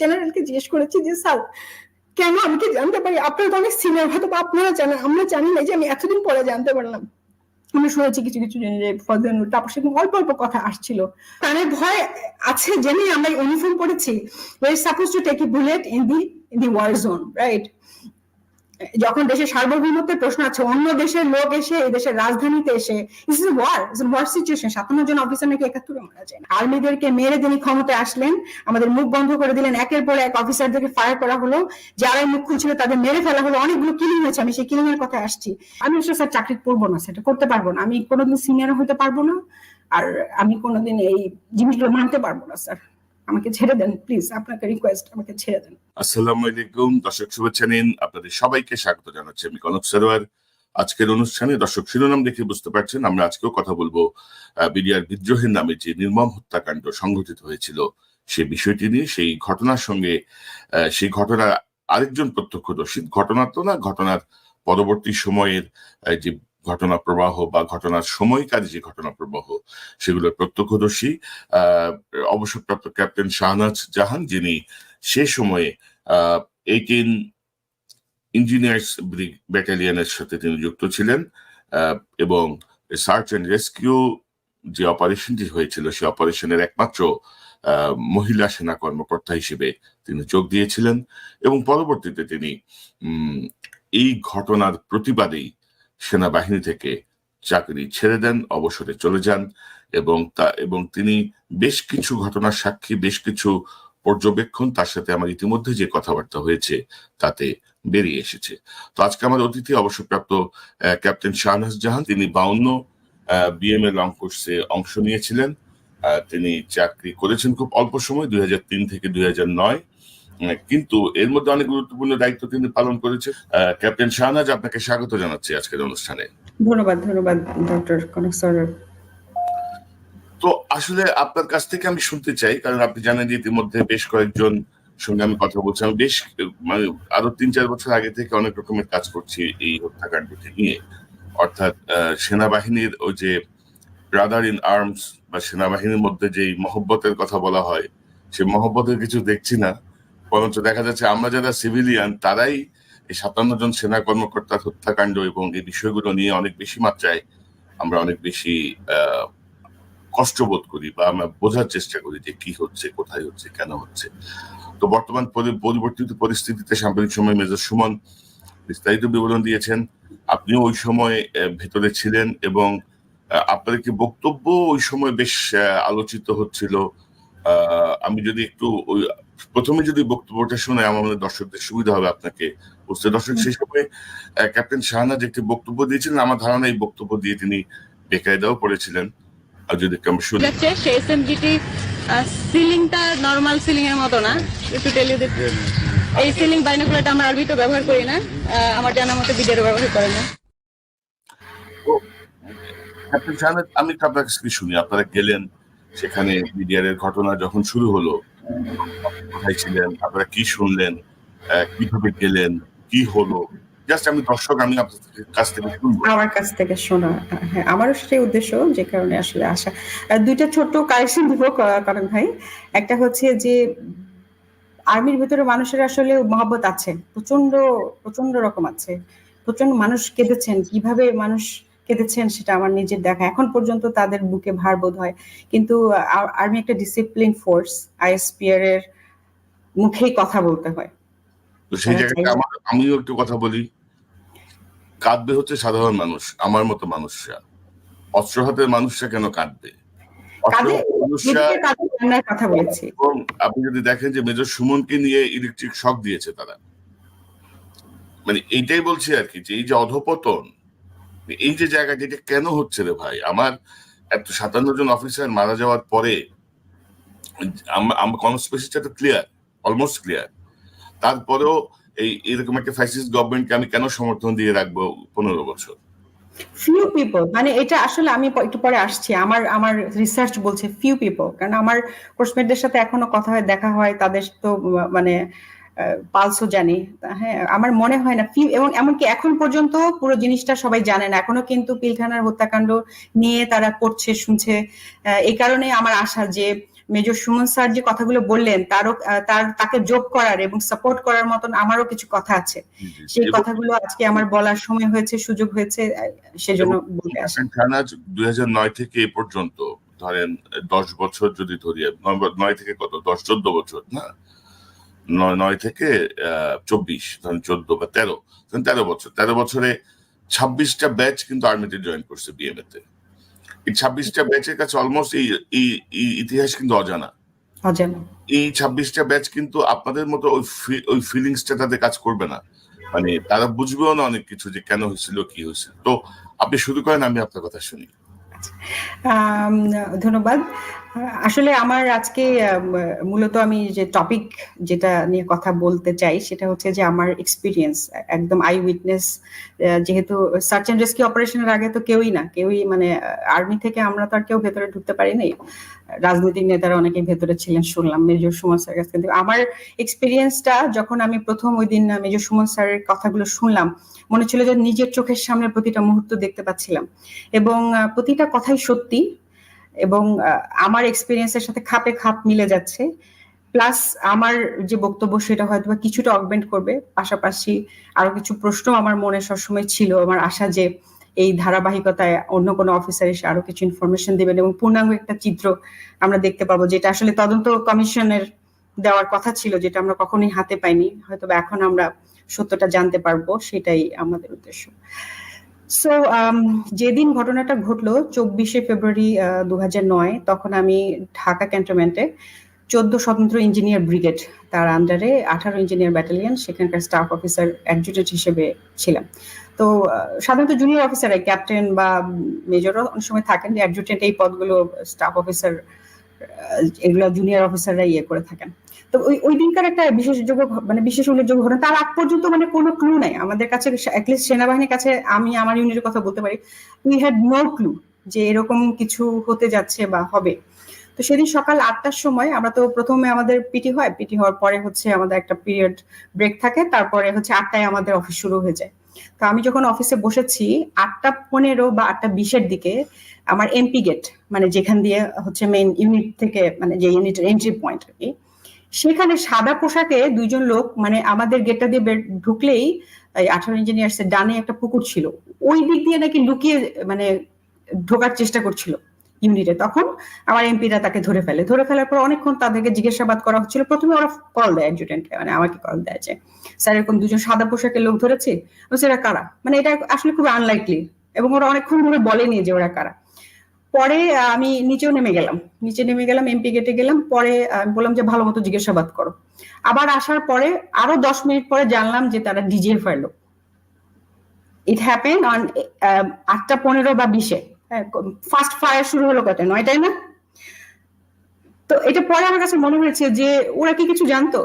জেনারেলকে জিজ্ঞেস করেছি যে স্যার কেন আমাকে জানতে পারি, আপনারা তো অনেক সিনিয়র, হয়তো আপনারা জানেন, আমরা জানি না, যে আমি এতদিন পরে জানতে পারলাম। আমি শুনেছি কিছু কিছু ফজলুর তারপর সেরকম অল্প অল্প কথা আসছিল। প্রাণের ভয় আছে জেনে আমরা ইউনিফর্ম পড়েছি, we are supposed to take a bullet in the war zone, right? যখন দেশের সার্বভৌমত্বের প্রশ্ন আছে, অন্য দেশের লোক এসে এই দেশের রাজধানীতে এসে ইটস এ ওয়ার সিচুয়েশন, 57 জন অফিসার নাকি 71-এ মারা যায়। আর্মিদেরকে মেরে তিনি ক্ষমতায় আসলেন, আমাদের মুখ বন্ধ করে দিলেন, একের পর এক অফিসারদেরকে ফায়ার করা হলো, যারাই মুখ খুলছিল তাদের মেরে ফেলা হলো, অনেকগুলো কিলিং হয়েছে। আমি সেই কিলিং এর কথা আসছি। আমি আসলে স্যার চাকরি করবো না, সেটা করতে পারবো না, আমি কোনোদিন সিনিয়র হতে পারবো না, আর আমি কোনোদিন এই জিনিসগুলো মানতে পারবো না। স্যার আমাকে ছেড়ে দেন প্লিজ, আপনাকে রিকোয়েস্ট, আমাকে ছেড়ে দেন। আসসালামু আলাইকুম দর্শক, শুভেচ্ছা নিন। আপনাদের সবাইকে স্বাগত জানাচ্ছি আমি কনক সরোয়ার। আজকের অনুষ্ঠানে দর্শক শিরোনাম দেখে বুঝতে পারছেন আমরা আজকেও কথা বলবো বিডিআর বিদ্রোহের নামে যে নির্মম হত্যাকাণ্ড সংঘটিত হয়েছিল সেই বিষয়টি নিয়ে, সেই ঘটনার সঙ্গে সেই ঘটনার আরেকজন প্রত্যক্ষদর্শী, ঘটনা তো না, ঘটনার পরবর্তী সময়ের যে ঘটনা প্রবাহ বা ঘটনার সময়কার যে ঘটনা প্রবাহ সেগুলোর প্রত্যক্ষদর্শী অবসরপ্রাপ্ত ক্যাপ্টেন শাহনাজ জাহান, যিনি সে সময়ে 18 ইঞ্জিনিয়ার্স ব্যাটালিয়নের সাথে তিনি যুক্ত ছিলেন এবং সার্চ অ্যান্ড রেস্কিউ যে অপারেশনটি হয়েছিল সেই অপারেশনের একমাত্র মহিলা সেনা কর্মকর্তা হিসেবে তিনি যোগ দিয়েছিলেন এবং পরবর্তীতে তিনি এই ঘটনার প্রতিবাদেই সেনাবাহিনী থেকে চাকরি ছেড়ে দেন, অবসরে চলে যান এবং তিনি বেশ কিছু ঘটনার সাক্ষী, বেশ কিছু পর্যবেক্ষণ তার সাথে আমার ইতিমধ্যে যে কথাবার্তা হয়েছে তাতে বেরিয়ে এসেছে। তো আজকে আমার অতিথি অবসরপ্রাপ্ত ক্যাপ্টেন শাহনাজ জাহান। তিনি 52 বিএমএ লং কোর্সে অংশ নিয়েছিলেন। তিনি চাকরি করেছেন খুব অল্প সময়, 2003 থেকে 2009, কিন্তু এর মধ্যে অনেক গুরুত্বপূর্ণ দায়িত্ব তিনি পালন করেছেন। ক্যাপ্টেন শাহনাজ, আপনাকে স্বাগত জানাচ্ছি আজকের অনুষ্ঠানে। ধন্যবাদ ডক্টর কনক সরোয়ার। তো আসলে আপনার কাছ থেকে আমি শুনতে চাই, কারণ আপনি জানেন যে ইতিমধ্যে বেশ কয়েকজন সঙ্গে আমি কথা বলছি, আমি বেশ আরো 3-4 বছর আগে থেকে অনেক রকমের কাজ করছি এই হত্যাকাণ্ডটি নিয়ে। অর্থাৎ সেনাবাহিনীর ওই যে ব্রাদার ইন আর্মস বা সেনাবাহিনীর মধ্যে যে মহব্বতের কথা বলা হয়, সে মহব্বতের কিছু দেখছি না, বরঞ্চ দেখা যাচ্ছে আমরা যারা সিভিলিয়ান তারাই এই 57 জন সেনা কর্মকর্তার হত্যাকাণ্ড এবং এই বিষয়গুলো নিয়ে অনেক বেশি মাত্রায় আমরা অনেক বেশি কষ্টবোধ করি বা আমরা বোঝার চেষ্টা করি যে কি হচ্ছে, কোথায় হচ্ছে, কেন হচ্ছে। তো বর্তমান পরিবর্তিত পরিস্থিতিতে সাম্প্রতিক সময় মেজর সুমন বিস্তারিত বিবরণ দিয়েছেন। আপনিও ওই সময় ভেতরে ছিলেন এবং আপনার কি বক্তব্য ওই সময় বেশ আলোচিত হচ্ছিল। আমি যদি একটু ওই প্রথমে যদি বক্তব্যটা শুনে আমাদের দর্শকদের সুবিধা হবে আপনাকে বুঝতে। দর্শক, সেই সময় ক্যাপ্টেন শাহনাজ একটি বক্তব্য দিয়েছিলেন, আমার ধারণা এই বক্তব্য দিয়ে তিনি বেকায়দাও পড়েছিলেন। আর যদি আমরা শুনি, সেই এসএমজিটি সিলিংটা নরমাল সিলিং এর মতো না, একটু টেল ইউ দ্যাট এই সিলিং বাইনোকুলারটা আমরা আরবিতে ব্যবহার করি না, আমার জানা মতে বিডিআর ব্যবহার করে না। ক্যাপ্টেন শাহনাজ, আমি আপনার কাছে কি শুনি, আপনারা গেলেন সেখানে, বিডিআর এর ঘটনা যখন শুরু হলো, কোথায় ছিলেন, আপনারা কি শুনলেন, কিভাবে গেলেন, কি হলো? জাস্ট আমি দর্শক, আমি আপনার কাছ থেকে শুনবো। আমার কাছ থেকে শোনা, হ্যাঁ, আমারও সেটাই উদ্দেশ্য, যে কারণে আসলে আসা। দুইটা ছোট্ট কারেকশন দিব কারণ ভাই, একটা হচ্ছে যে আর্মির ভিতরে মানুষের আসলে মহব্বত আছে, প্রচন্ড প্রচন্ড রকম আছে, প্রচন্ড মানুষ কেঁদেছেন, কিভাবে মানুষ কেঁদেছেন সেটা আমার নিজের দেখা। এখন পর্যন্ত তাদের বুকে ভার বোধ হয়, কিন্তু আর্মি একটা ডিসিপ্লিন ফোর্স, আইএসপিআর এর মুখেই কথা বলতে হয়। তো সেই জায়গায় আমিও একটু কথা বলি। কাঁদবে হচ্ছে সাধারণ মানুষ, আমার মতো মানুষরা। অস্ত্র হাতের মানুষরা কেন কাঁদবে? কথা বলেছি। এবং আপনি যদি দেখেন যে মেজর সুমনকে নিয়ে ইলেকট্রিক শক দিয়েছে তারা, মানে এইটাই বলছি আর কি, যে এই যে অধপতন, এই যে জায়গাটা, এটা কেন হচ্ছে রে ভাই? আমার 57 জন অফিসার মারা যাওয়ার পরে কনস্পিরেসিটা ক্লিয়ার, অলমোস্ট ক্লিয়ার, তারপরেও এরকম একটা ফ্যাসিস্ট গভর্নমেন্টকে আমি কেন সমর্থন দিয়ে রাখবো 15 বছর? ফিউ পিপল, মানে এটা আসলে আমি একটু পরে আসছি, আমার রিসার্চ বলছে ফিউ পিপল, কারণ আমার কোর্সমেটদের সাথে এখনো কথা হয়, দেখা হয়, তাদের তো মানে পালসও জানি। হ্যাঁ, আমার মনে হয় না ফিউ, এবং এমনকি এখন পর্যন্ত পুরো জিনিসটা সবাই জানে না, এখনো কিন্তু পিলখানার হত্যাকাণ্ড নিয়ে তারা পড়ছে, শুনছে। এই কারণে আমার আশা যে মেজর সুমন স্যার যে কথাগুলো বললেন তাকে যোগ করার এবং সাপোর্ট করার মতন আমারও কিছু কথা আছে, সেই কথাগুলো আজকে আমার বলার সময় হয়েছে, সুযোগ হয়েছে, সেজন্য বলতে আসি। 2009 থেকে এ পর্যন্ত ধরেন 10 বছর যদি ধরি, 9 থেকে কত 10-14 বছর না, 9 থেকে 24, ধরেন 14 বা 13 বছর, 13 বছরে 26টা ব্যাচ কিন্তু আর্মিতে জয়েন করছে বিএমএ তে। এই 26টা ব্যাচের কাছে অলমোস্ট এই ইতিহাস কিন্তু অজানা। এই 26টা ব্যাচ কিন্তু আপনাদের মতো ওই ফিলিংসটা তাদের কাজ করবে না, মানে তারা বুঝবেও না অনেক কিছু যে কেন হয়েছিল, কি হয়েছিল। তো আপনি শুরু করেন, আমি আপনার কথা শুনি। ধন্যবাদ। আসলে আমার আজকে মূলত আমি যে টপিক যেটা নিয়ে কথা বলতে চাই সেটা হচ্ছে যে আমার এক্সপিরিয়েন্স, একদম আই উইটনেস। যেহেতু সার্চ অ্যান্ড রেস্কিউ অপারেশনের আগে তো কেউই মানে আর্মি থেকে আমরা তো আর কেউ ভেতরে ঢুকতে পারিনি, রাজনৈতিক নেতারা অনেকেই ভেতরে ছিলেন শুনলাম মেজর সুমন স্যারের কাছে। কিন্তু আমার এক্সপিরিয়েন্সটা যখন আমি প্রথম ওই দিন মেজর সুমন স্যারের কথাগুলো শুনলাম, মনে ছিল যে নিজের চোখের সামনে প্রতিটা মুহূর্ত দেখতে পাচ্ছিলাম এবং প্রতিটা কথাই সত্যি এবং আমার এক্সপিরিয়েন্সের সাথে খাপে খাপ মিলে যাচ্ছে। প্লাস আমার যে বক্তব্য সেটা হয়তো বা কিছুটা অগমেন্ট করবে, পাশাপাশি আরো কিছু প্রশ্ন আমার মনে সবসময় ছিল, আমার আশা যে এই ধারাবাহিকতায় অন্য কোনো অফিসার এসে আরো কিছু ইনফরমেশন দিবেন এবং পূর্ণাঙ্গ একটা চিত্র আমরা দেখতে পাবো, যেটা আসলে তদন্ত কমিশনের দেওয়ার কথা ছিল, যেটা আমরা কখনোই হাতে পাইনি। হয়তো এখন আমরা সত্যটা জানতে পারবো, সেটাই আমাদের উদ্দেশ্য। সো যেদিন ঘটনাটা ঘটলো 24শে ফেব্রুয়ারি 2009, তখন আমি ঢাকা ক্যান্টনমেন্টে 14 স্বতন্ত্র ইঞ্জিনিয়ার ব্রিগেড, তার আন্ডারে 18 ইঞ্জিনিয়ার ব্যাটালিয়ন, সেখানকার স্টাফ অফিসার অ্যাডজুটেন্ট হিসেবে ছিলাম। তো সাধারণত জুনিয়র অফিসার, ক্যাপ্টেন বা মেজরও অনেক সময় থাকেন, অ্যাডজুটেন্ট এই পদগুলো স্টাফ অফিসার এগুলো জুনিয়র অফিসাররা করে থাকেন। তো ওই দিনকার একটা বিশেষ উল্লেখযোগ্য ঘটনা, তার আগ পর্যন্ত কোনো ক্লু নাই আমাদের কাছে, অ্যাটলিস্ট সেনাবাহিনীর কাছে, আমি আমার ইউনিটের কথা বলতে পারি, উই হ্যাড নো ক্লু যে এরকম কিছু হতে যাচ্ছে বা হবে। তো সেদিন সকাল 8টার সময় আমরা তো প্রথমে আমাদের পিটি হয়, পিটি হওয়ার পরে হচ্ছে আমাদের একটা পিরিয়ড ব্রেক থাকে, তারপরে হচ্ছে 8টায় আমাদের অফিস শুরু হয়ে যায়। তো আমি যখন অফিসে বসেছি 8:15 বা 8:20 দিকে আমার এমপি গেট, মানে যেখান দিয়ে হচ্ছে মেইন ইউনিট থেকে, মানে যে ইউনিটের এন্ট্রি পয়েন্ট আর কি, সেখানে সাদা পোশাকে দুইজন লোক, মানে আমাদের গেটটা দিয়ে ঢুকলেই 18 ইঞ্জিনিয়ার্স এর ডানে একটা পুকুর ছিল, ওই দিক দিয়ে নাকি লুকিয়ে মানে ঢোকার চেষ্টা করছিল ইউনিটে। তখন আমার এমপিরা তাকে ধরে ফেলার পর অনেকক্ষণ তাদেরকে জিজ্ঞাসাবাদ করা হচ্ছিল। প্রথমে ওরা কল দেয় অ্যাডজুটেন্টকে, মানে আমাকে কল দেয় যে স্যার এরকম দুজন সাদা পোশাকের লোক ধরেছে, সেটা কারা, মানে এটা আসলে খুব আনলাইকলি, এবং ওরা অনেকক্ষণ ধরে বলেনি যে ওরা কারা। পরে আমি নিচে নেমে গেলাম, এমপি গেটে গেলাম, পরে বললাম যে ভালো মতো জিজ্ঞাসাবাদ করো। আবার আসার পরে আরো 10 মিনিট পরে জানলাম যে তারা ডিজিএফআই লোক। ইট হ্যাপেন অন 8:15 বা 20-এ। ফার্স্ট ফায়ার শুরু হলো কত, 9টায় না? তো এটা পরে আমার কাছে মনে হয়েছে যে ওরা কি কিছু জানতো,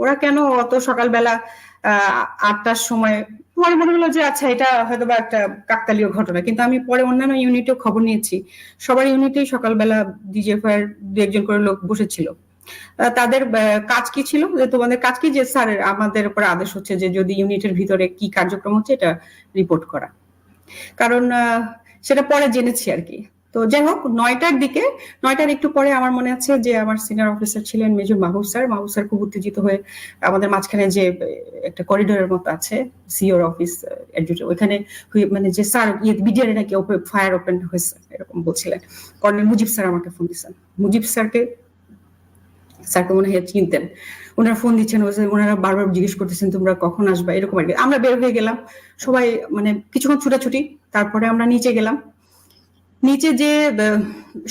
ওরা কেন অত সকালবেলা 8টার সময়, পরে মনে হলো যে আচ্ছা এটা হয়তো বা একটা কাকতালীয় ঘটনা। কিন্তু আমি পরে অন্যান্য ইউনিটেও খবর নিয়েছি, সবার ইউনিটেই সকালবেলা ডিজিএফআই 2-1 করে লোক বসেছিল। তাদের কাজ কি ছিল, যে তোমাদের কাজ কি, যে স্যার আমাদের উপর আদেশ হচ্ছে যে যদি ইউনিটের ভিতরে কি কার্যক্রম হচ্ছে এটা রিপোর্ট করা, কারণ সেটা পরে জেনেছি আর কি। তো যাই হোক, 9টার একটু পরে আমার মনে আছে যে আমার সিনিয়র অফিসার ছিলেন মেজর মাহবুব স্যার খুব উত্তেজিত হয়ে আমাদের মাঝখানে যে একটা করিডোরের মতো আছে সিওর অফিস অ্যাডজুটেন্ট, ওইখানে মানে যে স্যার বিডিআর নাকি ফায়ার ওপেন হয়েছে এরকম বলছিলেন। কর্নেল মুজিব স্যার আমাকে ফোন দিচ্ছেন, মুজিব স্যারকে মনে হয় চিনতেন, ওনারা ফোন দিচ্ছেন, ওনারা বারবার জিজ্ঞেস করতেছেন তোমরা কখন আসবা, এরকম আর কি। আমরা বের হয়ে গেলাম সবাই, মানে কিছুক্ষণ ছুটাছুটি, তারপরে আমরা নিচে গেলাম। নিচে যে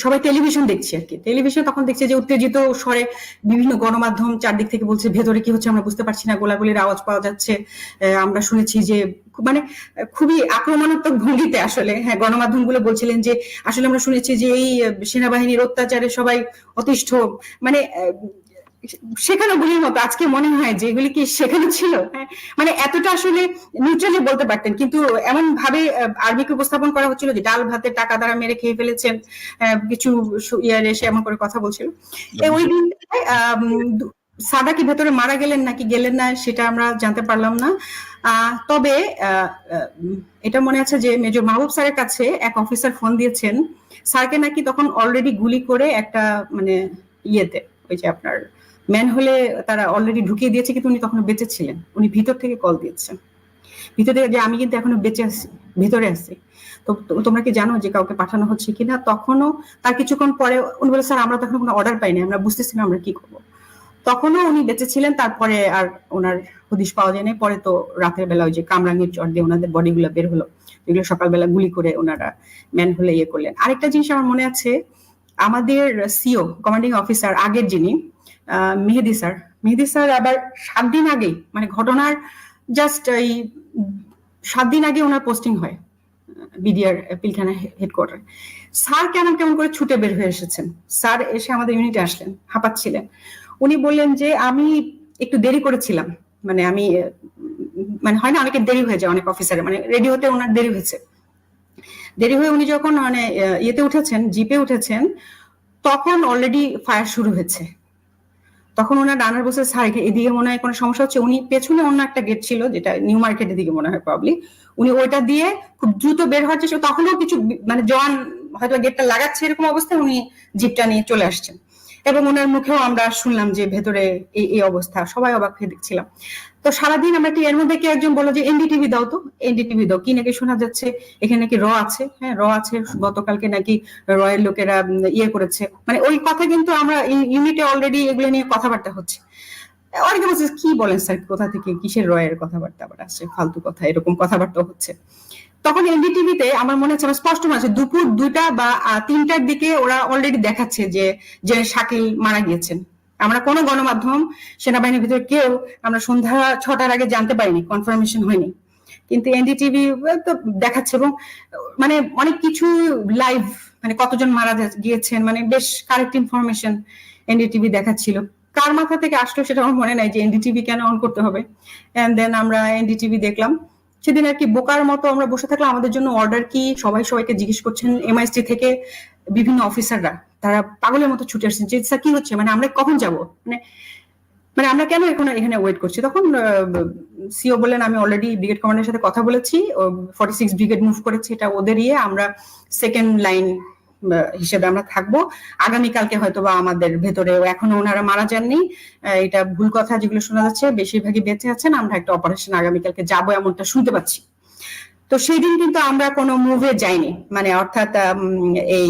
সবাই টেলিভিশন দেখছি আর কি, টেলিভিশন তখন দেখছে যে উত্তেজিত স্বরে বিভিন্ন গণমাধ্যম চারদিক থেকে বলছে ভেতরে কি হচ্ছে আমরা বুঝতে পারছি না, গোলাগুলির আওয়াজ পাওয়া যাচ্ছে। আমরা শুনেছি যে মানে খুবই আক্রমণাত্মক ভঙ্গিতে আসলে, হ্যাঁ, গণমাধ্যমগুলো বলছিলেন যে আসলে আমরা শুনেছি যে এই সেনাবাহিনীর অত্যাচারে সবাই অতিষ্ঠ, মানে শেখানো গুলির মতো। আজকে মনে হয় যে এগুলি কি শেখানো ছিল, হ্যাঁ, মানে এতটা আসলে নিউট্রালি বলতে পারতেন, কিন্তু এমন ভাবে আর্মিকে উপস্থাপন করা হচ্ছিল যে ডাল ভাতে টাকা দ্বারা মেরে খেয়ে ফেলেছেন, কিছু ইয়ার এসে এমন করে কথা বলছিল। ওই দিন সাদা কি ভেতরে মারা গেলেন নাকি গেলেন না সেটা আমরা জানতে পারলাম না। তবে এটা মনে আছে যে মেজর মাহবুব স্যারের কাছে এক অফিসার ফোন দিয়েছেন, স্যারকে নাকি তখন অলরেডি গুলি করে একটা মানে ইয়েতে, ওই যে আপনার ম্যান হলে তারা অলরেডি ঢুকিয়ে দিয়েছে, কিন্তু উনি তখনো বেঁচে ছিলেন। উনি ভিতর থেকে কল দিয়েছেন, ভিতর থেকে, যে আমি কিন্তু এখনো বেঁচে আছি, ভিতরে আছি, তো তোমরা কি জানো যে কাউকে পাঠানো হচ্ছে কিনা? তখনও তার কিছুক্ষণ পরে উনি বলে, স্যার আমরা তখন কোনো অর্ডার পাইনি, আমরা বুঝতেছি না আমরা কি করবো। তখনও উনি বেঁচে ছিলেন, তারপরে আর ওনার হদিশ পাওয়া যায়নি। পরে তো রাতের বেলা ওই যে কামরাঙ্গীর চর দিয়ে ওনাদের বডিগুলো বের হলো, যেগুলো সকালবেলা গুলি করে ওনারা ম্যান হলে ইয়ে করলেন। আরেকটা জিনিস আমার মনে আছে, আমাদের সিও কমান্ডিং অফিসার আগের যিনি মেহেদি স্যার আবার 7 দিন আগেই, মানে ঘটনার জাস্ট এই 7 দিন আগে ওনার পোস্টিং হয় বিডিআর পিলখানা হেডকোয়ার্টার। স্যার কেমন কেমন করে ছুটে বের হয়ে এসেছেন। স্যার এসে আমাদের ইউনিটে আসলেন, হাঁপাচ্ছিলেন। উনি বললেন যে আমি একটু দেরি করেছিলাম, মানে আমি মানে হয় না অনেকের দেরি হয়ে যায়, অনেক অফিসারের, মানে রেডি হতে ওনার দেরি হয়েছে। দেরি হয়ে উনি যখন মানে ইয়েতে উঠেছেন, জিপে উঠেছেন, তখন অলরেডি ফায়ার শুরু হয়েছে। তখন ওনার ডানার বসে, স্যার এদিকে মনে হয় কোনো সমস্যা হচ্ছে। উনি পেছনে অন্য একটা গেট ছিল, যেটা নিউ মার্কেটের দিকে মনে হয় প্রবলি, উনি ওইটা দিয়ে খুব দ্রুত বের হওয়ার চেষ্টা, তখনও কিছু মানে জওয়ান হয়তো গেটটা লাগাচ্ছে, এরকম অবস্থায় উনি জিপটা নিয়ে চলে আসছেন। এবং ওনার মুখেও আমরা শুনলাম যে ভেতরে এই অবস্থা, সবাই অবাক হয়ে দেখছিলাম। তো সারাদিন আমরা এর মধ্যে কি একজন বললো যে এনডিটিভি দাও, তো এনডিটিভি দাও, কি নাকি শোনা যাচ্ছে এখানে নাকি আছে। হ্যাঁ, আছে, গতকালকে নাকি রয়ের লোকেরা ইয়ে করেছে, মানে ওই কথা কিন্তু আমরা ইউনিটে অলরেডি এগুলো নিয়ে কথাবার্তা হচ্ছে। অনেকে বলছে কি বলেন স্যার, কোথা থেকে কিসের রয়ের কথাবার্তা আবার আসছে, ফালতু কথা, এরকম কথাবার্তা হচ্ছে। তখন এনডিটিভিতে আমার মনে হচ্ছে, আমার স্পষ্ট মনে আছে, দুপুর 2টা বা 3টার দিকে ওরা অলরেডি দেখাচ্ছে যে শাকিল মারা গিয়েছেন। আমরা কোনো গণমাধ্যম, সেনাবাহিনীর ভিতরে কেউ আমরা সন্ধ্যা 6টার আগে জানতে পারিনি, কনফার্মেশন হয়নি, কিন্তু এনডিটিভি তো দেখাচ্ছে। এবং মানে অনেক কিছু লাইভ, মানে কতজন মারা গিয়েছেন, মানে বেশ কারেক্ট ইনফরমেশন এনডিটিভি দেখাচ্ছিল। কার মাথা থেকে আসলো সেটা আমার মনে নাই যে এনডিটিভি কেন অন করতে হবে। এন্ড দেন আমরা এনডিটিভি দেখলাম। সেদিন আর কি বোকার মতো আমরা বসে থাকলাম, আমাদের জন্য অর্ডার কি সবাইকে জিজ্ঞেস করছেন। এমআইএসটি থেকে বিভিন্ন অফিসাররা, তারা পাগলের মতো ছুটে আসছেন যে স্যার কি হচ্ছে, মানে আমরা কখন যাবো, মানে আমরা কেন এখানে ওয়েট করছি। তখন সিও বললেন, আমি অলরেডি ব্রিগেড কমান্ডারের সাথে কথা বলেছি, 46 ব্রিগেড মুভ করেছি, এটা ওদের ইয়ে, আমরা সেকেন্ড লাইন হিসেবে আমরা থাকবো। আগামীকালকে হয়তো বা আমাদের ভেতরে, এখনো ওনারা মারা যাননি, এটা ভুল কথা যেগুলো শোনা যাচ্ছে, বেশিরভাগই বেঁচে আছেন, আমরা একটা অপারেশন আগামীকালকে যাবো এমনটা শুনতে পাচ্ছি। তো সেই দিন কিন্তু আমরা কোনো মুভে যাইনি, মানে অর্থাৎ এই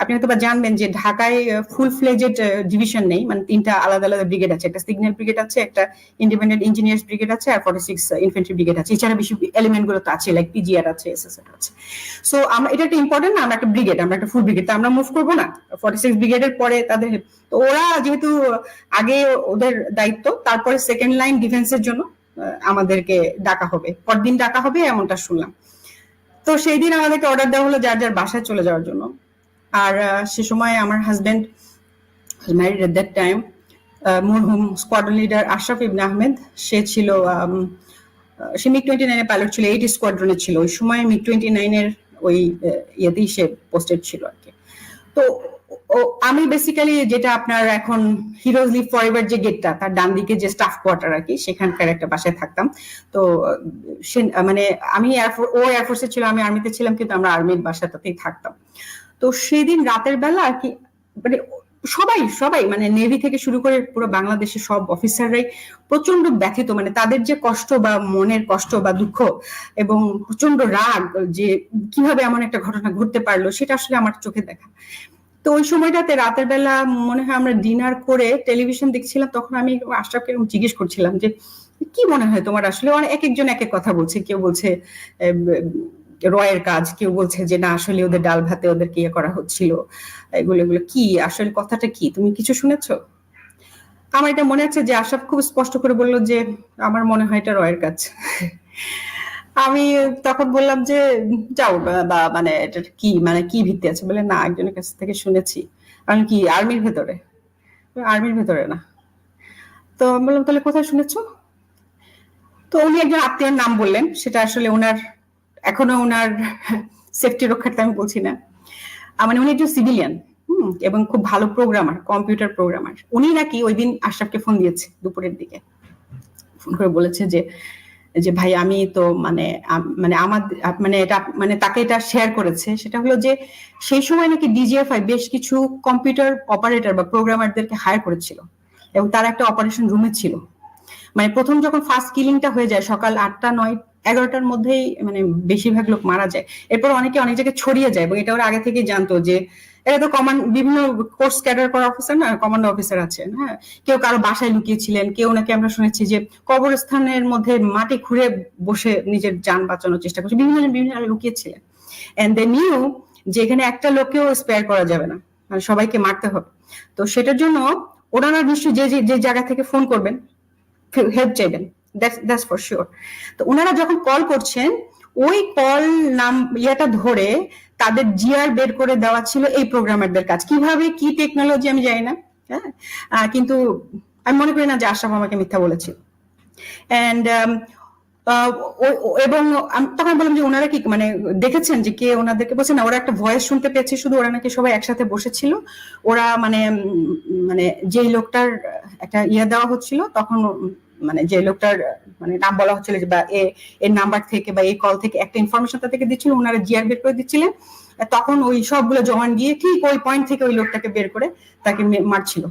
আপনি হয়তো বা জানবেন যে ঢাকায় ফুল ফ্লেজেড ডিভিশন নেই, মানে 3টা আলাদা আলাদা ব্রিগেড আছে, একটা সিগন্যাল ব্রিগেড আছে, একটা ইন্ডিপেন্ডেন্ট ইঞ্জিনিয়ার্স ব্রিগেড আছে, আর 46 ইনফেন্ট্রি ব্রিগেড আছে। এছাড়া বেশি এলিমেন্ট গুলো তো আছে, লাইক পিজিআর আছে, এসএসআর আছে। সো আমরা, এটা একটা ইম্পর্টেন্ট না, আমরা একটা ব্রিগেড, আমরা একটা ফুল ব্রিগেড, তো আমরা মুভ করবো না 46 ব্রিগেডের পরে তাদের। তো ওরা যেহেতু আগে ওদের দায়িত্ব, তারপরে সেকেন্ড লাইন ডিফেন্সের জন্য আমাদেরকে ডাকা হবে, পরদিন ডাকা হবে এমনটা শুনলাম। তো সেই দিন আমাদেরকে অর্ডার দেওয়া হলো যার যার বাসায় চলে যাওয়ার জন্য। আর সে সময় আমার husband married at that time, মরহুম স্কোয়াড্রন লিডার আশরাফ ইবনে আহমেদ, সে ছিল সে MiG-29 পাইলট ছিল, 8 স্কোয়াড্রনে ছিল ওই সময়। MiG-29 ওই ইয়েতেই সে পোস্টেড ছিল আর কি। তো আমি বেসিক্যালি যেটা আপনার এখন হিরোজ লিভ ফরএভার যে গেটটা, তার ডান দিকে যে স্টাফ কোয়ার্টার আর কি, সেখানকার একটা বাসায় থাকতাম। তো মানে আমি ও এয়ারফোর্সে ছিল, আমি আর্মিতে ছিলাম, কিন্তু আমরা আর্মির বাসাটাতেই থাকতাম। তো সেদিন রাতের বেলা আর কি, মানে সবাই মানে নেভি থেকে শুরু করে পুরো বাংলাদেশের সব অফিসাররাই প্রচন্ড ব্যথিত, মানে তাদের যে কষ্ট বা মনের কষ্ট বা দুঃখ এবং প্রচন্ড রাগ যে কিভাবে এমন একটা ঘটনা ঘটতে পারলো, সেটা আসলে আমার চোখে দেখা। তো ওই সময়টাতে রাতের বেলা মনে হয় আমরা ডিনার করে টেলিভিশন দেখছিলাম, তখন আমি আশরাফকে জিজ্ঞেস করছিলাম যে কি মনে হয় তোমার, আসলে এক একজন এক এক কথা বলছে, কেউ বলছে রয়ের কাজ, কেউ বলছে যে না আসলে ওদের ডাল ভাতে ওদেরকে ইয়ে করা হচ্ছিল, এগুলো কি আসলে কথাটা কি, তুমি কিছু শুনেছো? আমার এটা মনে আছে যে আশরাফ খুব স্পষ্ট করে বললো যে আমার মনে হয় এটা রয়ের কাজ। আমি তখন বললাম যে যাও, বা মানে এটা কি, মানে কি ভিত্তি আছে, বলে না একজনের কাছ থেকে শুনেছি। আমি কি আর্মির ভেতরে? আর্মির ভেতরে না। তো বললাম তাহলে কোথায় শুনেছো? তো উনি একজন আত্মীয়ের নাম বললেন, সেটা আসলে ওনার এখনো ওনার সেফটি রক্ষার্থে আমি বলছি না, মানে উনি একজন সিভিলিয়ান এবং খুব ভালো প্রোগ্রামার, কম্পিউটার প্রোগ্রামার। উনি নাকি ওই দিন আশরাফকে ফোন দিয়েছে দুপুরের দিকে, ফোন করে বলেছে যে যে ভাই আমি তো মানে মানে আমার মানে এটা মানে তাকে এটা শেয়ার করেছে, সেটা হলো যে সেই সময় নাকি ডিজিএফআই বেশ কিছু কম্পিউটার অপারেটর বা প্রোগ্রামারদেরকে হায়ার করেছিল এবং তারা একটা অপারেশন রুমে ছিল। মানে প্রথম যখন ফার্স্ট কিলিংটা হয়ে যায় সকাল 8টা 9 11টার মধ্যেই মানে বেশিরভাগ লোক মারা যায়, এরপর অনেকে অনেক জায়গায় ছড়িয়ে যায় এবং এটা ওরা আগে থেকেই জানতো যে এরা তো বিভিন্ন কোর্স ক্যাডার করা অফিসার না, কমান্ডো অফিসার আছে, হ্যাঁ, কেউ কারো বাসায় লুকিয়েছিলেন, কেউ নাকি আমরা শুনেছি যে কবরস্থানের মধ্যে মাটি খুঁড়ে বসে নিজের যান বাঁচানোর চেষ্টা করছে, বিভিন্ন লুকিয়েছিলেন। এন্ড দে নিউ যে এখানে একটা লোককেও স্পেয়ার করা যাবে না, মানে সবাইকে মারতে হবে। তো সেটার জন্য ওনারা নিশ্চয়ই যে জায়গা থেকে ফোন করবেন হেল্প চাইবেন, দ্যাটস ফর শিওর। তো ওনারা যখন কল করছেন ওই কল নাম ইয়েটা ধরে তাদের জিআর বের করে দেওয়া ছিল এই প্রোগ্রামারদের কাজ। কিভাবে কি টেকনোলজি আমি জানি না, হ্যাঁ, কিন্তু আমি মনে করি না যে আশরাফ আমাকে মিথ্যা বলেছিল। এন্ড এবং তখন বললাম যে ওনারা কি মানে দেখেছেন যে কে ওনাদেরকে বলছে না, ওরা একটা ভয়েস শুনতে পেয়েছে শুধু, ওরা নাকি সবাই একসাথে বসেছিল, ওরা মানে মানে যেই লোকটার একটা ইয়ে দেওয়া হচ্ছিল তখন মানে যে লোকটার মানে নাম বলা হচ্ছিল যে বা এর নাম্বার থেকে বা এই কল থেকে একটা ইনফরমেশন থেকে দিচ্ছিল, ওনারা জিআর বের করে দিচ্ছিলেন, তখন ওই সবগুলো জমান গিয়ে ঠিক ওই পয়েন্ট থেকে ওই লোকটাকে বের করে তাকে মারছিল।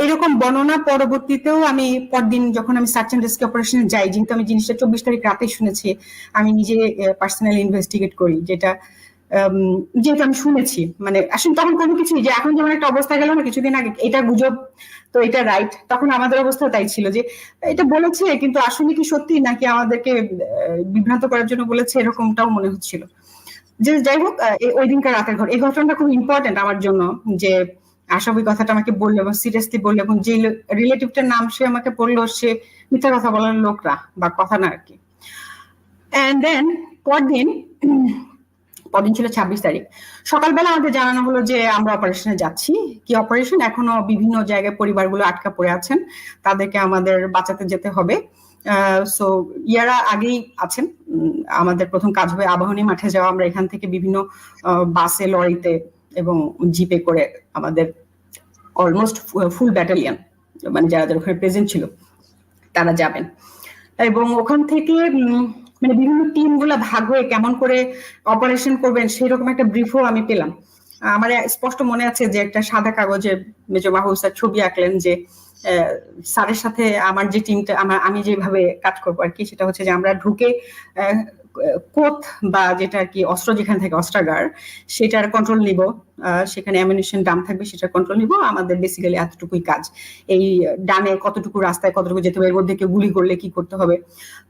এরকম বর্ণনা পরবর্তীতেও আমি পরদিন যখন আমি সার্চ অ্যান্ড রেস্কিউ অপারেশনে যাই, যেহেতু আমি জিনিসটা 24 তারিখ রাতে শুনেছি, আমি নিজে পার্সোনালি ইনভেস্টিগেট করি, যেহেতু আমি শুনেছি মানে আসলে তখন কোনো কিছু যে এখন যেমন একটা অবস্থা গেল না কিছুদিন আগে, এটা গুজব তো এটা রাইট, তখন আমাদের অবস্থা তাই ছিল যে এটা বলেছে কিন্তু আসলে কি সত্যি নাকি আমাদেরকে বিভ্রান্ত করার জন্য বলেছে, এরকমটাও মনে হচ্ছিল। যে যাই হোক, ওই দিনকার রাতের ঘর এই ঘটনাটা খুব ইম্পর্টেন্ট আমার জন্য, যে আশা ওই কথাটা আমাকে বললো এবং সিরিয়াসলি বললো, এবং যে রিলেটিভটার নাম সে আমাকে বললো সে মিথ্যা কথা বলার লোকরা বা কথা না আর কি। এন্ড দেন পরদিন ছিল 26 তারিখ সকালবেলা আমাদের জানানো হলো যে আমরা অপারেশনে যাচ্ছি। কি অপারেশন? এখনো বিভিন্ন জায়গায় পরিবারগুলো আটকা পড়ে আছেন, তাদেরকে আমাদের বাঁচাতে যেতে হবে। সো ইয়ারা আগেই আছেন, আমাদের প্রথম কাজ হবে আবাহনী মাঠে যাওয়া। আমরা এখান থেকে বিভিন্ন বাসে, লরিতে এবং জিপে করে আমাদের অলমোস্ট ফুল ব্যাটালিয়ন মানে যারা ওখানে প্রেজেন্ট ছিল তারা যাবেন, এবং ওখান থেকে মানে বিভিন্ন টিম গুলা ভাগ হয়ে কেমন করে অপারেশন করবেন সেরকম একটা ব্রিফও আমি পেলাম। আমার স্পষ্ট মনে আছে যে একটা সাদা কাগজে মেজর মাহবুব স্যার ছবি আঁকলেন যে স্যারের সাথে আমার যে টিমটা আমি যেভাবে কাজ করবো আর কি, সেটা হচ্ছে যে আমরা ঢুকে কোথ বা যেটা আর কি অস্ত্র যেখানে থাকে অস্ত্রাগার সেটার কন্ট্রোল নিব, সেখানে অ্যামিনিশন ডাম থাকবে সেটার কন্ট্রোল নিব। আমাদের বেসিক্যালি এতটুকুই কাজ, এই ডানে কতটুকু রাস্তায় কতটুকু যেতে হবে, এর মধ্যে কেউ গুলি করলে কি করতে হবে।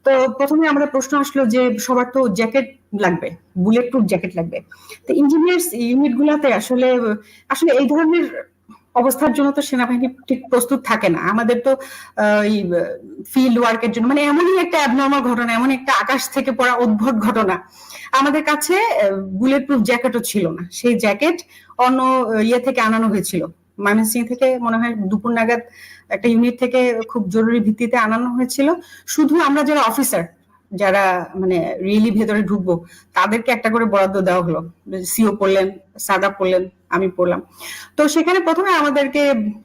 তো প্রথমে আমাদের প্রশ্ন আসলো যে সবার তো জ্যাকেট লাগবে, বুলেট প্রুফ জ্যাকেট লাগবে। তো ইঞ্জিনিয়ার্স ইউনিট গুলাতে আসলে এই ধরনের অবস্থার জন্য তো সেনাবাহিনী ঠিক প্রস্তুত থাকে না। আমাদের তো ফিল্ড ওয়ার্কের জন্য মানে এমনই একটা অ্যাবনর্মাল ঘটনা, এমন একটা আকাশ থেকে পড়া অদ্ভুত ঘটনা, আমাদের কাছে বুলেট প্রুফ জ্যাকেটও ছিল না। সেই জ্যাকেট অন্য ইয়ে থেকে আনানো হয়েছিল, ময়মনসিংহ থেকে মনে হয় দুপুর নাগাদ একটা ইউনিট থেকে খুব জরুরি ভিত্তিতে আনানো হয়েছিল। শুধু আমরা যারা অফিসার, যারা মানে রিয়েলি ভেতরে ঢুকবো তাদেরকে একটা করে বরাদ্দ দেওয়া হলো। সিও পড়লেন, সাদা পড়লেন, আমি পড়লাম। তো সেখানে প্রথমে আমাদেরকে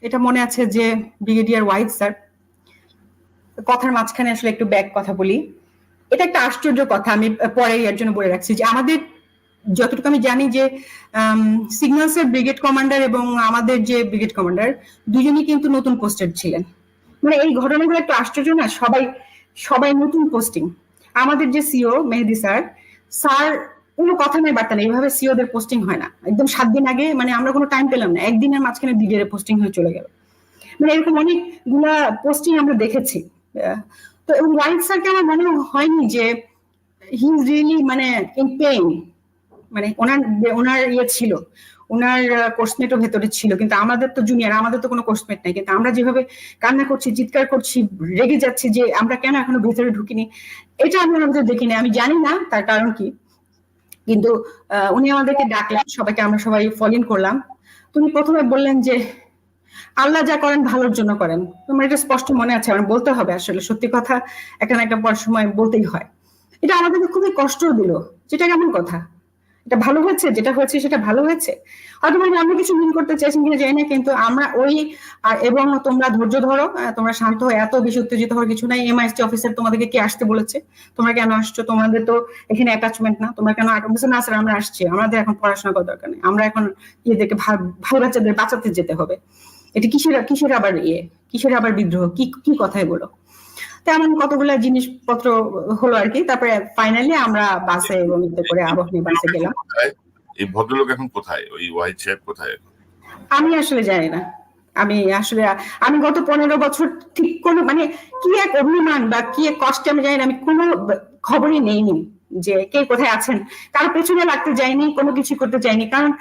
এটা মনে আছে যে ব্রিগেডিয়ার ওয়াহিদ স্যার, কথার মাঝখানে আসলে একটু ব্যাক কথা বলি, এটা একটা আশ্চর্য কথা, আমি পরে এর জন্য বলে রাখছি যে আমাদের যতটুকু আমি জানি যে সিগন্যালস এর ব্রিগেড কমান্ডার এবং আমাদের যে ব্রিগেড কমান্ডার দুজনই কিন্তু নতুন পোস্টেড ছিলেন। মানে এই ঘটনাগুলো একটু আশ্চর্য না, সবাই নতুন পোস্টিং। আমাদের যে সিও মেহেদি স্যার কোনো কথা নেই বার্তা নেই, এইভাবে সিওদের পোস্টিং হয় না। একদম 7 দিন আগে মানে আমরা কোনো টাইম পেলাম না, একদিনের মাঝখানে ব্রিগেডের পোস্টিং হয়ে চলে গেল। মানে এরকম অনেকগুলা পোস্টিং আমরা দেখেছি। তো এবং ওয়াহিদ স্যারকে আমার মনে হয়নি যে হি ইজ রিয়েলি মানে ইন পেইন, মানে ওনার ইয়ে ছিল, ওনার কোর্সমেটও ভেতরে ছিল, কিন্তু আমাদের তো জুনিয়র, আমাদের তো কোনো কোর্সমেট নাই, কিন্তু আমরা যেভাবে কান্না করছি, চিৎকার করছি, রেগে যাচ্ছি যে আমরা কেন এখনো ভেতরে ঢুকিনি, এটা আমি আমাদের দেখিনি। আমি জানি না তার কারণ কি, কিন্তু উনি আমাদেরকে ডাকলেন, সবাইকে আমরা সবাই ফল ইন করলাম। তুমি প্রথমে বললেন যে আল্লাহ যা করেন ভালোর জন্য করেন। তোমার এটা স্পষ্ট মনে আছে, আমার বলতে হবে, আসলে সত্যি কথা একটা না একটা পর সময় বলতেই হয়। এটা আমাদেরকে খুবই কষ্ট দিল, যেটা কেমন কথা, এটা ভালো হয়েছে, যেটা হয়েছে সেটা ভালো হয়েছে। হয়তো আমি কিছু মিন করতে চাইছেন কিনা জানি না, কিন্তু আমরা ওই এবং তোমরা ধৈর্য ধরো, তোমরা শান্ত হয়ে, এত বেশি উত্তেজিত হওয়ার কিছু নাই। এমআইএসটি অফিসার তোমাদেরকে কে আসতে বলেছে? তোমরা কেন আসছো? তোমাদের তো এখানে অ্যাটাচমেন্ট না, তোমরা কেন না স্যার আমরা আসছি, আমাদের এখন পড়াশোনা করার দরকার নেই, আমরা এখন ইয়েদেরকে ভাই বাচ্চাদের বাঁচাতে যেতে হবে। এটা কিসের আবার কিসের আবার বিদ্রোহ, কি কথাই বলো? তেমন কতগুলো জিনিসপত্র হলো আর কি। তারপরে ফাইনালি আমরা বাসে এবং করে আবাহনী বাসে গেলাম। এই ভদ্রলোক এখন কোথায়? ওই ওয়াহিদ সাহেব কোথায়? আমি আসলে জানি না। আমি গত 15 বছর ঠিক কোনো কি এক অভিমান বা কি এক কষ্টে আমি জানি না, আমি কোনো খবরই নেইনি যে কে কোথায় আছেন। কারো পেছনে লাগতে যাইনি, কোনো কিছু করতে যাইনি, কারণ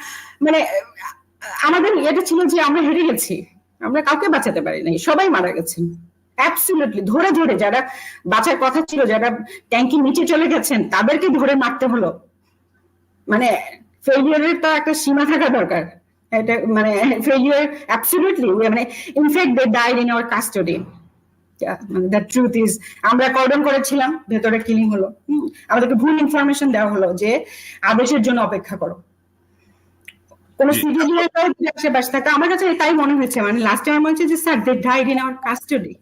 আমাদের এটা ছিল যে আমরা হেরে গেছি, আমরা কাউকে বাঁচাতে পারি নাই, সবাই মারা গেছেন অ্যাবসলিউটলি। ধরে যারা বাঁচার কথা ছিল, যারা ট্যাঙ্কির নিচে চলে গেছেন, তাদেরকে ধরে মারতে হলো। ফেলিয়ারের তো একটা সীমা থাকা দরকার। এটা failure absolutely, in fact they died in our custody. The truth is, আমরা কর্ডন করেছিলাম, ভেতরে কিলিং হলো, আমাদেরকে ভুল ইনফরমেশন দেওয়া হলো যে আদেশের জন্য অপেক্ষা করো। কোন সিভিলিয়ান আশেপাশে থাকা, আমার কাছে তাই মনে হয়েছে। লাস্ট টাইম মনে হচ্ছে যে sir they died in our custody.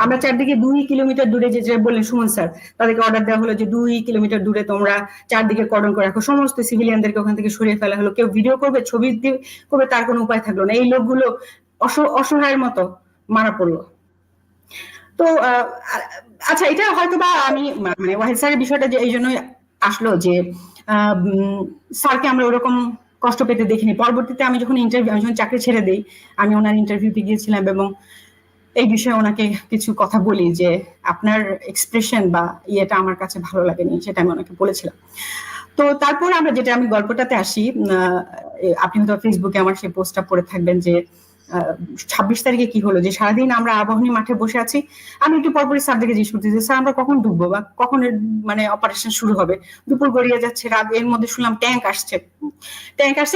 আমরা চারদিকে 2 কিলোমিটার দূরে যে বললেন সুমন স্যার, তাদেরকে অর্ডার দেওয়া হলো যে 2 কিলোমিটার দূরে তোমরা চারদিকে কর্ডন করে রাখো। সমস্ত সিভিলিয়ানদেরকে ওখান থেকে সরিয়ে ফেলা হলো। কেউ ভিডিও করবে, ছবি করবে, তার কোনো উপায় থাকলো না। এই লোকগুলো অসহায়ের মতো মারা পড়লো। তো আচ্ছা, এটা হয়তো বা আমি ওয়াহিদ স্যারের বিষয়টা যে এই জন্যই আসলো যে স্যারকে আমরা ওরকম কষ্ট পেতে দেখিনি। পরবর্তীতে আমি যখন চাকরি ছেড়ে দিই, আমি ওনার ইন্টারভিউতে গিয়েছিলাম এবং এই বিষয়ে ওনাকে কিছু কথা বলি যে আপনার এক্সপ্রেশন বা ইয়েটা আমার কাছে ভালো লাগেনি, সেটা আমি ওনাকে বলেছিলাম। তো তারপর আমি গল্পটাতে আসি। আপনি হয়তো ফেসবুকে আমার সেই পোস্টটা পড়ে থাকবেন যে 26 তারিখে কি হলো, যে সারাদিন আমরা আবাহনী মাঠে বসে আছি। আমি একটু পরপরই স্যারদেরকে জিজ্ঞেস করতেছি, স্যার আমরা কখন ঢুকবো বা কখন অপারেশন শুরু হবে? দুপুর গড়িয়ে যাচ্ছে, রাত, এর মধ্যে শুনলাম ট্যাঙ্ক আসছে।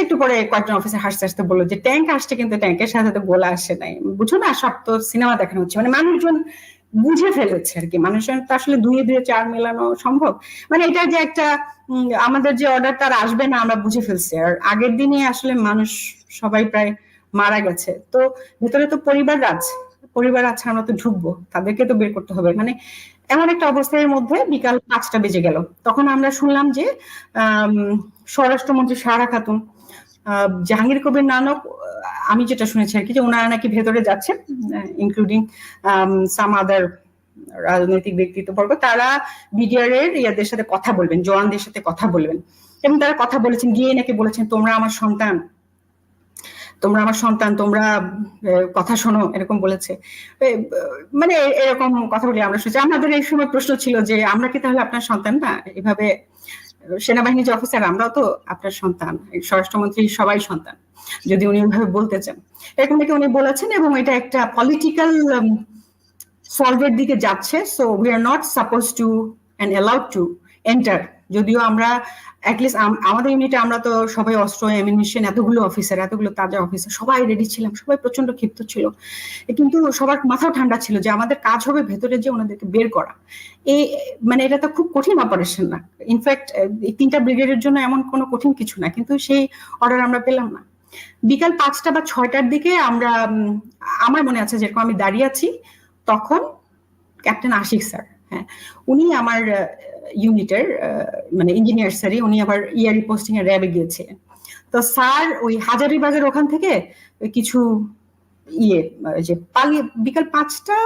একটু পরে কয়েকজন অফিসার হাসতে হাসতে বললো যে ট্যাঙ্ক আসছে, কিন্তু ট্যাঙ্কের সাথে তো গোলা আসে নাই। বুঝো না, সব তো সিনেমা দেখানো হচ্ছে। মানুষজন বুঝে ফেলেছে আর কি, মানুষজন তো আসলে 2 2 4 মেলানো সম্ভব। এটা যে একটা আমাদের যে অর্ডার তার আসবে না, আমরা বুঝে ফেলছি। আর আগের দিনে আসলে মানুষ সবাই প্রায় মারা গেছে। তো ভেতরে তো পরিবার আছে, আমরা তো ঢুকবো, তাদেরকে তো বের করতে হবে। এমন একটা অবস্থার মধ্যে বিকাল 5টা বেজে গেল। তখন আমরা শুনলাম যে স্বরাষ্ট্রমন্ত্রী সারা খাতুন, জাহাঙ্গীর কবির নানক, আমি যেটা শুনেছি আর কি, যে ওনারা নাকি ভেতরে যাচ্ছে, ইনক্লুডিং সাম আদার রাজনৈতিক ব্যক্তিত্ববর্গ, তারা বিডিআর এর ইয়াদের সাথে কথা বলবেন, জওয়ানদের সাথে কথা বলবেন। এবং তারা কথা বলেছেন, গিয়ে নাকি বলেছেন তোমরা আমার সন্তান, তোমরা কথা শোনো, এরকম বলেছে। এরকম কথা বলে আমরা শুনছি। আমাদের এই সময় প্রশ্ন ছিল যে আমরা কি তাহলে আপনার সন্তান না? এভাবে সেনাবাহিনী যে অফিসার, আমরাও তো আপনার সন্তান, স্বরাষ্ট্রমন্ত্রী সবাই সন্তান, যদি উনি ওইভাবে বলতে চান। এরকম নাকি উনি বলেছেন, এবং এটা একটা পলিটিক্যাল সলভের দিকে যাচ্ছে। So we are not suppose two and allowed to enter. যদিও আমরা অ্যাটলিস্ট আমাদের ইউনিটে আমরা তো সবাই অস্ত্র, অ্যামিনিশন, এতগুলো তাজা অফিসার, সবাই রেডি ছিলাম, সবাই প্রচন্ড ক্ষিপ্ত ছিল, কিন্তু সবার মাথাও ঠান্ডা ছিল যে আমাদের কাজ হবে ভেতরে যে ওনাদেরকে বের করা। এটা তো খুব কঠিন অপারেশন না। ইনফ্যাক্ট 3টা ব্রিগেডের জন্য এমন কোনো কঠিন কিছু না, কিন্তু সেই অর্ডার আমরা পেলাম না। বিকাল 5টা বা 6টার দিকে আমার মনে আছে যেরকম আমি দাঁড়িয়ে আছি, তখন ক্যাপ্টেন আশিক স্যার, হ্যাঁ, উনি আমার ইউনিটের ইঞ্জিনিয়ার স্যারই, উনি আবার ইয়ারি পোস্টিং এ র্যাবে গিয়েছিলেন। তো স্যার ওই হাজারীবাগের ওখান থেকে কিছু যে বিকাল 5টা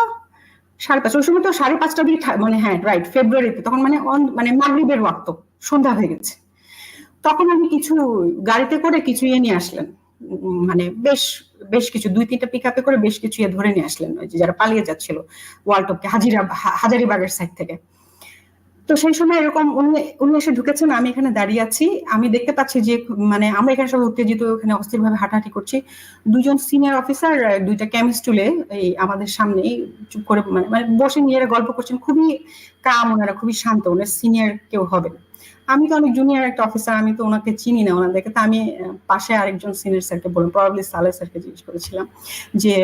5:30, ওই সময় তো 5:30 দিয়ে হ্যাঁ রাইট, ফেব্রুয়ারিতে, তখন মাগরিবের ওয়াক্ত, সন্ধ্যা হয়ে গেছে। তখন আমি কিছু গাড়িতে করে কিছু নিয়ে আসলেন, বেশ কিছু 2-3টা পিক আপে করে বেশ কিছু ধরে নিয়ে আসলেন, ওই যে যারা পালিয়ে যাচ্ছিল ওয়ালটপকে হাজারীবাগের সাইড থেকে। তো সেই সময় এরকম উনি এসে ঢুকেছেন, আমি এখানে দাঁড়িয়ে আছি, আমি দেখতে পাচ্ছি যে আমরা এখানে সব উত্তেজিত, ওখানে অস্থিরভাবে হাঁটাহাঁটি করছি। 2জন সিনিয়র অফিসার 2টা কেমিস্টুলে এই আমাদের সামনেই চুপ করে বসে নিয়ে গল্প করছেন, খুবই কাম, ওনারা খুবই শান্ত, ওনার সিনিয়র কেউ হবে। আমি তো অনেক জুনিয়র একটা অফিসার, আমি তো ওনাকে চিনি না ওনাদেরকে। তো আমি পাশে আরেকজন সিনিয়র স্যারকে বললাম, প্রবাবলি সালে স্যারকে জিজ্ঞেস করেছিলাম যে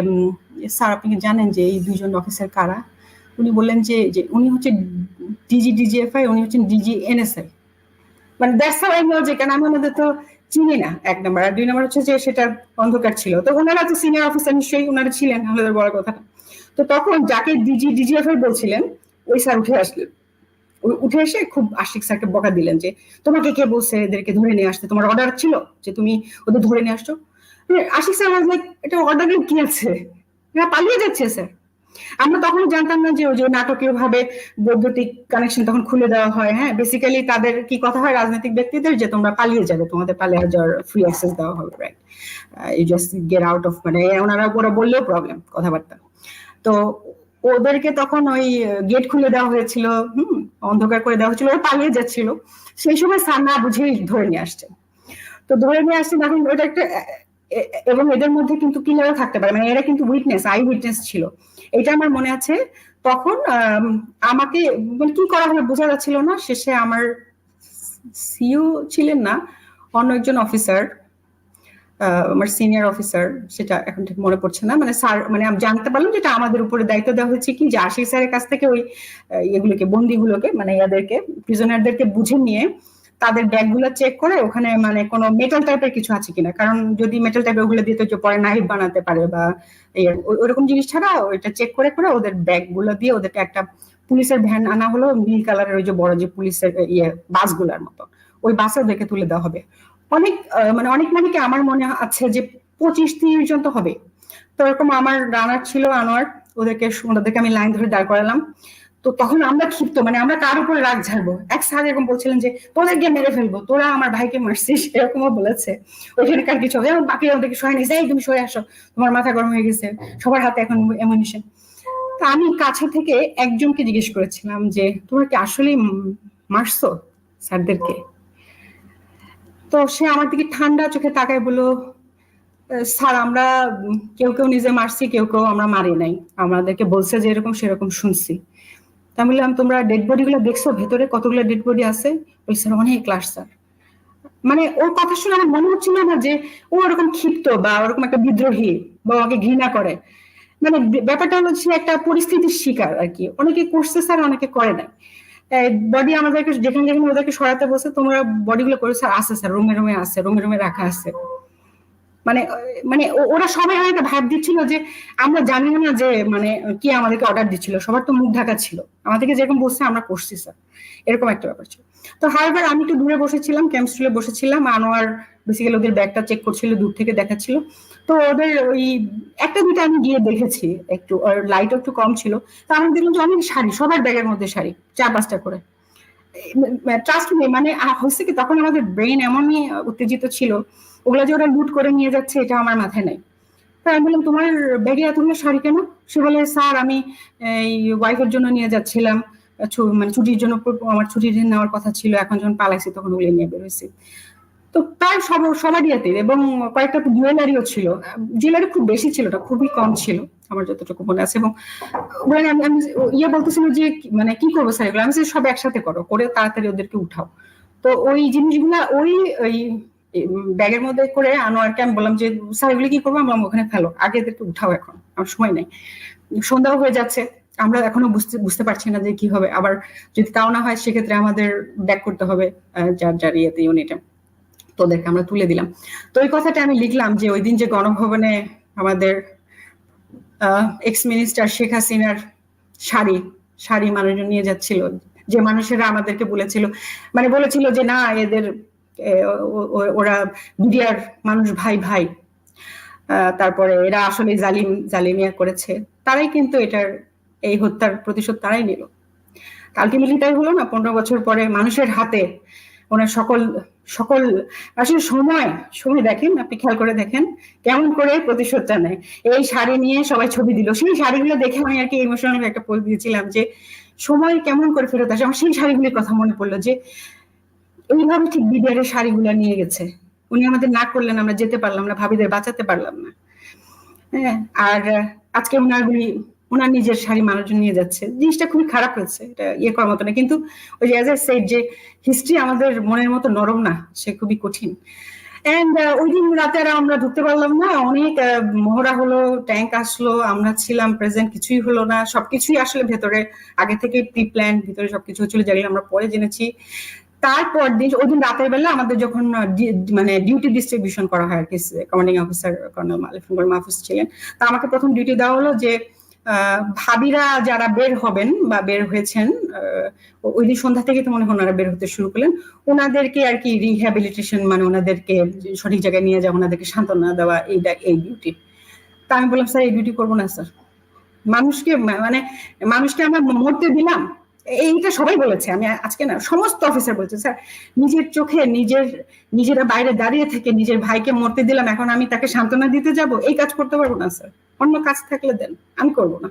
স্যার আপনি কি জানেন যে এই 2জন অফিসার কারা? উনি বললেন যে উনি হচ্ছে ডিজি ডিজিএফআই, উনি হচ্ছেন ডিজি এনএসআই। মানে দ্যাটস হাউ আই নো যে কেন আমি ওনাদের তো চিনি না, 1 নম্বর। আর 2 নম্বর হচ্ছে যে সেটা অন্ধকার ছিল, তো ওনারা তো সিনিয়র অফিসার নিশ্চয়ই ওনারা ছিলেন, আমাদের বড় কথা। তো তখন যাকে ডিজিএফআই বলছিলেন ওই স্যার উঠে আসলেন, উঠে এসে খুব আশিক স্যারকে বকা দিলেন যে তোমাকে কে বলছে এদেরকে ধরে নিয়ে আসতে, তোমার অর্ডার ছিল যে তুমি ওদের ধরে নিয়ে আসছো? আশিক স্যার লাইক এটা অর্ডারের কি আছে, এরা পালিয়ে যাচ্ছে স্যার। আমরা তখন জানতাম না যে ওই যে নাটকীয় ভাবে বৈদ্যুতিক কানেকশন তখন খুলে দেওয়া হয়। হ্যাঁ, বেসিক্যালি তাদের কি কথা হয় রাজনৈতিক ব্যক্তিদের যে তোমরা পালিয়ে যাবে, তোমাদের পালিয়ে যাওয়ার ফ্রি অ্যাক্সেস দেওয়া হবে, right? You just get out of, মানে ওরা বললেও প্রবলেম কথাবার্তা। তো ওদেরকে তখন ওই গেট খুলে দেওয়া হয়েছিল, অন্ধকার করে দেওয়া হয়েছিল, ওরা পালিয়ে যাচ্ছিল। সেই সময় স্যার না বুঝেই ধরে নিয়ে আসছে। তো ধরে নিয়ে আসছেন, এখন ওটা একটা, এবং এদের মধ্যে কিন্তু কিলারও থাকতে পারে, মানে এরা কিন্তু আই উইটনেস ছিল, এটা আমার মনে আছে। তখন আমাকে মানে কি করা হবে বোঝা যাচ্ছিল না। শেষে আমার সিইও ছিলেন না, অন্য একজন অফিসার, আমার সিনিয়র অফিসার, সেটা এখন ঠিক মনে পড়ছে না, মানে স্যার, মানে আমি জানতে পারলাম যেটা আমাদের উপরে দায়িত্ব দেওয়া হয়েছে কি যে আশিক স্যারের কাছ থেকে ওই এগুলোকে, বন্দিগুলোকে, মানে এদেরকে, প্রিজনারদেরকে বুঝে নিয়ে তাদের ব্যাগগুলো চেক করে ওখানে মানে কোনো মেটাল টাইপের কিছু আছে কিনা, কারণ যদি মেটাল টাইপের ওগুলো দিতে যে পরে নাইফ বানাতে পারে বা ওইরকম জিনিস ছাড়া ওইটা চেক করে করে ওদের ব্যাগগুলো দিয়ে ওদেরকে একটা পুলিশের ভ্যান আনা হলো, নীল কালারের ওই যে বড় যে পুলিশের বাসগুলোর মতো, ওই বাসে ওদেরকে তুলে দেওয়া হবে। অনেক মানে অনেক নামীকে আমার মনে আছে যে 25-30 জন তো হবে। তো এরকম আমার রানার ছিল আনোয়ার, ওদেরকে আমি লাইন ধরে দাঁড় করালাম। তো তখন আমরা ক্ষিপ্ত, মানে আমরা কার উপরে রাগ ঝাড়বো। এক স্যার এরকম বলছিলেন যে তোদেরকে মেরে ফেলবো, তোরা আমার ভাইকে মারছিস, এরকমও বলেছে। ওইখানকার কিছু হবে, বাকি ওদেরকে সরে নিয়েছে, এই তুমি সরে আসো, তোমার মাথা গরম হয়ে গেছে, সবার হাতে এখন অ্যামুনিশন। তো আমি কাছে থেকে একজনকে জিজ্ঞেস করেছিলাম যে তোমরা কি আসলে মারছো স্যারদেরকে? তো সে আমার দিকে ঠান্ডা চোখে তাকায় বললো, স্যার আমরা কেউ কেউ নিজে মারছি, কেউ কেউ আমরা মারি নাই, আমাদেরকে বলছে যে এরকম সেরকম শুনছি। তা বললাম তোমরা ডেড বডি গুলো দেখছো, ভেতরে কতগুলো ডেড বডি আছে? বলছে স্যার অনেক লাশ স্যার। মানে ওর কথা শুনে আমার মনে হচ্ছিল না যে ও ওরকম ক্ষিপ্ত বা ওরকম একটা বিদ্রোহী বা ওকে ঘৃণা করে। মানে ব্যাপারটা হলো সে একটা পরিস্থিতির শিকার আর কি, অনেকে করছে স্যার, অনেকে করে নাই। বডি আমাদেরকে যেখানে যেখানে ওদেরকে সরাতে বলছে তোমরা বডিগুলো করে, স্যার আছে স্যার, রুমে রুমে আছে, রুমে রুমে রাখা আছে। মানে মানে ওরা সবাই একটা ভাব দিচ্ছিল যে আমরা জানি না যে মানে কি আমাদেরকে অর্ডার দিচ্ছিল, সবার তো মুখ ঢাকা ছিল, আমাদেরকে যেরকম বলছে আমরা করছি স্যার, এরকম একটা ব্যাপার ছিল। তো হাইবার আমি একটু দূরে বসেছিলাম, ক্যাম্প স্টুলে বসেছিলাম, আনোয়ার বেসিক্যালি ওদের ব্যাগটা চেক করছিল, দূর থেকে দেখাচ্ছিল। তো ওদের ওই একটা দুটো আমি গিয়ে দেখেছি, একটু লাইটও একটু কম ছিল। তো আমি দেখলাম যে অনেক শাড়ি, সবার ব্যাগের মধ্যে শাড়ি, 4-5টা করে। ট্রাস্ট মি, মানে হচ্ছে কি তখন আমাদের ব্রেন এমনই উত্তেজিত ছিল, ওগুলা যে ওরা লুট করে নিয়ে যাচ্ছে এটা আমার মাথায় নাই। তো আমি বললাম তোমার ব্যাগে এতগুলো শাড়ি কেন? সে বলে স্যার আমি এই ওয়াইফের জন্য নিয়ে যাচ্ছিলাম, মানে ছুটির জন্য, আমার ছুটির দিন নেওয়ার কথা ছিল, এখন যখন পালাইছি তখন ওগুলো নিয়ে বেরোইছি। তো প্রায় সবারই হাতে, এবং কয়েকটা জুয়েলারিও ছিল। জুয়েলারি খুব বেশি ছিল না, খুবই কম ছিল আমার যতটুকু মনে আছে। এবং আমি ইয়ে বলতেছিল যে মানে কি করবো স্যার এগুলো, আমি সব একসাথে করো, করে তাড়াতাড়ি ওদেরকে উঠাও। তো ওই জিনিসগুলা ওই ব্যাগের মধ্যে করে আনোয়ারকে আমি বললাম যে স্যার এগুলো কি করবো, আমরা ওখানে ফেলো, আগে এদেরকে উঠাও, এখন আমার সময় নেই, সন্ধ্যাও হয়ে যাচ্ছে, আমরা এখনো বুঝতে পারছি না যে কি হবে, আবার যদি তাও না হয় সেক্ষেত্রে আমাদের ব্যাক করতে হবে যার ইয়েতে ইউনিটে। তো ওদেরকে আমরা তুলে দিলাম। তো ওই কথাটা আমি লিখলাম যে ওই দিন যে গণভবনে আমাদের এক্স মিনিস্টার শেখ হাসিনার শাড়ি মানুষজন নিয়ে যাচ্ছিল, যে মানুষেরা আমাদেরকে বলেছিল যে না এদের ওরা মিডিয়ার মানুষ ভাই ভাই, তারপরে এরা আসলে জালিমিয়া করেছে, তারাই কিন্তু এই হত্যার প্রতিশোধ তারাই নিল। আলটিমেটলি তাই হলো না, 15 বছর পরে মানুষের হাতে ওনার সকল আসলে সময় দেখেন, আপনি খেয়াল করে দেখেন কেমন করে প্রতিশোধটা নেয়। এই শাড়ি নিয়ে সবাই ছবি দিল, সেই শাড়িগুলো দেখে আমি আর কি ইমোশনাল একটা পোস্ট দিয়েছিলাম যে সময় কেমন করে ফেরত আসে। আমার সেই শাড়িগুলির কথা মনে পড়লো যে এইভাবে ঠিক বিডিআরের শাড়িগুলো নিয়ে গেছে, উনি আমাদের না করলেন, আমরা যেতে পারলাম না, ভাবিদের বাঁচাতে পারলাম না। হ্যাঁ, আর আজকে ওনার নিজের শাড়ি মানুষজন নিয়ে যাচ্ছে, জিনিসটা খুবই খারাপ হয়েছে, এটা ইয়ে করার মতো না। কিন্তু ওই যে অ্যাজ আই সেড যে হিস্ট্রি আমাদের মনের মতো নরম না, সে খুবই কঠিন। এন্ড ওই দিন রাতে আর আমরা ঢুকতে পারলাম না, অনেক মহড়া হলো, ট্যাঙ্ক আসলো, আমরা ছিলাম প্রেজেন্ট, কিছুই হলো না, সবকিছুই আসলে ভেতরে আগে থেকে প্রি প্ল্যান, ভিতরে সবকিছু হচ্ছিল যেগুলো আমরা পরে জেনেছি। তারপর দিন ওই দিন রাতের বেলা আমাদের যখন মানে ডিউটি ডিস্ট্রিবিউশন করা হয় আর কি, কমান্ডিং অফিসার কর্নেল মাহফুজ ছিলেন, তা আমাকে প্রথম ডিউটি দেওয়া হলো যে ভাবিরা যারা বের হবেন বা বের হয়েছেন ওই দিন সন্ধ্যা থেকে তো মনে হয় ওনারা বের হতে শুরু করলেন, ওনাদেরকে আর কি রিহ্যাবিলিটেশন মানে ওনাদেরকে সঠিক জায়গায় নিয়ে যাওয়া, ওনাদেরকে সান্ত্বনা দেওয়া, এই ডিউটি। তা আমি বললাম স্যার এই ডিউটি করবো না স্যার, মানুষকে আমরা মরতে দিলাম, এইটা সবাই বলেছে, আমি আজকে না, সমস্ত অফিসার বলছে স্যার নিজের চোখে নিজেরা বাইরে দাঁড়িয়ে থেকে নিজের ভাইকে মরতে দিলাম, এখন আমি তাকে সান্ত্বনা দিতে যাব, এই কাজ করতে পারবো না স্যার, অন্য কাজ থাকলে দেন, আমি করবো না,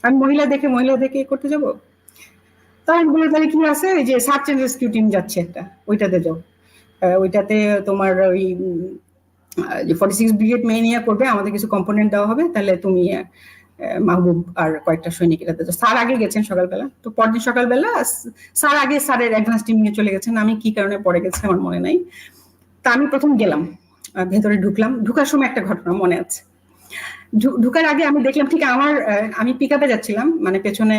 আমি মহিলা দেখে করতে যাব। তো আমি বলে তাহলে কি আছে, ওই যে সার্চ এন্ড রেস্কিউ টিম যাচ্ছে একটা, ওইটাতে যাও, ওইটাতে তোমার ওই 46 ব্রিগেড মেয়ে করবে, আমাদের কিছু কম্পোনেন্ট দেওয়া হবে, তাহলে তুমি মাহবুব আর কয়েকটা সৈনিক এটাতে যাও। স্যার আগে গেছেন সকালবেলা, তো পরদিন সকালবেলা স্যার আগে স্যারের অ্যাডভান্স টিম নিয়ে চলে গেছেন, আমি কি কারণে পরে গেছে আমার মনে নাই। তা আমি প্রথম গেলাম, ভেতরে ঢুকলাম, ঢুকার সময় একটা ঘটনা মনে আছে। ঢুকার আগে আমি দেখলাম ঠিক আমি পিক আপে যাচ্ছিলাম, মানে পেছনে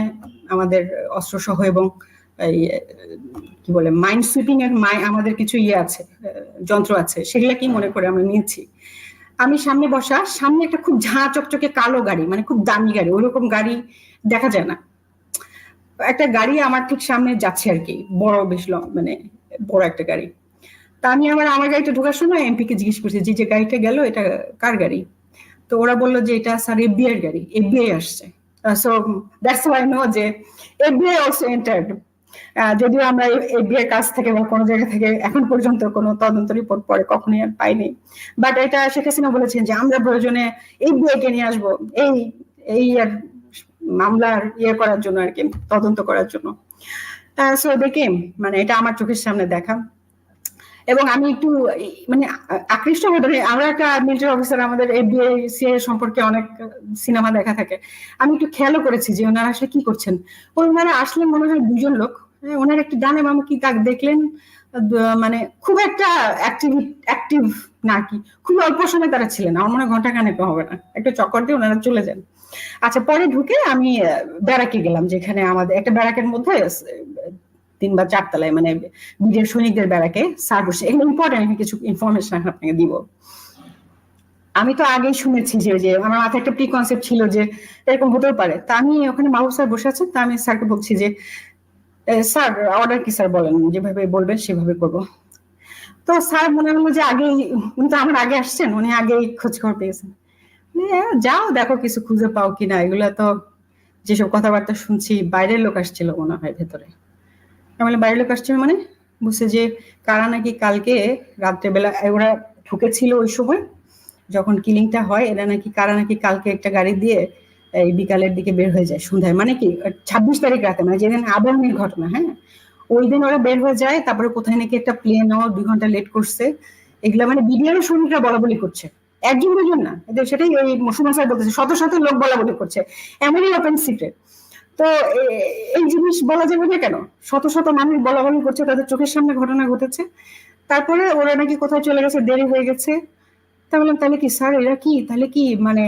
আমাদের অস্ত্র সহ এবং এই কি বলে মাইন্ড সুইপিং এর আমাদের কিছু আছে, যন্ত্র আছে, সেগুলা কি মনে করে আমরা নিয়েছি। আমি সামনে বসা, সামনে একটা খুব ঝাঁ চকচকে কালো গাড়ি, মানে খুব দামি গাড়ি, ওইরকম গাড়ি দেখা যায় না, একটা গাড়ি আমার ঠিক সামনে যাচ্ছে আর কি, বড় বেশ মানে বড় একটা গাড়ি। তা আমি আমার গাড়িটা ঢোকার সময় এমপি কে জিজ্ঞেস করছি যে গাড়িটা গেল এটা কার গাড়ি, তো ওরা বললো যে এটা স্যার এফবিআই এর গাড়ি, এফবিআই আসছে। সো দ্যাটস হোয়াই নো যে এফবিআই অলসো এন্টার্ড, যদিও আমরা এফবিআই কাছ থেকে বা কোনো জায়গা থেকে এখন পর্যন্ত কোনো তদন্ত রিপোর্ট পরে কখনোই আর পাইনি, বাট এটা শেখ হাসিনা বলেছেন যে আমরা প্রয়োজনে এফবিআই কে নিয়ে আসবো এই আর মামলার করার জন্য আর কি, তদন্ত করার জন্য। সো দেখে মানে এটা আমার চোখের সামনে দেখা, এবং আমি একটু মানে আকৃষ্ট হতে, আমরা একটা মিলিটারি অফিসার, আমাদের এফবিআই সিআইএ সম্পর্কে অনেক সিনেমা দেখা থাকে, আমি একটু খেয়ালও করেছি যে ওনারা আসলে কি করছেন। ওনারা আসলে মনে হয় দুজন লোক, ওনার একটু ডানে বামে কি তাক দেখলেন, মানে খুব একটা অ্যাক্টিভ না কি, খুব অল্প সময় তারা ছিলেন, আমার মনে হয় ঘন্টা খানেক হবে না, একটা চক্কর দিয়ে ওনারা চলে যান। আচ্ছা, পরে ঢুকে আমি ব্যারাকে গেলাম, যেখানে আমাদের একটা ব্যারাকের মধ্যে 3 বা 4 তলায়, মানে বিজের সৈনিকদের ব্যারাকে স্যার বসে, এগুলো ইম্পর্টেন্ট, আমি কিছু ইনফরমেশন আপনাকে দিব। আমি তো আগেই শুনেছি যে আমার মাথায় একটা প্রি কনসেপ্ট ছিল যে এরকম হতেও পারে। তা আমি ওখানে মাহবুব স্যার বসে আছেন, তা আমি স্যারকে বলছি যে স্যার অর্ডার কি স্যার, বলেন, যেভাবে বলবেন সেভাবে করবো। তো স্যার মনে হলো যে আগে উনি তো আমার আগে আসছেন, উনি আগেই খোঁজ খবর পেয়েছেন, যাও দেখো কিছু খুঁজে পাও কিনা, এগুলা তো যেসব কথাবার্তা শুনছি বাইরের লোক আসছিল মনে হয় ভেতরে। আমি বাইরের লোক আসছিল মানে বুঝছে যে কারা নাকি কালকে রাত্রেবেলা ওরা ঢুকেছিল ওই সময় যখন কিলিংটা হয়, এরা নাকি কারা নাকি কালকে একটা গাড়ি দিয়ে এই বিকালের দিকে বের হয়ে যায় সন্ধ্যায়, মানে কি 26 তারিখ রাতে, মানে যেদিন আবরণের ঘটনা, হ্যাঁ ওই দিন ওরা বের হয়ে যায়, তারপরে কোথায় নাকি একটা প্লেন 2 ঘন্টা লেট করছে, এগুলা মানে বিডিআর সৈনিকরা বলা বলি করছে, একজন দুজন না, সেটাই ওই মুসলমান স্যার বলতেছে, শত শত লোক বলা বলি করছে, এমনই ওপেন সিক্রেট। তো এই জিনিস বলা যাবে না কেন, শত শত মানুষ বলা বলি করছে, তাদের চোখের সামনে ঘটনা ঘটেছে, তারপরে ওরা নাকি কোথায় চলে গেছে, দেরি হয়ে গেছে। তা বললাম তাহলে কি স্যার এরা কি, তাহলে কি মানে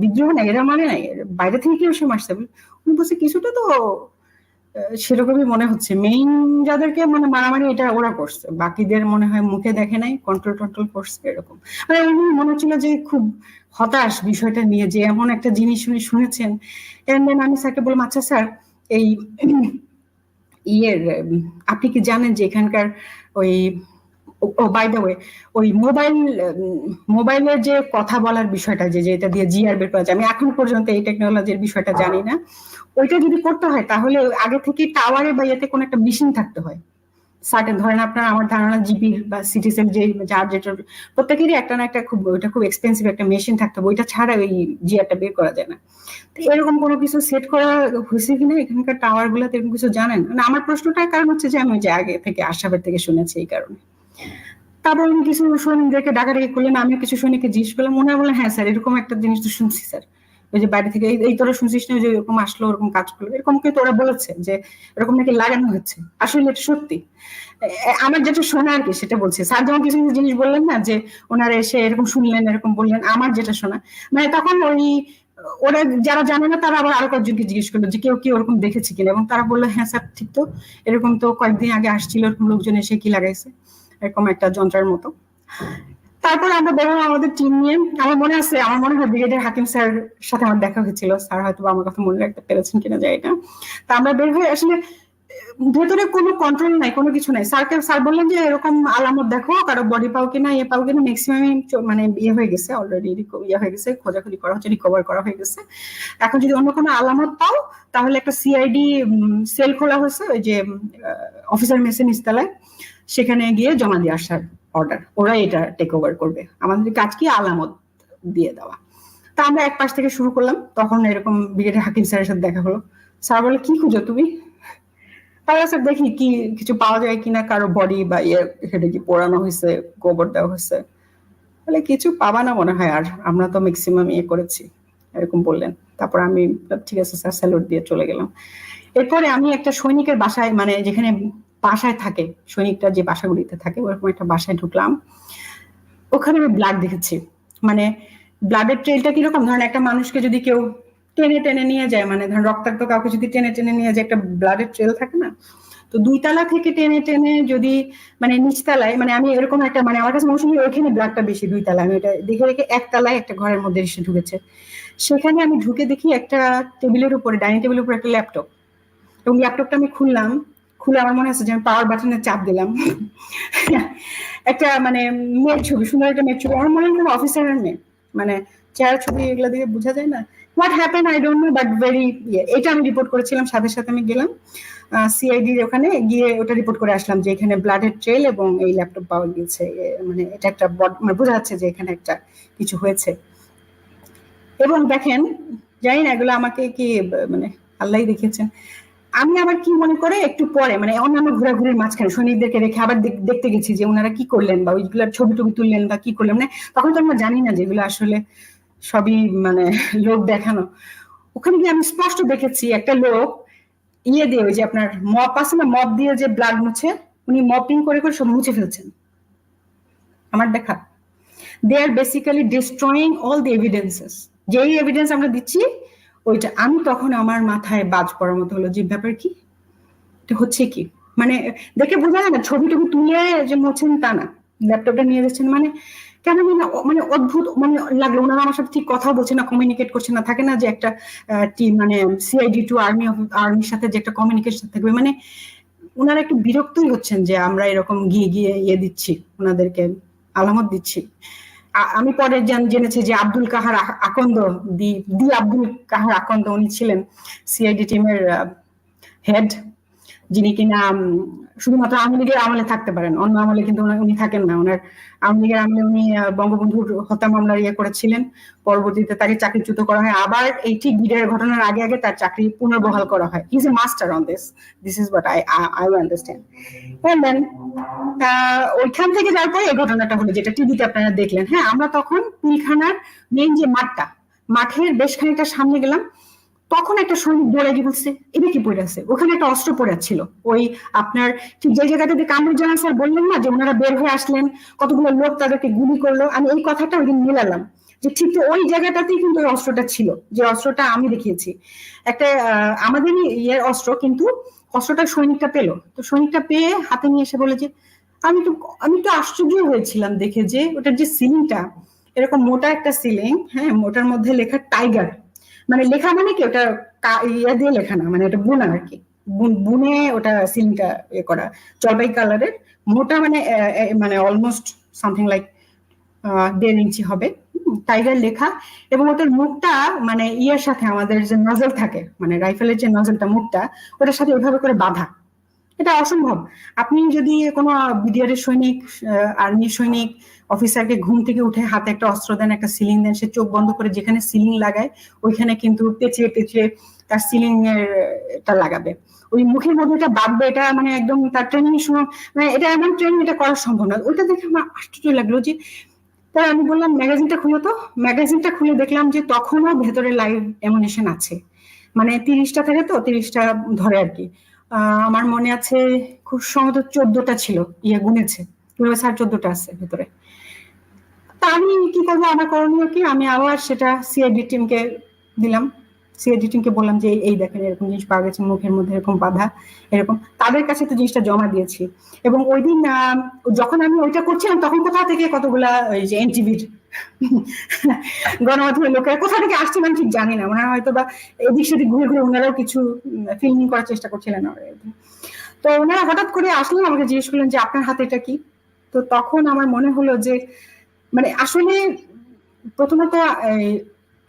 বিদ্রোহ না, এরা মানে নাই, বাইরে থেকে কেউ এসে মারছে? উনি বলছে কিছুটা তো সেরকমই মনে হচ্ছে, মেইন যাদেরকে মানে মারামারি এটা ওরা করছে, বাকিদের মনে হয় মুখে দেখে নাই, কন্ট্রোল করছে, এরকম মানে মনে হচ্ছিল যে খুব হতাশ বিষয়টা নিয়ে, যে এমন একটা জিনিস উনি শুনেছেন। দেন আমি স্যারকে বললাম আচ্ছা স্যার এই আপনি কি জানেন যে এখানকার ওই বাই দ্য ওয়ে ওই মোবাইলের যে কথা বলার বিষয়টা, যেটা দিয়ে জিআর বের করা যায়, আমি এখন পর্যন্ত এই টেকনোলজির বিষয়টা জানি না, ওইটা যদি করতে হয় তাহলে আগে থেকে টাওয়ারে বা ইয়েতে কোনো একটা মেশিন থাকতে হয় সার্টেন, ধরেন আপনার আমার ধারণা জিপি বা সিটিসেল যার যেটা প্রত্যেকেরই একটা না একটা ওইটা খুব এক্সপেন্সিভ একটা মেশিন থাকতে হবে, ওইটা ছাড়া ওই জিআরটা বের করা যায় না। তো এরকম কোনো কিছু সেট করা হয়েছে কিনা এখানকার টাওয়ার গুলাতে, এরকম কিছু জানেন? মানে আমার প্রশ্নটার কারণ হচ্ছে যে আমি ওই যে আগে থেকে আশাবাদ থেকে শুনেছি এই কারণে। তারপর উনি কিছু সৈনিকদেরকে ডাকাডাকি করলেন, আমি কিছু সৈনিককে জিজ্ঞেস করলাম, মনে বললেন হ্যাঁ স্যার এরকম একটা জিনিস তো শুনছি স্যার, ওই যে বাইরে থেকে এই তোরা শুনছিস না যে এরকম আসলো, ওরকম কাজ করলো, এরকম কিন্তু ওরা বলেছে যে এরকম নাকি লাগানো হচ্ছে, আসলে এটা সত্যি? আমার যেটা শোনা আর কি সেটা বলছে। স্যার যেমন কিছু কিছু জিনিস বললেন না যে ওনারা এসে এরকম শুনলেন, এরকম বললেন, আমার যেটা শোনা মানে তখন ওই ওরা যারা জানে না তারা আবার আরো কয়েকজনকে জিজ্ঞেস করলো যে কেউ কি ওরকম দেখেছে কিনা, এবং তারা বললো হ্যাঁ স্যার ঠিক তো, এরকম তো কয়েকদিন আগে আসছিল এরকম লোকজন এসে কি লাগাইছে এরকম একটা যন্ত্রের মতো। তারপর আমরা বেরোলাম আমাদের টিম নিয়ে। আমার মনে হয় ব্রিগেডিয়ার হাকিম স্যার সাথে আমার দেখা হয়েছিল, স্যার হয়তো আমার কথা মনে রাখতে পেরেছেন কিনা যায় না। তা আমরা বের হয়ে আসলে ভেতরে কোনো কন্ট্রোল নাই, কোনো কিছু নাই। স্যার বললেন যে এরকম আলামত দেখো, কারো বডি পাও কিনা পাও কিনা, ম্যাক্সিমাম মানে হয়ে গেছে অলরেডি, হয়ে গেছে, খোঁজাখুঁজি করা হচ্ছে, রিকভার করা হয়ে গেছে। এখন যদি অন্য কোনো আলামত পাও তাহলে একটা সিআইডি সেল খোলা হয়েছে ওই যে অফিসার মেসে নিচতলায়, সেখানে গিয়ে জমা দিয়ে আসার অর্ডার, ওরা এটা টেক ওভার করবে। আমাদের কাজ কি আলামত দিয়ে দেওয়া। তা আমরা এক পাশ থেকে শুরু করলাম। তখন এরকম ব্রিগেডিয়ার হাকিম স্যারের সাথে দেখা হলো। স্যার বলে কি খুঁজো তুমি? তাহলে স্যার দেখি কি কিছু পাওয়া যায় কিনা, কারো বডি বা হেডে কি পোড়ানো হয়েছে, গোবর দেওয়া হয়েছে। বলে কিছু পাবা না মনে হয়, আর আমরা তো ম্যাক্সিমাম করেছি, এরকম বললেন। তারপর আমি ঠিক আছে স্যার স্যালুট দিয়ে চলে গেলাম। এরপরে আমি একটা সৈনিকের বাসায়, মানে যেখানে বাসায় থাকে সৈনিকরা, যে বাসাগুলিতে থাকে ওরকম একটা বাসায় ঢুকলাম। ওখানে আমি ব্লাড দেখেছি। মানে ব্লাডের ট্রেলটা কিরকম, ধরেন একটা মানুষকে যদি কেউ টেনে টেনে নিয়ে যায়, মানে ধরেন রক্তাক্ত কাউকে যদি টেনে টেনে নিয়ে যায়, একটা ব্লাডের ট্রেল থাকে না, তো 2 তলা থেকে টেনে টেনে যদি মানে নিচতলায়, মানে আমি এরকম একটা, মানে আমার কাছে মনে হয় ওইখানে ব্লাডটা বেশি 2 তলায়, আমি ওটা দেখে রেখে 1 তলায় একটা ঘরের মধ্যে এসে ঢুকেছে। সেখানে আমি ঢুকে দেখি একটা টেবিলের উপরে, ডাইনিং টেবিলের উপরে একটা ল্যাপটপ, এবং ল্যাপটপটা আমি খুলে আমার মনে হচ্ছে যে আমি পাওয়ার বাটনে চাপ দিলাম। একটা মানে মেয়ের ছবি, সুন্দর একটা মেয়ের ছবি, আমার মনে হয় অফিসারের মেয়ে, মানে চেহারা ছবি এগুলো দিয়ে বোঝা যায় না। What happen I don't know, but very এটা আমি রিপোর্ট করেছিলাম। সাথে সাথে আমি গেলাম সিআইডি ওখানে, গিয়ে ওটা রিপোর্ট করে আসলাম যে এখানে ব্লাডের ট্রেল এবং এই ল্যাপটপ পাওয়া গিয়েছে। মানে এটা একটা মানে বোঝা যাচ্ছে যে এখানে একটা কিছু হয়েছে। এবং দেখেন, জানি না এগুলো আমাকে কি মানে আল্লাহই দেখেছেন। আমি আবার কি মনে করে একটু পরে, মানে অন্যান্য ঘোরাঘুরির মাঝখানে সৈনিকদেরকে রেখে আবার দেখতে গেছি যে ওনারা কি করলেন, বা ওইগুলার ছবি টবি তুললেন বা কি করলেন। মানে তখন তো আমরা জানি না যেগুলো আসলে সবই মানে লোক দেখানো। ওখানে গিয়ে আমি স্পষ্ট দেখেছি একটা লোক দিয়ে, ওই যে আপনার মপ আছে না, মপ দিয়ে যে ব্লাড মুছে, উনি মপিং করে করে সব মুছে ফেলছেন। আমার দেখা, they are basically destroying all the evidences. যেই এভিডেন্স আমরা দিচ্ছি ওইটা, আমি তখন আমার মাথায় বাজ পড়ার মতো হলো যে ব্যাপার কি, এটা হচ্ছে কি। মানে দেখে বোঝা যায় না, ছবি টবি তুলে যে মুছেন তা না, ল্যাপটপটা নিয়ে যাচ্ছেন। মানে কেন মানে অদ্ভুত মানে লাগলো। ওনারা আমার সাথে ঠিক কথা বলছে না, কমিউনিকেট করছে না। থাকে না যে একটা টিম, মানে সিআইডি টু আর্মির সাথে যে একটা কমিউনিকেশন থাকবে, মানে ওনারা একটু বিরক্তই হচ্ছেন যে আমরা এরকম গিয়ে দিচ্ছি, ওনাদেরকে আলামত দিচ্ছি। আমি পরে জেনেছি যে আব্দুল কাহার আকন্দ, দি আব্দুল কাহার আকন্দ, উনি ছিলেন সিআইডি টিমের হেড, যিনি কিনা শুধুমাত্র আওয়ামী লীগের আমলে থাকতে পারেন, অন্য আমলে কিন্তু উনি থাকেন না। ওনার আওয়ামী লীগের আমলে উনি বঙ্গবন্ধুর হত্যা মামলার করেছিলেন, পরবর্তীতে তাকে চাকরিচ্যুত করা হয়, আবার এই ঠিক বিডের ঘটনার আগে আগে তার চাকরি পুনর্বহাল করা হয়। He is a master on this is what I understand. And then ওইখান থেকে যাওয়ার পরে এই ঘটনাটা হলো, যেটা টিভিতে আপনারা দেখলেন। হ্যাঁ, আমরা তখন পিলখানার মেইন যে মাঠের বেশ খানিকটা সামনে গেলাম, তখন একটা সৈনিক দৌড়ে গিয়ে বলছে এটা কি পড়ে আছে, ওখানে একটা অস্ত্র পড়ে ছিল। ওই আপনার ঠিক যে জায়গাটাতে কামরুজ্জামান স্যার বললেন না যে ওনারা বের হয়ে আসলেন, কতগুলো লোক তাদেরকে গুলি করলো, আমি এই কথাটা ওই দিন মিলালাম যে ঠিক ওই জায়গাটাতেই কিন্তু ওই অস্ত্রটা ছিল, যে অস্ত্রটা আমি দেখিয়েছি। একটা আমাদেরই অস্ত্র, কিন্তু অস্ত্রটা সৈনিকটা পেলো। তো সৈনিকটা পেয়ে হাতে নিয়ে এসে বলে যে আমি তো আশ্চর্য হয়েছিলাম দেখে যে ওটার যে সিলিংটা এরকম মোটা একটা সিলিং, হ্যাঁ, মোটার মধ্যে লেখা টাইগার, মানে লেখা মানে কি ওটা দিয়ে লেখা না, মানে ওটা বুনা আর কি, বুনে ওটা সিলিংটা করা, জলপাই কালারের, মোটা, মানে অলমোস্ট সামথিং লাইক 1.5 ইঞ্চি হবে, টাইগার লেখা। এবং ওটার মুখটা মানে সাথে আমাদের যে নজল থাকে, মানে রাইফেলের যে নজলটা, মুখটা ওটার সাথে ওইভাবে করে বাঁধা। এটা অসম্ভব। আপনি যদি কোনো বিডিআরের সৈনিক, আর্মির সৈনিক অফিসারকে ঘুম থেকে উঠে হাতে একটা অস্ত্র দেন, একটা সিলিং দেন, সে চোখ বন্ধ করে যেখানে সিলিং লাগায় ওইখানে কিন্তু পেঁচিয়ে তার সিলিং এরটা লাগাবে, ওই মুখের মধ্যে এটা বাঁধবে। এটা মানে একদম তার ট্রেনিং সময়, মানে এটা এমন ট্রেনিং, এটা করা সম্ভব না। ওইটা দেখে আমার আশ্চর্য লাগলো। যে তাই আমি বললাম ম্যাগাজিনটা খুলো তো। ম্যাগাজিনটা খুলে দেখলাম যে তখনও ভেতরে লাইভ অ্যামুনিশন আছে, মানে 30টা থাকে, তো 30টা ধরে আর কি। আমার মনে আছে খুব সম্ভবত 14টা ছিল, গুনেছে স্যার, 14টা আছে ভেতরে। তা আমি কি করবো, আমার করণীয় কি, আমি আবার সেটা সিআইডি টিমকে দিলাম, সি এডিটিং কে বললাম যে এই দেখেন এরকম জিনিস পাওয়া গেছে, মুখের মধ্যে এরকম বাধা, এরকম তাদের কাছে তো জিনিসটা জমা দিয়েছি। এবং ওই দিন যখন আমি ওইটা করছিলাম তখন কোথা থেকে কতগুলা ওই যে এনটিভির গণমাধ্যমের লোকেরা কোথা থেকে আসছিল আমি ঠিক জানি না, ওনারা হয়তো বা এদিক সেদিক ঘুরে ঘুরে ওনারাও কিছু ফিল্মিং করার চেষ্টা করছিলেন। তো ওনারা হঠাৎ করে আসলেন, আমাকে জিজ্ঞেস করলেন যে আপনার হাতে এটা কি। তো তখন আমার মনে হলো যে মানে আসলে প্রথমত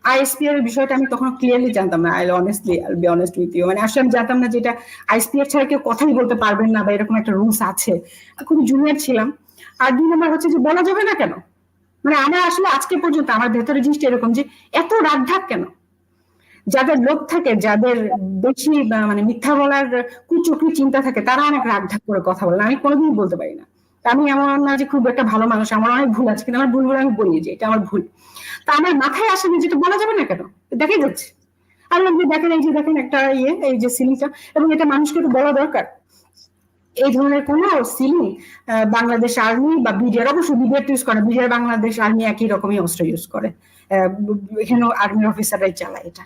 আইএসপিআর এর বিষয়টা আমি তখন ক্লিয়ারলি জানতাম না। I'll be honest with you, মানে আসলে আমি জানতাম না যেটা আইএসপিআর ছাড়া কেউ কথাই বলতে পারবেন না বা এরকম একটা রুলস আছে। খুব জুনিয়র ছিলাম। আর 2 নম্বর হচ্ছে যে বলা যাবে না কেন, মানে আমার আসলে আজকে পর্যন্ত আমার ভেতরে জিনিসটা এরকম যে এত রাগঢাক কেন। যাদের লোভ থাকে, যাদের বেশি মানে মিথ্যা বলার কুচক্রি চিন্তা থাকে, তারা অনেক রাগঢাক করে কথা বলে, আমি কোনোদিন বলতে পারি না। আমি এমন না যে খুব একটা ভালো মানুষ, আমার অনেক ভুল আছে, কিন্তু আমার ভুলগুলো আমি বলি যে এটা আমার ভুল। তা আমার মাথায় আসে যেটা বলা যাবে না কেন, দেখাই যাচ্ছে। আর দেখেন এই যে দেখেন একটা এই যে সিলিংটা, এবং এটা মানুষকে তো বলা দরকার। এই ধরনের কোন সিলিং বাংলাদেশ আর্মি বা বিডিআর, অবশ্যই বিডিআর ইউজ করে, বিডিআর বাংলাদেশ আর্মি একই রকমই অস্ত্র ইউজ করে, এখানে আর্মি অফিসাররাই চালায় এটা,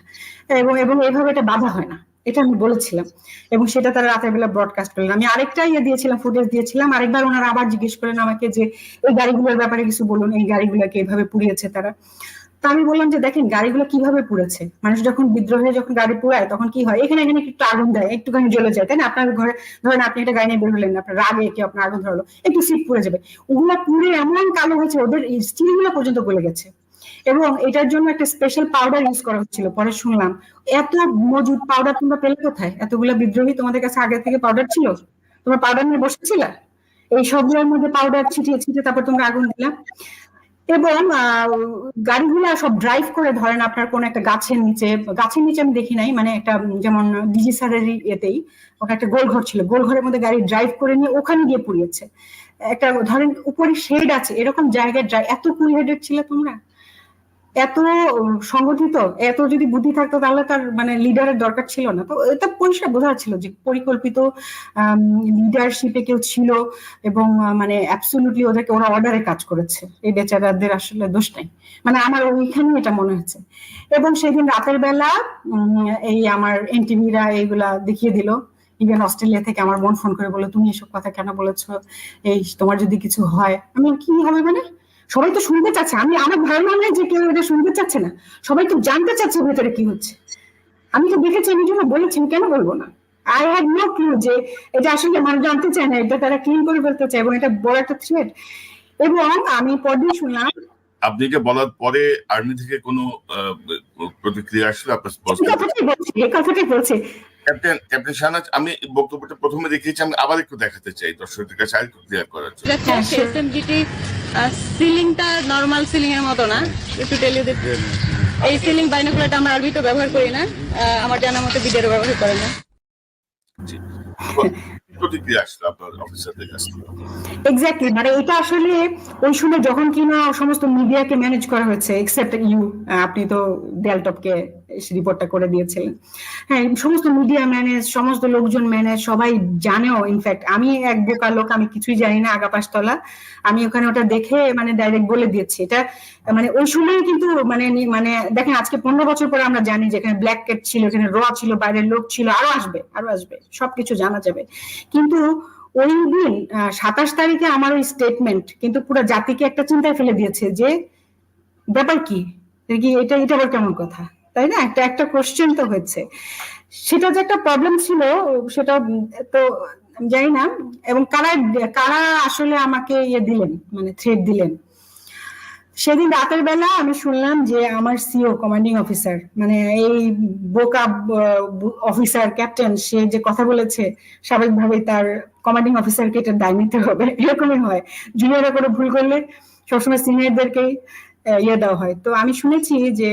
এবং এইভাবে এটা বাধা হয় না, এটা আমি বলেছিলাম। এবং সেটা তারা রাতের বেলা ব্রডকাস্ট করলেন। আমি আরেকটা দিয়েছিলাম, ফুটেজ দিয়েছিলাম। আরেকবার ওনারা আবার জিজ্ঞেস করেন আমাকে যে এই গাড়িগুলোর ব্যাপারে কিছু বলুন, এই গাড়িগুলোকে এইভাবে পুড়িয়েছে তারা। তো আমি বললাম যে দেখেন গাড়িগুলো কিভাবে পুড়েছে, মানুষ যখন বিদ্রোহে যখন গাড়ি পুড়ায় তখন কি হয়, এখানে একটু আগুন দেয়, একটুখানি জ্বলে যায়, তাই না? আপনার ঘরে ধরেন আপনি একটা গাড়ি নিয়ে বের হলেন, আপনার রাগে কি আপনার আগুন ধরলো, একটু সিট পুড়ে যাবে, ওগুলা পুড়ে এমন কালো হয়েছে, ওদের স্টিল গুলো পর্যন্ত গলে গেছে। এবং এটার জন্য একটা স্পেশাল পাউডার ইউজ করা হচ্ছিল। পরে শুনলাম এত মজুদ পাউডার তোমরা পেলে কোথায়? এতগুলো বিদ্রোহী তোমাদের কাছে আগে থেকে পাউডার ছিল? তোমরা পাউডার নিয়ে বসেছিল? এই সবগুলোর মধ্যে পাউডার ছিটিয়ে ছিটিয়ে তারপর তোমরা আগুন দিলাম। এবং গাড়িগুলা সব ড্রাইভ করে ধরেন আপনার কোন একটা গাছের নিচে আমি দেখি নাই, মানে একটা যেমন ডিজি স্যারের এতেই ওটা একটা গোলঘর ছিল, গোলঘরের মধ্যে গাড়ি ড্রাইভ করে নিয়ে ওখানে গিয়ে পুড়িয়েছে। একটা ধরেন উপরে শেড আছে, এরকম জায়গায় এত কুল হেডেড ছিল তোমরা, এত সংগঠিত, এত যদি বুদ্ধি থাকতো তাহলে তার মানে লিডারের দরকার ছিল না। তো এটা পরিষ্কার বোঝা ছিল যে পরিকল্পিত লিডারশিপে কেউ ছিল, এবং মানে অ্যাবসলিউটলি ওদেরকে ওরা অর্ডারে কাজ করেছে। এই বেচারাদের আসলে দোষ নাই, মানে আমার ওইখানে এটা মনে হচ্ছে। এবং সেদিন রাতের বেলা এই আমার এনটিভিরা এইগুলা দেখিয়ে দিল। ইভেন অস্ট্রেলিয়া থেকে আমার বোন ফোন করে বললো তুমি এসব কথা কেন বলেছো, এই তোমার যদি কিছু হয়। আমি কি হবে, মানে সবাই তো শুনতে চাচ্ছে, আমি আমার ধারণা নেই যে কেউ এটা শুনতে চাচ্ছে না, সবাই তো জানতে চাচ্ছে ভেতরে কি হচ্ছে। আমি তো দেখেছি, আমি জন্য বলেছি, কেন বলবো না? আই হ্যাভ নো ক্লু যে এটা আসলে মানুষ জানতে চায় না, এটা তারা ক্লিন করে ফেলতে চায়, এবং এটা বড় একটা থ্রেট। এবং আমি পরদিন শুনলাম আপনি এটা বলার পরে আর্মি থেকে কোনো প্রতিক্রিয়া আসলে আপনার এই কথাটাই বলছি। ক্যাপ্টেন শাহনাজ, আমি বক্তব্যটা প্রথমে দেখিয়েছি, আমি আবার একটু দেখাতে চাই দর্শকদের কাছে আরেকটু ক্লিয়ার করার জন্য। এসএমজিটি সিলিংটা নরমাল সিলিং এর মতো না, একটু টেল ইউ দ্যাট এই সিলিং বাইনোকুলারটা আমরা আরবিতে ব্যবহার করি না, আমার জানা মতে বিডিআর ব্যবহার করে না। জি, প্রতিক্রিয়া আসলে আপনার অফিসারদের কাছে। এক্স্যাক্টলি, মানে এটা আসলে ওই সময় যখন কিনা সমস্ত মিডিয়াকে ম্যানেজ করা হয়েছে, এক্সেপ্ট ইউ, আপনি তো দেয়ালটপকে রিপোর্টটা করে দিয়েছিলেন। হ্যাঁ, সমস্ত মিডিয়া ম্যানেজ, সমস্ত লোকজন ম্যানেজ, সবাই জানেও। ইনফ্যাক্ট আমি এক বোকা লোক, আমি কিছুই জানি না আগাপাশতলা, আমি ওখানে ওটা দেখে মানে ডাইরেক্ট বলে দিয়েছি। এটা মানে ওই সময় কিন্তু মানে মানে দেখেন আজকে 15 বছর পরে আমরা জানি যে এখানে ব্ল্যাক ক্যাট ছিল, এখানে র ছিল, বাইরের লোক ছিল, আরো আসবে, সবকিছু জানা যাবে। কিন্তু ওই দিন 27 তারিখে আমার ওই স্টেটমেন্ট কিন্তু পুরো জাতিকে একটা চিন্তায় ফেলে দিয়েছে যে ব্যাপার কি, এটা আবার কেমন কথা, তাই না? একটা কোশ্চেন তো হয়েছে। সেটা যে একটা প্রবলেম ছিল সেটা তো জানি না। এবং কারা আসলে আমাকে দিলেন, মানে থ্রেট দিলেন। সেদিন রাতের বেলা আমি শুনলাম যে আমার সিও, কমান্ডিং অফিসার, মানে এই বোকা অফিসার ক্যাপ্টেন, সে যে কথা বলেছে স্বাভাবিকভাবেই তার কমান্ডিং অফিসারকে এটা দায় নিতে হবে, এরকমই হয়। জুনিয়ররা কোনো ভুল করলে সবসময় সিনিয়রদেরকেই দেওয়া হয়। তো আমি শুনেছি যে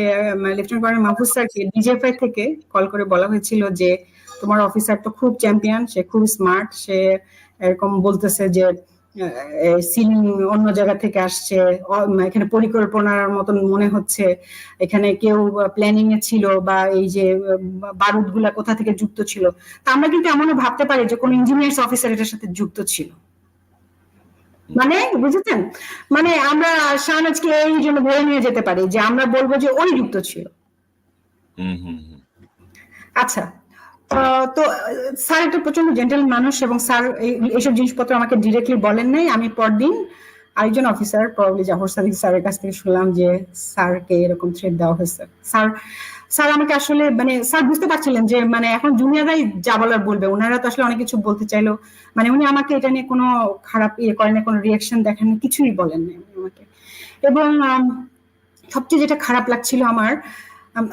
লেফটেন্যান্ট কর্নেল মাহফুজ স্যারকে ডিজিএফআই থেকে কল করে বলা হয়েছিল যে তোমার অফিসার তো খুব চ্যাম্পিয়ন, সে খুব স্মার্ট, সে এরকম বলতেছে যে সিলিং অন্য জায়গা থেকে আসছে, এখানে পরিকল্পনার মতন মনে হচ্ছে, এখানে কেউ প্ল্যানিং এ ছিল, বা এই যে বারুদ গুলা কোথা থেকে যুক্ত ছিল। তা আমরা কিন্তু এমনও ভাবতে পারি যে কোন ইঞ্জিনিয়ার্স অফিসার এটার সাথে যুক্ত ছিল, মানে বুঝেছেন? মানে আমরা শাহনাজকে এই জন্য ধরে নিয়ে যেতে পারি যে আমরা বলবো যে ওই যুক্ত ছিল। আচ্ছা, তো স্যার একটা প্রচন্ড জেন্টেল মানুষ এবং স্যার এইসব জিনিসপত্র আমাকে ডিরেক্টলি বলেন নাই। আমি পরদিন আরেকজন অফিসার প্রবাবলি জাফর সাদিক স্যারের কাছ থেকে শুনলাম যে স্যারকে এরকম থ্রেট দেওয়া হয়েছে। স্যার আমাকে আসলে মানে স্যার বুঝতে পারছিলেন যে মানে এখন জুনিয়ররাই যা বলার বলবে, ওনারা তো আসলে অনেক কিছু বলতে চাইলো, মানে উনি আমাকে এটা নিয়ে কোনো খারাপ করেন না, কোনো রিয়াকশন দেখেন না, কিছুই বলেন না আমাকে। এবং সবচেয়ে যেটা খারাপ লাগছিল আমার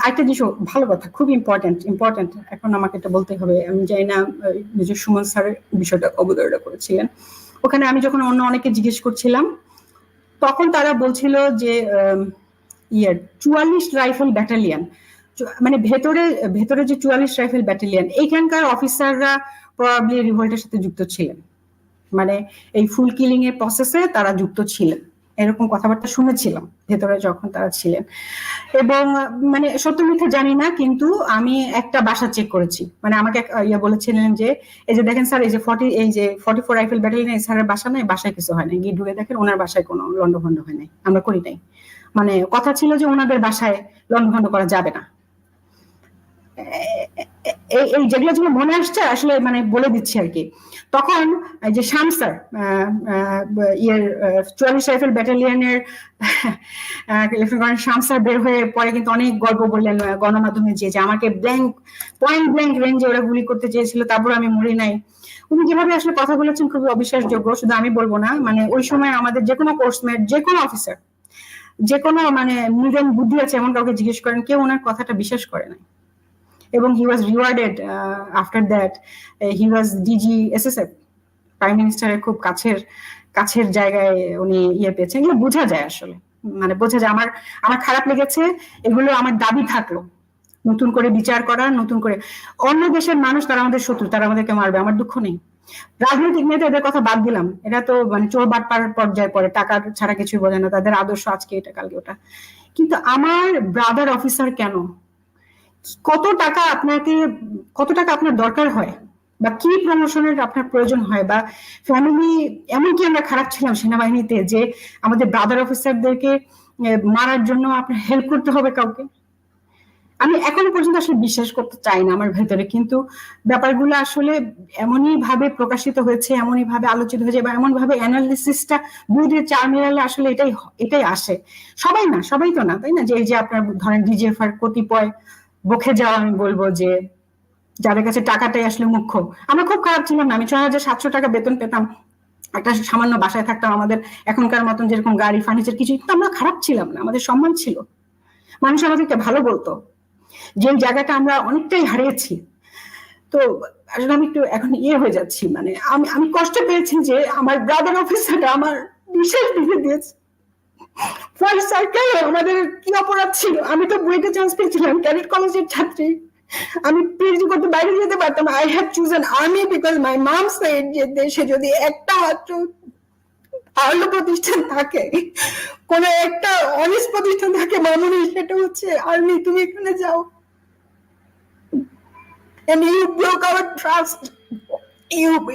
আরেকটা জিনিস, ভালো কথা, খুব ইম্পর্টেন্ট এখন আমাকে এটা বলতে হবে। আমি জানি না নিজের সুমন স্যারের বিষয়টা অবতারণা করেছিলেন ওখানে। আমি যখন অন্য অনেকে জিজ্ঞেস করছিলাম তখন তারা বলছিল যে 44 রাইফেল ব্যাটালিয়ন, মানে ভেতরে যে 44 রাইফেল ব্যাটালিয়ন, এইখানকার অফিসাররা প্রবাবলি রিভোল্টের সাথে যুক্ত ছিলেন, মানে এই ফুল কিলিং এর প্রসেসে তারা যুক্ত ছিলেন, এরকম কথাবার্তা শুনেছিলাম ভেতরে যখন তারা ছিলেন। এবং মানে সত্য মিথ্যা জানি না, কিন্তু আমি একটা বাসা চেক করেছি, মানে আমাকে বলেছিলেন যে এই যে দেখেন স্যার, এই যে 44 রাইফেল ব্যাটালিয়ন স্যারের বাসা নাই, বাসায় কিছু হয় না, গিয়ে ঢুকে দেখেন ওনার বাসায় কোনো লন্ডভন্ড হয় নাই, আমরা করি নাই। মানে কথা ছিল যে ওনাদের বাসায় লন্ডভন্ড করা যাবে না। এই যেগুলো মনে আসছে আসলে মানে বলে দিচ্ছি আর কি। তখন যে শাম স্যার 44 রাইফেল ব্যাটালিয়নের শাম স্যার বের হয়ে পরে কিন্তু অনেক গল্প বললেন গণমাধ্যমে, যে আমাকে পয়েন্ট ব্ল্যাঙ্ক রেঞ্জে ওরা গুলি করতে চেয়েছিল, তারপর আমি মরি নাই। উনি যেভাবে আসলে কথা বলেছেন খুবই অবিশ্বাসযোগ্য। শুধু আমি বলবো না, মানে ওই সময় আমাদের যে কোনো কোর্সমেট, যে কোনো অফিসার, যে কোনো মানে নিজের বুদ্ধি আছে এমন কাউকে জিজ্ঞেস করেন, কেউ ওনার কথাটা বিশ্বাস করে নাই। এবং he was rewarded after that. He was DG SSF, prime মিনিস্টারের খুব কাছের জায়গায় উনি পেয়েছেন। এগুলো বোঝা যায় আসলে, মানে বোঝা যায়। আমার খারাপ লেগেছে, এগুলো আমার দাবি থাকলো নতুন করে বিচার করা, নতুন করে। অন্য দেশের মানুষ তারা আমাদের শত্রু, তারা আমাদেরকে মারবে, আমার দুঃখ নেই। রাজনৈতিক নেতা এদের কথা বাদ দিলাম, এরা তো মানে চোর বাটপার পর্যায়ে পড়ে, টাকা ছাড়া কিছুই বোঝে না, তাদের আদর্শ আজকে এটা কালকে ওটা। কিন্তু আমার ব্রাদার অফিসার কেন, কত টাকা আপনার দরকার হয়, বা কি প্রমোশনের আপনার প্রয়োজন হয়, বা ফ্যামিলি, এমনকি আমরা খারাপ ছিলাম সেনাবাহিনীতে যে আমাদের ব্রাদার অফিসারদেরকে মারার জন্য আপনার হেল্প করতে হবে কাউকে। আমি এখনো পর্যন্ত আসলে বিশ্বাস করতে চাই না আমার ভেতরে, কিন্তু ব্যাপারগুলো আসলে এমনই ভাবে প্রকাশিত হয়েছে, এমনই ভাবে আলোচিত হয়েছে, বা এমন ভাবে অ্যানালিসিসটা 2-4 মিলালে আসলে এটাই আসে। সবাই তো না, তাই না? যে আপনার ধরেন ডিজিএফআর কতিপয় বকে যাওয়া, আমি বলবো যে যাদের কাছে টাকাটাই আসলে মুখ্য। আমরা খুব খারাপ ছিলাম না, আমি 6,700 টাকা বেতন পেতাম, একটা সামান্য বাসায় থাকতাম, আমাদের এখনকার মতন যেরকম গাড়ি ফার্নিচার কিছু, কিন্তু আমরা খারাপ ছিলাম না, আমাদের সম্মান ছিল, মানুষ আমাদেরকে ভালো বলতো। যে জায়গাটা আমরা অনেকটাই হারিয়েছি। তো আসলে আমি একটু এখন হয়ে যাচ্ছি, মানে আমি কষ্ট পেয়েছি যে আমার ব্রাদার অফিসারটা আমার বিশেষ ভেঙে দিয়েছে। ফার্স্ট সার্কেলে আমাদের কি অপরাধ ছিল? আমি তো বুয়েটে চান্স পেয়েছিলাম, ক্যাডেট কলেজের ছাত্রী, আমি পিএইচডি করতে বাইরে যেতে পারতাম। I have chosen army because my mom said যে দেশে যদি একটা মাত্র ভালো প্রতিষ্ঠান থাকে, কোন একটা অনেস্ট প্রতিষ্ঠান থাকে মামুনি, সেটা হচ্ছে আর্মি। তুমি এখানে যাও, and you broke our trust,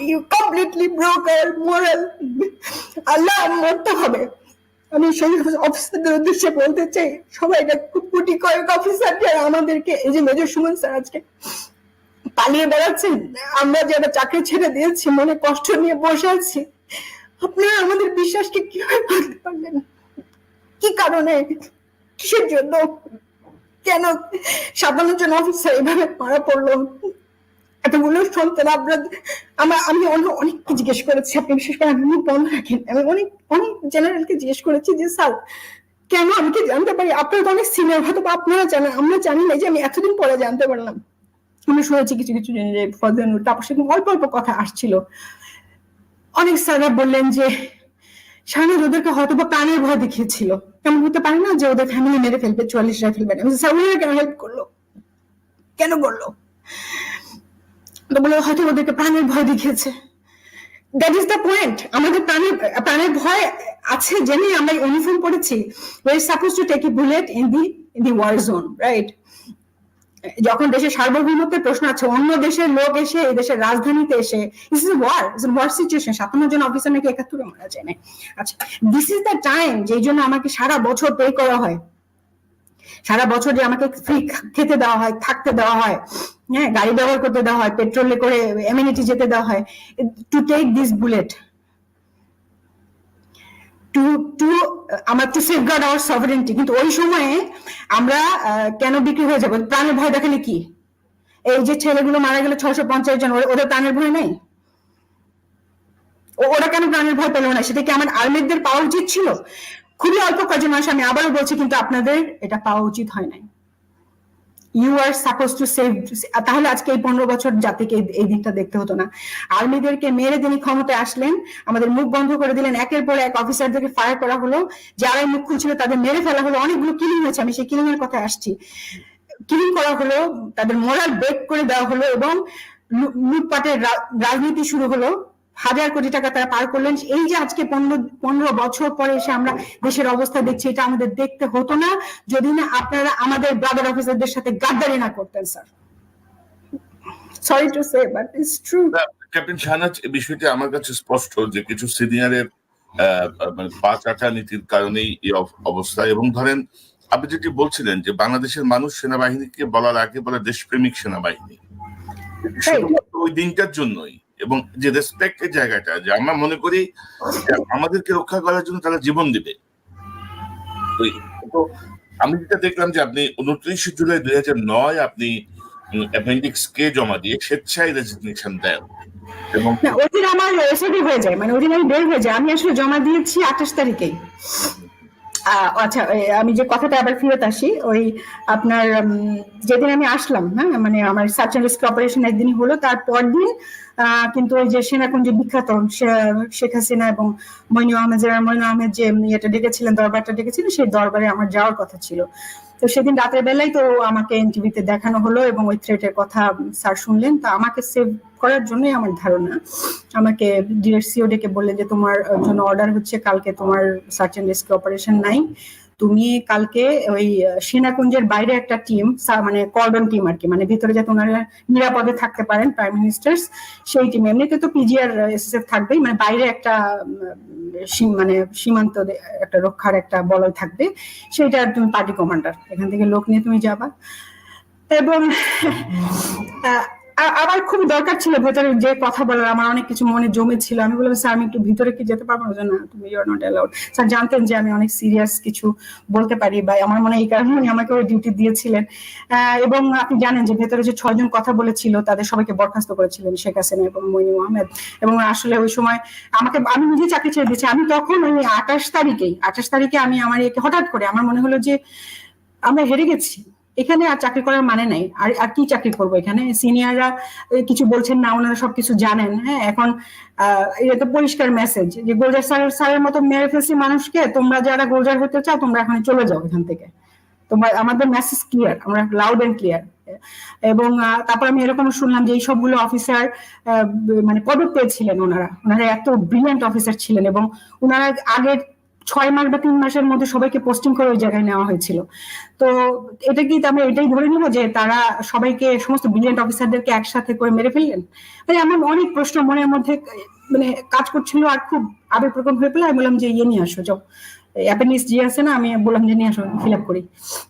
you completely broke our moral. আল্লাহ মরতে হবে। আমি সেই অফিসারদের উদ্দেশ্যে বলতে চাই, সবাইটা কোটি কয়েক অফিসার যারা আমাদেরকে, এই যে মেজর সুমন স্যার আজকে পালিয়ে বেড়াচ্ছেন, আমরা যারা চাকরি ছেড়ে দিয়েছি, মনে কষ্ট নিয়ে বসে আছি, আপনারা আমাদের বিশ্বাসকে কিভাবে ভাঙতে পারলেন? কি কারণে, কিসের জন্য, কেন 57 জন অফিসার এভাবে মারা পড়লো? এতগুলো সন্তান আমি অনেক জিজ্ঞেস করেছি, আপনি বিশেষ করে আমি বন্ধ রাখেন, আমি অনেক জেনারেলকে জিজ্ঞেস করেছি যে স্যার কেন, আমি কি জানতে পারি? আপনারা তো অনেক সিনিয়র, হয়তো আপনারা জানেন, আমরা জানি না, যে আমি এতদিন পরে জানতে পারলাম। আমি শুনেছি কিছু যে ফজলুর, তারপর সেরকম অল্প কথা আসছিল। অনেক স্যাররা বললেন যে শাহানাজ ওদেরকে হয়তো বা প্রাণের ভয় দেখিয়েছিল, এমন হতে পারে না যে ওদের ফ্যামিলি মেরে ফেলবে, 44 রাইফেল ব্যাটালিয়ন। স্যার ওরা কেন হেল্প করলো, কেন করলো? বলে হয়তো ওদেরকে প্রাণের ভয় দেখিয়েছে। That is the point. আমাদের প্রাণের ভয় আছে জেনে আমরা ইউনিফর্ম পড়েছি। We are suppose to take a bullet in the war zone, right? যখন দেশের সার্বভৌমত্বের প্রশ্ন আছে, অন্য দেশের লোক এসে এই দেশের রাজধানীতে এসে, দিস ইজ ওয়ার সিচুয়েশন। 57 জন অফিসার নাকি 71 মারা যায় না। আচ্ছা, দিস ইজ দ্য টাইম যেই জন্য আমাকে সারা বছর পে করা হয়। সারা বছর যে আমাকে ফ্রি খেতে দেওয়া হয়, থাকতে দেওয়া হয়, হ্যাঁ, গাড়ি ব্যবহার করতে দেওয়া হয়, পেট্রোলে করে এমিনিটি যেতে দেওয়া হয়, to take this bullet to safeguard our sovereignty. কিন্তু ওই সময়ে আমরা কেন বিক্রি হয়ে যাবো? প্রাণের ভয় দেখালে কি? এই যে ছেলেগুলো মারা গেল 650 জন, ওদের প্রাণের ভয় নাই? ওরা কেন প্রাণের ভয় পেল না? সেটা কি আমার আর্মিদের পাওয়া উচিত ছিল? খুবই অল্প কয়েকজন মানুষ, আমি আবারও বলছি, কিন্তু আপনাদের এটা পাওয়া উচিত হয় নাই। You are suppose to save. তাহলে আজকে এই 15 বছর জাতিকে এই দিনটা দেখতে হতো না। আর্মিদেরকে মেরে তিনি ক্ষমতায় আসলেন, আমাদের মুখ বন্ধ করে দিলেন, একের পর এক অফিসারদেরকে ফায়ার করা হলো, যারাই মুখ খুলছিল তাদের মেরে ফেলা হলো, অনেকগুলো কিলিং হয়েছে, আমি সেই কিলিং এর কথা আসছি। কিলিং করা হলো, তাদের মোরাল ব্রেক করে দেওয়া হলো, এবং লুটপাটের রাজনীতি শুরু হলো। 1000 কোটি টাকা তারা পার করলেন। এই যে আজকে 15 বছর পরে এসে আমরা দেশের অবস্থা দেখছি, এটা আমাদের দেখতে হতো না যদি না আপনারা আমাদের ব্রাদার অফিসারদের সাথে গাদ্দারি না করতেন, sir. Sorry to say, but it's true. Captain Shahnaz, এই বিষয়টি আমার কাছে স্পষ্ট যে কিছু সিনিয়রের মানে পা চাটা নীতির কারণেই এই অবস্থা। এবং ধরেন আপনি যেটি বলছিলেন যে বাংলাদেশের মানুষ সেনাবাহিনীকে বলার আগে বলে দেশপ্রেমিক সেনাবাহিনী, শুধুমাত্র ওই দিনটার জন্যই। এবং যে রেসপেক্টের জায়গাটা, যে আমরা মনে করি আমাদেরকে রক্ষা করার জন্য তারা জীবন দিবে। তো আমি যেটা দেখলাম যে আপনি 29 জুলাই 2009 আপনি অ্যাপেন্ডিক্স কে জমা দিয়ে স্বেচ্ছায় রেজিগনেশন দেন। এবং ওই দিন আমার এসএডি হয়ে যায়, মানে ওই দিন আমি বের হয়ে যাই। আমি আসলে জমা দিয়েছি 28 তারিখেই। আচ্ছা, আমি যে কথাটা আবার ফিরত আসি, ওই আপনার যেদিন আমি আসলাম, হ্যাঁ, মানে আমার সার্চ অ্যান্ড রেস্কিউ অপারেশন একদিনই হলো, তারপর দিন কিন্তু ওই যে সেনাকুঞ্জে বিখ্যাত শেখ হাসিনা এবং মইনু আহমেদ যে ইয়েটা ডেকেছিলেন, দরবারটা ডেকেছিলেন, সেই দরবারে আমার যাওয়ার কথা ছিল। তো সেদিন রাতের বেলায় তো আমাকে এনটিভিতে দেখানো হলো, এবং ওই থ্রেটের কথা স্যার শুনলেন। তা আমাকে সেভ করার জন্যই আমার ধারণা আমাকে ডিরেক্ট সিও ডেকে বললেন যে তোমার জন্য অর্ডার হচ্ছে, কালকে তোমার সার্চ অ্যান্ড রেস্কিউ অপারেশন নাই, তুমি কালকে ওই সেনাকুঞ্জের বাইরে একটা টিম, মানে কর্ডন টিম আর কি, মানে ভিতরে যাতে ওনারা নিরাপদে থাকতে পারেন প্রাইম মিনিস্টার, সেই টিম। এমনিতে তো পিজিআর এসএসএফ থাকবেই, মানে বাইরে একটা মানে সীমান্ত একটা রক্ষার একটা বলয় থাকবে, সেইটা তুমি পার্টি কমান্ডার, এখান থেকে লোক নিয়ে তুমি যাবা। এবং আমার খুব দরকার ছিল ভেতরে যে কথা বলার, আমার অনেক কিছু মনে জমে ছিল। আমি বললাম স্যার আমি একটু ভিতরে কি যেতে পারবো? না, তুমি you are not allowed. Sir জানতেন যে আমি অনেক সিরিয়াস কিছু বলতে পারি, বা আমার মনে এই কারণে উনি আমাকে ওই ডিউটি দিয়েছিলেন। এবং আপনি জানেন যে ভেতরে যে 6 জন কথা বলেছিল তাদের সবাইকে বরখাস্ত করেছিলেন শেখ হাসিনা এবং মইনু আহমেদ। এবং আসলে ওই সময় আমি নিজে চাকরি ছেড়ে দিয়েছি। আমি তখন ওই 28 তারিখে আমি আমার হঠাৎ করে আমার মনে হলো যে আমরা হেরে গেছি, এখানে আর চাকরি করার মানে নাই, আর কি চাকরি করবো এখানে? সিনিয়ররা কিছু বলছেন না, ওনারা সবকিছু জানেন। হ্যাঁ, এখন এটা তো পরিষ্কার মেসেজ যে গুলজার স্যারের মতো মেরে ফেলছি মানুষকে, তোমরা যারা গুলজার হতে চাও তোমরা এখন চলে যাও এখান থেকে। তোমরা, আমাদের মেসেজ ক্লিয়ার, আমরা লাউড এন্ড ক্লিয়ার। এবং তারপর আমি এরকম শুনলাম যে এই সবগুলো অফিসার মানে পদক পেয়েছিলেন, ওনারা এত ব্রিলিয়ান্ট অফিসার ছিলেন, এবং ওনারা আগের 6 মাস বা 3 মাসের মধ্যে সবাইকে পোস্টিং করে ওই জায়গায় নেওয়া হয়েছিল। তো এটা কি আমরা এটাই ধরে নিব যে তারা সবাইকে, সমস্ত ব্রিলিয়ান্ট অফিসারদেরকে একসাথে করে মেরে ফেললেন? মানে আমার অনেক প্রশ্ন মনের মধ্যে মানে কাজ করছিল, আর খুব আবেগপ্রবণ হয়ে পেলে আমি বললাম যে ইয়ে নিয়ে আসো, যাও অ্যাপেন্ডিক্স জি আছে না, আমি বললাম যে নিয়ে আসো, ফিল আপ করি।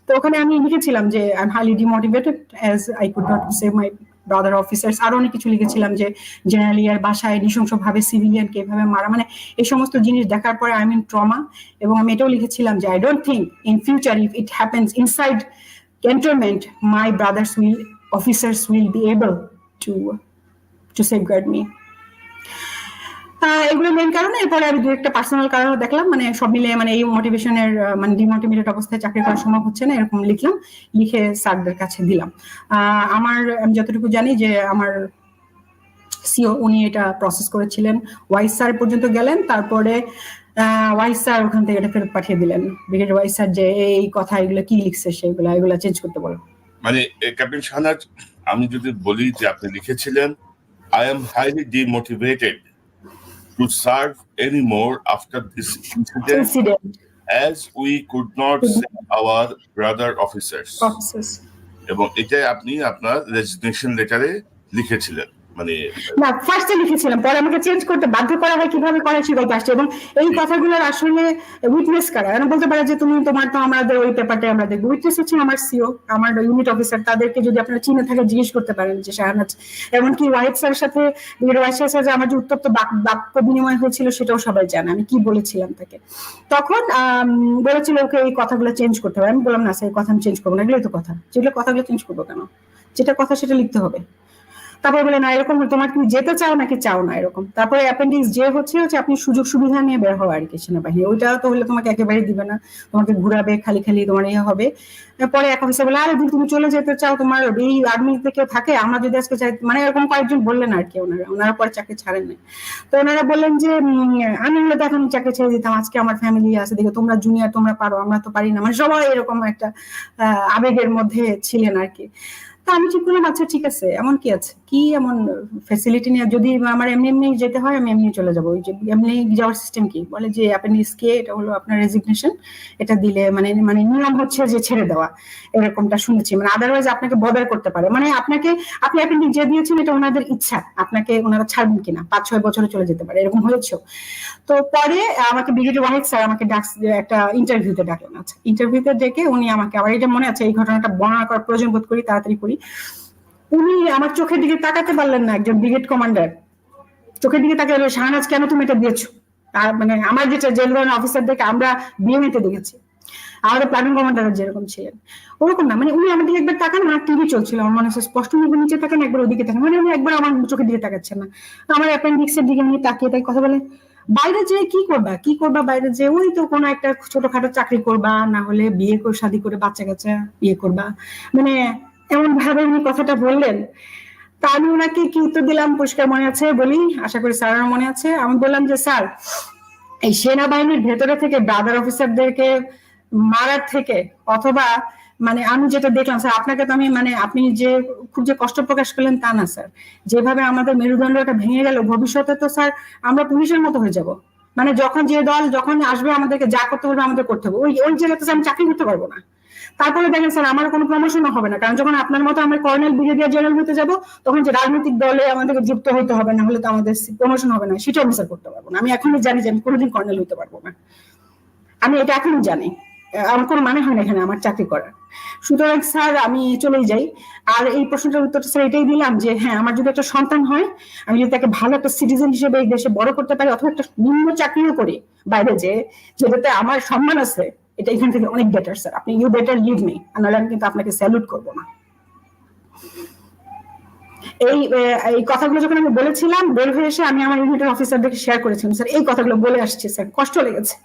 তো ওখানে আমি লিখেছিলাম যে I am highly demotivated as I could not save my brother officers. আরো অনেক কিছু লিখেছিলাম যে জেনারেলি আর বাসায় নৃশংসভাবে সিভিলিয়ানকে এভাবে মারা, মানে এই সমস্ত জিনিস দেখার পরে আই মিন ট্রমা। এবং আমি এটাও লিখেছিলাম যে I don't think in future if it happens inside cantonment my brothers officers will be able to safeguard me. এগুলো মেন কারণে। এরপরে আমি দু একটা পার্সোনাল কারণও দেখলাম, মানে সব মিলিয়ে মানে এই মোটিভেশনের মানে ডিমোটিভেটেড অবস্থায় চাকরি করা সম্ভব হচ্ছে না, এরকম লিখলাম, লিখে স্যারদের কাছে দিলাম। আমি যতটুকু জানি যে আমার সিও উনি এটা প্রসেস করেছিলেন, ওয়াইস স্যার পর্যন্ত গেলেন, তারপরে ওয়াইস স্যার ওখান থেকে এটা ফেরত পাঠিয়ে দিলেন ব্রিগেডিয়ার ওয়াইস স্যার, যে এই কথা এগুলো কি লিখছে এগুলো চেঞ্জ করতে বলো। মানে ক্যাপ্টেন শাহনাজ, আমি যদি বলি যে আপনি লিখেছিলেন I am highly demotivated to serve anymore after this incident as we could not save our brother officers. এবং এটাই আপনি আপনার রেজিগনেশন লেটারে লিখেছিলেন। মানে না, ফার্স্টে লিখেছিলাম, পরে আমাকে চেঞ্জ করতে বাধ্য করা হয়, কিভাবে করা সেই গল্প আসছে। এবং এই কথাগুলোর আসলে উইটনেস কারা, এরা বলতে পারে যে তুমি তোমার তো আমাদের ওই পেপারটা আমরা দেখবো। উইটনেস হচ্ছে আমার সিও, আমার ইউনিট অফিসার, তাদেরকে যদি আপনারা চিনে থাকে জিজ্ঞেস করতে পারেন যে শাহনাজ, এমনকি ওয়াহিদ স্যারের সাথে যে আমার যে উত্তপ্ত বাক্য বিনিময় হয়েছিল সেটাও সবাই জানে আমি কি বলেছিলাম তাকে। তখন বলেছিল ওকে এই কথাগুলো চেঞ্জ করতে হবে। আমি বললাম না স্যার, এই কথা আমি চেঞ্জ করবো না, এগুলোই তো কথা, যেগুলো কথাগুলো চেঞ্জ করবো কেন, যেটা কথা সেটা লিখতে হবে। তারপরে বলে না এরকম তোমার কি যেতে চাও নাকি চাও না এরকম। তারপরে অ্যাপেন্ডিক্স যে হচ্ছে আপনি সুযোগ সুবিধা নিয়ে বের হওয়া আর কি সেনাবাহিনী, ওইটা তো হলে তোমাকে একেবারে দিবে না, তোমাকে ঘুরাবে, খালি খালি তোমার ইয়ে হবে। পরে এক অফিসার বলে আরে তুমি চলে যেতে চাও, তোমার এই আর্মি থেকে থাকে, আমরা যদি আজকে চাই, মানে এরকম কয়েকজন বললেন আর কি। ওনারা পরে চাকরি ছাড়েন নাই। তো ওনারা বললেন যে আমি হলে তো এখন চাকরি ছেড়ে দিতাম, আজকে আমার ফ্যামিলি আছে, দেখো তোমরা জুনিয়র, তোমরা পারো, আমরা তো পারি না, মানে সবাই এরকম একটা আবেগের মধ্যে ছিলেন আর কি। তা আমি ঠিক করলাম আচ্ছা ঠিক আছে, এমন কি আছে, কি এমন ফ্যাসিলিটি নিয়ে যদি আমার এমনি এমনি যেতে হয় আমি এমনি চলে যাবো। ওই যে এমনি যাওয়ার সিস্টেম কি, বলে যে অ্যাপেন্ডিক্স কে, এটা হলো আপনার রেজিগনেশন, এটা দিলে মানে মানে নিয়ম হচ্ছে যে ছেড়ে দেওয়া, এরকমটা শুনেছি। মানে আদারওয়াইজ আপনাকে বদার করতে পারে, মানে আপনি অ্যাপেন্ডিক্স যে দিয়েছেন এটা ওনাদের ইচ্ছা, আপনাকে ওনারা ছাড়বেন কিনা, 5-6 বছরে চলে যেতে পারে, এরকম হয়েছে। তো পরে আমাকে ব্রিগেডিয়ার ওয়াহিদ স্যার আমাকে একটা ইন্টারভিউতে ডাকলেন। আচ্ছা, ইন্টারভিউতে ডেকে উনি আমাকে, আবার এটা মনে আছে, এই ঘটনাটা বর্ণনা করার প্রয়োজন বোধ করি, তাড়াতাড়ি করি। উনি আমার চোখের দিকে তাকাতে পারলেন না, একজন ব্রিগেড কমান্ডার চোখের দিকে তাকালে শাহনাজ কেন তুমি এটা দিয়েছো। আর মানে আমার যেটা জেনারেল অফিসারদেরকে আমরা বিএমএতে দেখেছি, আমাদের প্ল্যানিং কমান্ডার যেরকম ছিলেন ওরকম না, মানে উনি আমার দিকে একবার তাকান, আমার টিভি চলছিল, আমার মনে হচ্ছে স্পষ্ট নিচে তাকান, একবার ওদিকে তাকান, মানে উনি একবার আমার চোখের দিকে তাকাচ্ছেন না, আমার অ্যাপেন্ডিক্স এর দিকে উনি তাকিয়ে তাই কথা বলে বাইরে যে কি করবা বাইরে যে ওই তো কোনো একটা ছোটখাটো চাকরি করবা, না হলে বিয়ে করে শাদী করে বাচ্চা কাচ্চা বিয়ে করবা, মানে এমন ভাবে উনি কথাটা বললেন। তা আমি ওনাকে কি উত্তর দিলাম পরিষ্কার মনে আছে, বলি, আশা করি স্যারের মনে আছে। আমি বললাম যে স্যার, এই সেনাবাহিনীর ভেতরে থেকে ব্রাদার অফিসারদেরকে মারার থেকে, অথবা মানে আমি যেটা দেখলাম স্যার, আপনাকে তো আমি মানে আপনি যে খুব যে কষ্ট প্রকাশ করলেন তা না স্যার, যেভাবে আমাদের মেরুদণ্ডটা ভেঙে গেল, ভবিষ্যতে তো স্যার আমরা পুলিশের মতো হয়ে যাব, মানে যখন যে দল যখন আসবে আমাদেরকে যা করতে হবে আমাদের করতে হবে, ওই জায়গাতে আমি চাকরি করতে পারবো না। তারপরে দেখেন স্যার আমার কোনো প্রমোশনও হবে না, কারণ যখন আপনার মতো আমরা কর্নেল ব্রিগেডিয়ার জেনারেল হতে যাব তখন যে রাজনৈতিক দলে আমাদেরকে যুক্ত হতে হবে, না হলে তো আমাদের প্রমোশন হবে না, সেটা অফিসার করতে পারবো না। আমি এখনই জানি যে আমি কোনোদিন কর্নেল হতে পারবো না, আমি এটা এখনই জানি, আমার কোনো মানে হয় না এখানে আমার চাকরি করার। সুতরাং স্যার আমি চলেই যাই। আর এই প্রশ্নটার উত্তরটা স্যার এটাই দিলাম যে হ্যাঁ, আমার যদি একটা সন্তান হয়, আমি যদি তাকে ভালো একটা সিটিজেন হিসেবে এই দেশে বড় করতে পারি, অথবা একটা নিম্ন চাকরিও করি বাইরে, যেটাতে আমার সম্মান আছে, এটা এখান থেকে অনেক বেটার স্যার, আপনি ইউ বেটার লিভ মি, নাহলে আমি কিন্তু আপনাকে স্যালুট করবো না। এই কথাগুলো যখন আমি বলেছিলাম, বের হয়ে এসে আমি আমার ইউনিটের অফিসারদেরকে শেয়ার করেছিলাম, স্যার এই কথাগুলো বলে আসছে স্যার, কষ্ট লেগেছে।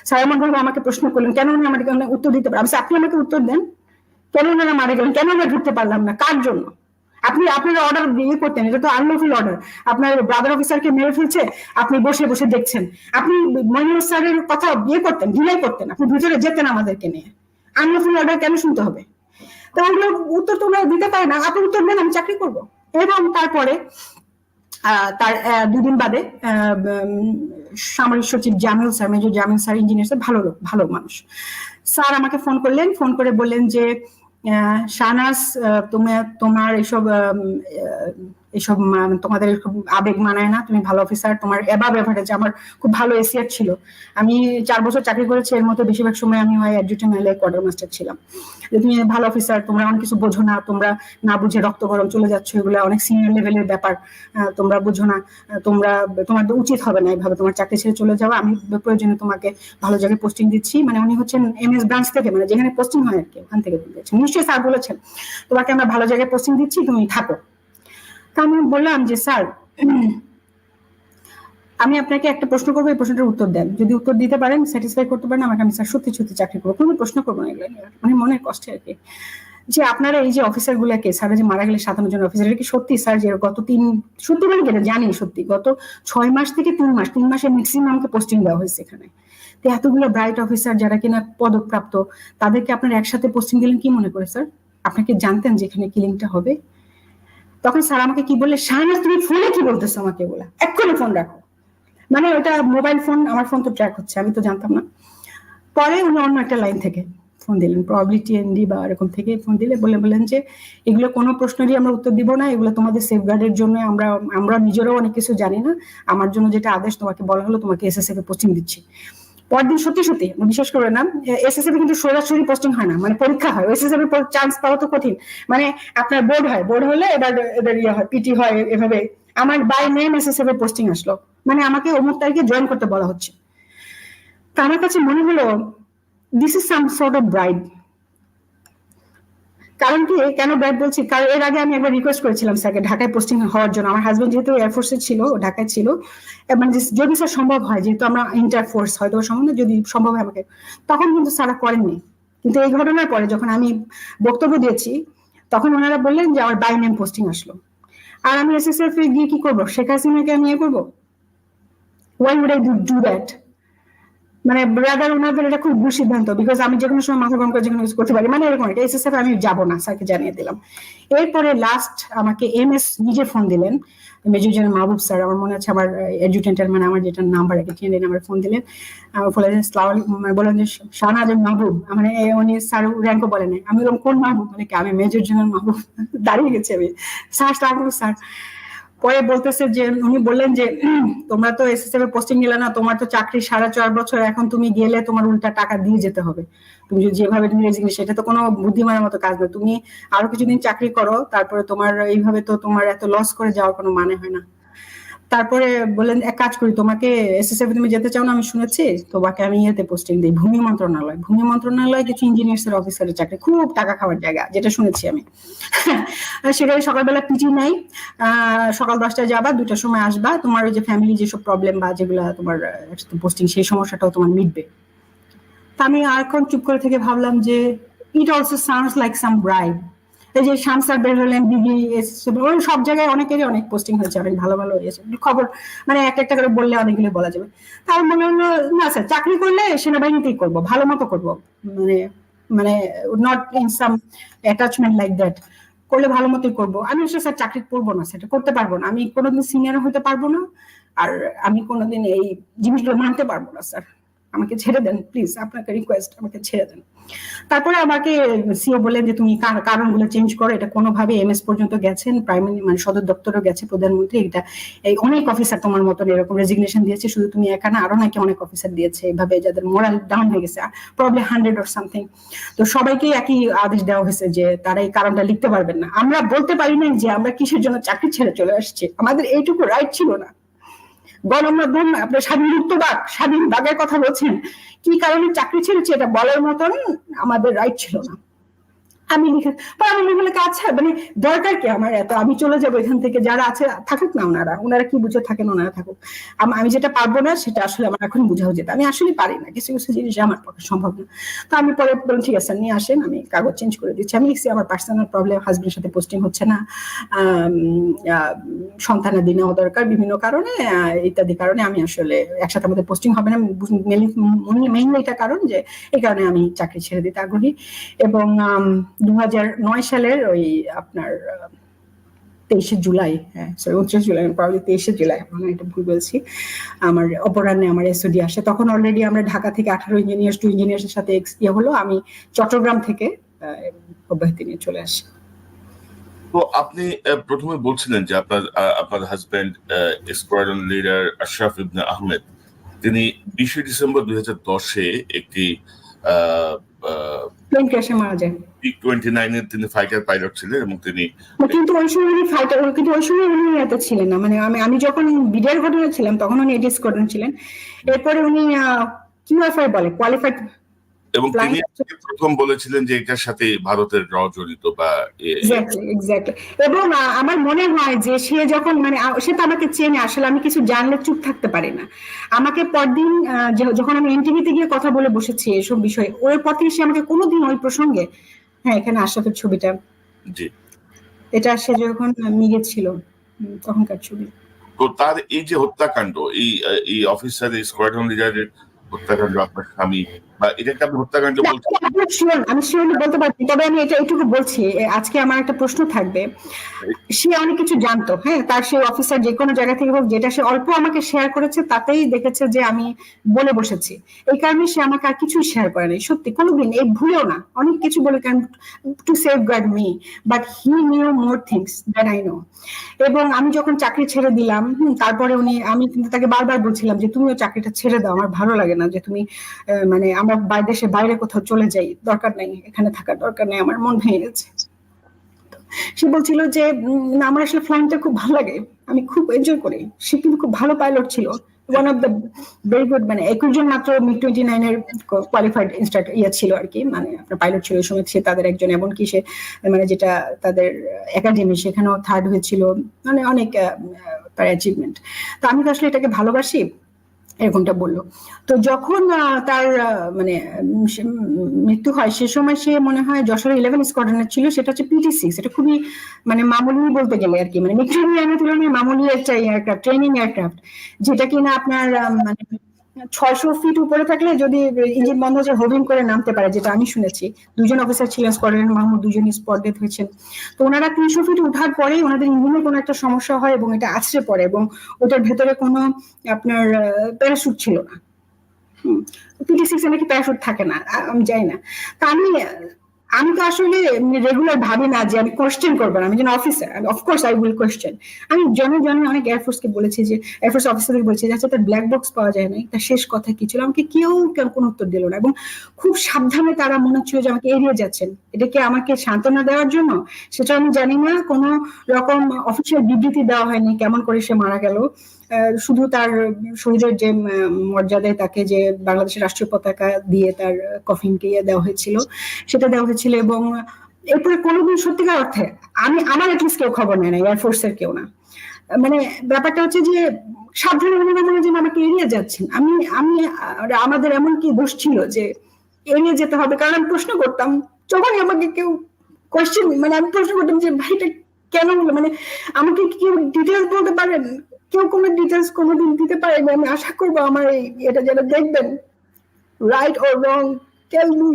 স্যার এমন ভাবে আমাকে প্রশ্ন করলেন, কেন উনি আমাকে উত্তর দিতে পারেন, আপনি আমাকে উত্তর দেন, কেন ওনারা মারা গেলেন, কেন আমরা ঢুকতে পারলাম না, কার জন্য? আপনারা অর্ডার দিয়ে করতেন, এটা তো আনলফুল অর্ডার, আপনার ব্রাদার অফিসারকে মেরে ফেলছে, আপনি বসে বসে দেখছেন, আপনি মইনুল স্যারের কথা করতেন, ডিলাই করতেন, আপনি ভিতরে যেতেন আমাদেরকে নিয়ে, আনলফুল অর্ডার কেন শুনতে হবে? তো ওগুলো উত্তর তোমরা দিতে পারে না, আপনি উত্তর দেন, আমি চাকরি করবো। এবং তারপরে তার 2 দিন বাদে সামরিক সচিব Jamil sir, major Jamil sir, engineer sir, ভালো লোক, ভালো মানুষ, স্যার আমাকে ফোন করলেন, ফোন করে বললেন যে শাহনাজ, তোমার এসব তোমাদের আবেগ মানায় না, তুমি ভালো অফিসার, তোমার অ্যাবাভ এভারেজ, আমার খুব ভালো এসিয়ার ছিল, আমি 4 বছর চাকরি করেছি, এর মধ্যে বেশিরভাগ সময় আমি হয় অ্যাডজুটেন্ট নাইলে কোয়ার্টার মাস্টার ছিলাম, তুমি ভালো অফিসার, তোমরা অনেক কিছু বোঝো না, তোমরা না বুঝে রক্ত গরম চলে যাচ্ছ, এগুলো অনেক সিনিয়র লেভেলের ব্যাপার, তোমরা বুঝো না, তোমার উচিত হবে না এভাবে তোমার চাকরি ছেড়ে চলে যাওয়া, আমি প্রয়োজনে তোমাকে ভালো জায়গায় পোস্টিং দিচ্ছি, মানে উনি হচ্ছেন MS ব্রাঞ্চ থেকে, মানে যেখানে পোস্টিং হয় আর কি, ওখান থেকে বলেছেন, নিশ্চয়ই স্যার বলেছেন তোমাকে আমরা ভালো জায়গায় পোস্টিং দিচ্ছি, তুমি থাকো। তা আমি বললাম যে স্যার, আমি আপনাকে একটা প্রশ্ন করবো, এই প্রশ্নটার উত্তর দেন, যদি উত্তর দিতে পারেন, স্যাটিসফাই করতে পারেন আমাকে, আমি স্যার সত্যি সত্যি চাকরি করবো, কোনো প্রশ্ন করবো না এগুলো নিয়ে, মানে মনের কষ্টে আর কি। যে আপনারা এই যে অফিসার গুলাকে, স্যার যে মারা গেলে 57 জন অফিসার, এটা কি সত্যি স্যার যে গত 3 সত্যি বলে কেটে জানি সত্যি গত 6 মাস থেকে 3 মাসে ম্যাক্সিমামকে পোস্টিং দেওয়া হয়েছে এখানে, তো এতগুলো ব্রাইট অফিসার যারা কিনা পদকপ্রাপ্ত, তাদেরকে আপনারা একসাথে পোস্টিং দিলেন, কি মনে করে স্যার? আপনাকে জানতেন যে এখানে কিলিংটা হবে? তখন স্যার আমাকে কি বললে, শাহনাজ তুমি ফোনে কি বলতেছো আমাকে, বলা এক্ষুনি ফোন রাখো, মানে ওটা মোবাইল ফোন, আমার ফোন তো ট্র্যাক হচ্ছে, আমি তো জানতাম না। পরে উনি অন্য একটা লাইন থেকে ফোন দিলেন, প্রবাবলি টিএনডি বা এরকম থেকে ফোন দিলে বললেন যে এগুলো কোনো প্রশ্নেরই আমরা উত্তর দিব না, এগুলো তোমাদের সেফগার্ডের জন্য, আমরা নিজেরাও অনেক কিছু জানি না, আমার জন্য যেটা আদেশ তোমাকে বলা হলো, তোমাকে এসএসএফ এ পোস্টিং দিচ্ছি। পরদিন সত্যি বিশ্বাস করে না, এসএসএফ কিন্তু সরাসরি পোস্টিং হয় না, মানে পরীক্ষা হয়। এসএসএফ এর চান্স পাওয়া তো কঠিন, মানে আপনার বোর্ড হলে এবার ইয়ে হয়, পিটি হয়, এভাবে আমার বাই নেম এসএসএফ এর পোস্টিং আসলো, মানে আমাকে অমুক তারিখে জয়েন করতে বলা হচ্ছে। তো আমার কাছে মনে হলো this is some sort of bribe. কারণ কি, কেন ব্রাইড বলছি, কারণ এর আগে আমি একবার রিকোয়েস্ট করেছিলাম স্যারকে ঢাকায় পোস্টিং হওয়ার জন্য। আমার হাজবেন্ড যেহেতু এয়ারফোর্সে ছিল, ঢাকায় ছিল, মানে যদি স্যার সম্ভব হয়, যেহেতু আমরা ইন্টার ফোর্স, হয়তো সম্ভব না, যদি সম্ভব হয় আমাকে, তখন কিন্তু স্যারা করেননি। কিন্তু এই ঘটনার পরে যখন আমি বক্তব্য দিয়েছি, তখন ওনারা বললেন যে আমার বাই নেম পোস্টিং আসলো। আর আমি এসএসএফ এ গিয়ে কি করবো, শেখ হাসিনাকে আমি ইয়ে করবো? Why would I do that? মানে ব্রাদার, ওনাদের এটা খুব ভুল সিদ্ধান্ত, বিকজ আমি যে কোনো সময় মাথা গরম করে যে কোনো কিছু করতে পারি, মানে এরকম একটা। এসএসএফ আমি যাবো না, স্যারকে জানিয়ে দিলাম। এরপরে লাস্ট আমাকে এমএস নিজে ফোন দিলেন, মেজর জেনারেল মাহবুব স্যার, আমার মনে আছে আমার এডজুটেন্টের, মানে আমার যেটা নাম্বার একটা টিএনডি নাম্বার, ফোন দিলেন, বললেন যে শাহনাজ মাহবুব, মানে উনি স্যার র্যাঙ্কও বলেন, আমি বললাম কোন মাহবুব, মানে কি আমি মেজর জেনারেল মাহবুব? দাঁড়িয়ে গেছি আমি, স্যার স্যার। পরে বলতেছে যে, উনি বললেন যে তোমরা তো এসএসএফ এ পোস্টিং নিলে না, তোমার তো চাকরি 4.5 বছর, এখন তুমি গেলে তোমার উল্টা টাকা দিয়ে যেতে হবে, তুমি যেভাবে তুমি রেজিগনেশন, সেটা তো কোনো বুদ্ধিমানের মতো কাজ না, তুমি আরো কিছুদিন চাকরি করো, তারপরে তোমার এইভাবে তো তোমার এত লস করে যাওয়ার কোনো মানে হয় না। তারপরে বললেন এক কাজ করি, তোমাকে এসএসএফ তুমি যেতে চাও না আমি শুনেছি, তোমাকে আমি ইয়েতে পোস্টিং দিই, ভূমি মন্ত্রণালয় কিছু ইঞ্জিনিয়ার্স এর অফিসারের চাকরি, খুব টাকা খাওয়ার জায়গা, যেটা শুনেছি আমি। সেখানে সকালবেলা পিটি নাই, সকাল 10টায় যাবা, 2টার সময় আসবা, তোমার ওই যে ফ্যামিলি যেসব প্রবলেম বা যেগুলা তোমার পোস্টিং, সেই সমস্যাটাও তোমার মিটবে। তা আমি আর এখন চুপ করে থেকে ভাবলাম যে it also sounds like some bribe. এই যে শামসার বের হলেন, দিদি, সব জায়গায় অনেকেরই অনেক পোস্টিং হয়েছে, অনেক ভালো ভালো হয়েছে খবর, মানে একটা করে বললে অনেকগুলো বলা যাবে। তার মনে হলো না স্যার, চাকরি করলে সেনাবাহিনীতেই করবো, ভালো মতো করবো, মানে not in some attachment like that, করলে ভালো মতোই করবো। আমি স্যার চাকরি করবো না, সেটা করতে পারবো না, আমি কোনোদিন সিনিয়র হতে পারবো না, আর আমি কোনোদিন এই জিনিসগুলো মানতে পারবো না স্যার, আমাকে ছেড়ে দেন প্লিজ, আপনাকে রিকোয়েস্ট, আমাকে ছেড়ে দেন। তারপরে আমাকে সিও বললেন যে তুমি কারণগুলো চেঞ্জ করো, এটা কোনোভাবে এমএস পর্যন্ত গেছেন, প্রাইমারি মানে সদর দপ্তরও গেছে, প্রধানমন্ত্রী, এটা এই অনেক অফিসার তোমার মতন এরকম রেজিগনেশন দিয়েছে, শুধু তুমি একা না, আরো নাকি অনেক অফিসার দিয়েছে, এভাবে যাদের মোরাল ডাউন হয়ে গেছে, প্রবলি 100 or something। তো সবাইকে একই আদেশ দেওয়া হয়েছে যে তারা এই কারণটা লিখতে পারবেন না। আমরা বলতে পারি না যে আমরা কিসের জন্য চাকরি ছেড়ে চলে আসছি, আমাদের এইটুকু রাইট ছিল না। গণমাধ্যম আপনার স্বাধীন বাগের কথা বলছেন, কি কারণে চাকরি ছেড়েছে এটা বলার মতন আমাদের রাইট ছিল না। আমি লিখে আমি বলে আচ্ছা, মানে দরকার কি আমার এত, আমি চলে যাবো এখান থেকে, যারা আছে থাকুক না, ওনারা কি বুঝে থাকেন, ওনারা থাকুক, আমি যেটা পারবো না সেটা আসলে আমার এখন বুঝা উচিত, আমি আসলে পারি না, কিছু কিছু জিনিস আমার পক্ষে সম্ভব না। তো আমি পরে বললাম ঠিক আছে নিয়ে আসেন, আমি কাগজ চেঞ্জ করে দিচ্ছি। আমি লিখছি আমার পার্সোনাল প্রবলেম, হাজবেন্ডের সাথে পোস্টিং হচ্ছে না, সন্তানাদি নেওয়া দরকার বিভিন্ন কারণে, ইত্যাদি কারণে আমি আসলে একসাথে আমাদের পোস্টিং হবে না, মেইনলি এটা কারণ যে এই কারণে আমি চাকরি ছেড়ে দিতে আগ্রহী। এবং 2009 সালের ওই আপনার 23শে জুলাই, হ্যাঁ সরি 29 জুলাই, প্রবাবলি 23শে জুলাই, আমি এটা ভুল বলছি, আমার অপরাহ্নে আমার এসওডি আসে। তখন অলরেডি আমরা ঢাকা থেকে 18 ইঞ্জিনিয়ার্সের সাথে হলো, আমি চট্টগ্রাম থেকে অব্যাহতি নিয়ে চলে আসি। তো আপনি প্রথমে বলছিলেন যে আপনার হাজবেন্ড স্কোয়াড্রন লিডার আশরাফ ইবনে আহমেদ, তিনি 20 ডিসেম্বর 2010-এ একটি প্লেন ক্র্যাশে মারা যায়। MiG-29 এর তিনি ফাইটার পাইলট ছিলেন, এবং তিনি কিন্তু ওই সময় উনি ফাইটার, কিন্তু ওই সময় উনি এত ছিলেন না, মানে আমি যখন বিডের ঘটনা ছিলাম তখন উনি এডি স্কোয়াড্রন ছিলেন, এরপরে উনি কিউএফআই বলে কোয়ালিফাইড, এবং তিনি প্রথম বলেছিলেন যে এটার সাথে ভারতের র জড়িত বা এক্স্যাক্টলি। এবং আমার মনে হয় যে সে যখন মানে সে তো আমাকে চেনে, আসলে আমি কিছু জানলে চুপ থাকতে পারি না। আমাকে পরদিন যখন আমি এনটিভিতে গিয়ে কথা বলে বসেছি এসব বিষয়ে, ওর পর থেকে সে আমাকে কোনোদিন ওই প্রসঙ্গে, হ্যাঁ এখানে আশরাফের ছবিটা, জি এটা সে যখন মিগে ছিল তখনকার ছবি। তো তার এই যে হত্যাকাণ্ড, এই অফিসার স্কোয়াড্রন লিডারের হত্যাকাণ্ড আপনার স্বামী বা এটাকে আপনি হত্যাকাণ্ড বলছেন? আমি শিওরলি বলতে পারছি, তবে আমি এটা এইটুকু বলছি, আজকে আমার একটা প্রশ্ন থাকবে। সে অনেক কিছু জানতো, হ্যাঁ, তার সে অফিসার যে কোনো জায়গা থেকে হোক, যেটা সে অল্প আমাকে শেয়ার করেছে তাতেই দেখেছে যে আমি বলে বসেছি, এই কারণে সে আমাকে আর কিছুই শেয়ার করে নাই, সত্যি কোনোদিন এই ভুলেও না। অনেক কিছু বলে কেন to safeguard me, but he knew more things that I know. এবং আমি যখন চাকরি ছেড়ে দিলাম, তারপরে আমি কিন্তু তাকে বারবার বলছিলাম যে তুমিও চাকরিটা ছেড়ে দাও, আমার ভালো লাগে না যে তুমি মানে আমরা দেশের বাইরে কোথাও চলে যাই, দরকার নেই, এখানে থাকার দরকার নেই, আমার মন ভেঙে গেছে। সে বলছিল যে না, আমার আসলে ফ্লাইটটা খুব ভালো লাগে, আমি খুব এনজয় করি। সে কিন্তু খুব ভালো পাইলট ছিল, one of the very good, মানে 21 জন মাত্র MiG-29 এর কোয়ালিফাইড ছিল আর কি, মানে আপনার পাইলট ছিল ওই সময়, সে তাদের একজন, এমনকি সে মানে যেটা তাদের একাডেমি সেখানেও 3rd হয়েছিল, মানে অনেক তার অ্যাচিভমেন্ট। তো আমি তো আসলে এটাকে ভালোবাসি, এরকমটা বললো। তো যখন তার মানে মৃত্যু হয়, সে সময় সে মনে হয় যশোর 11 স্কোয়াড্রনের ছিল, সেটা হচ্ছে PT-6, এটা খুবই মানে মামুলি বলতে গেলে আর কি, মানে মিলিটারি তুলনায় মামুলি একটা এয়ারক্রাফট, ট্রেনিং এয়ারক্রাফট, যেটা কিনা আপনার মানে 600 ফিট উপরে থাকলে যদি ইঞ্জিন বন্ধ হয়ে হোভিং করে নামতে পারে, যেটা আমি শুনেছি। 2 জন অফিসার ছিলেন স্কোয়াড্রনের, মাহমুদ 2 জনই স্পট ডেথ হয়েছেন। তো ওনারা 300 ফিট উঠার পরেই ওনাদের ইঞ্জিনে কোনো একটা সমস্যা হয় এবং এটা আছড়ে পড়ে, এবং ওটার ভেতরে কোনো আপনার প্যারাশুট ছিল না। PT-6 এ নাকি প্যারাশুট থাকে না, আমি জানি না। তা আমি তো আসলে রেগুলার ভাবি না যে আমি কোয়েশ্চেন করবো না, আমি যেন officer, of course I will question. আমি জনে অনেক এয়ারফোর্সকে বলেছি, যে এয়ারফোর্স অফিসারদের বলেছি যে আচ্ছা তার ব্ল্যাক বক্স পাওয়া যায় নাই, তার শেষ কথা কি ছিল, আমাকে কেউ কোনো উত্তর দিল না, এবং খুব সাবধানে তারা মনে হচ্ছিল যে আমাকে এড়িয়ে যাচ্ছেন। এটাকে আমাকে সান্ত্বনা দেওয়ার জন্য, সেটা আমি জানি না, কোনো রকম অফিসিয়াল বিবৃতি দেওয়া হয়নি কেমন করে সে মারা গেল। শুধু তার শহীদের যে মর্যাদায় তাকে যে বাংলাদেশের রাষ্ট্রীয় পতাকা দিয়ে তার কফিনকে দেওয়া হয়েছিল, সেটা দেওয়া হয়েছিল। এবং এরপরে কোনোদিন সত্যিকার অর্থে আমার অ্যাটলিস্ট কেউ খবর নেয় না, এয়ারফোর্সের কেউ না। মানে ব্যাপারটা হচ্ছে যে সাবধানে মনে যেন আমাকে এড়িয়ে যাচ্ছেন। আমাদের এমন কি দোষ ছিল যে এড়িয়ে যেতে হবে? কারণ আমি প্রশ্ন করতাম যখনই আমাকে কেউ কোয়েশ্চেন, মানে আমি প্রশ্ন করতাম যে ভাইটা কেন হলো, মানে আমাকে কেউ ডিটেলস বলতে পারেন? কেউ কোনো ডিটেলস কোনোদিন দিতে পারে? আমি আশা করবো আমার এটা যারা দেখবেন, right or wrong, tell me,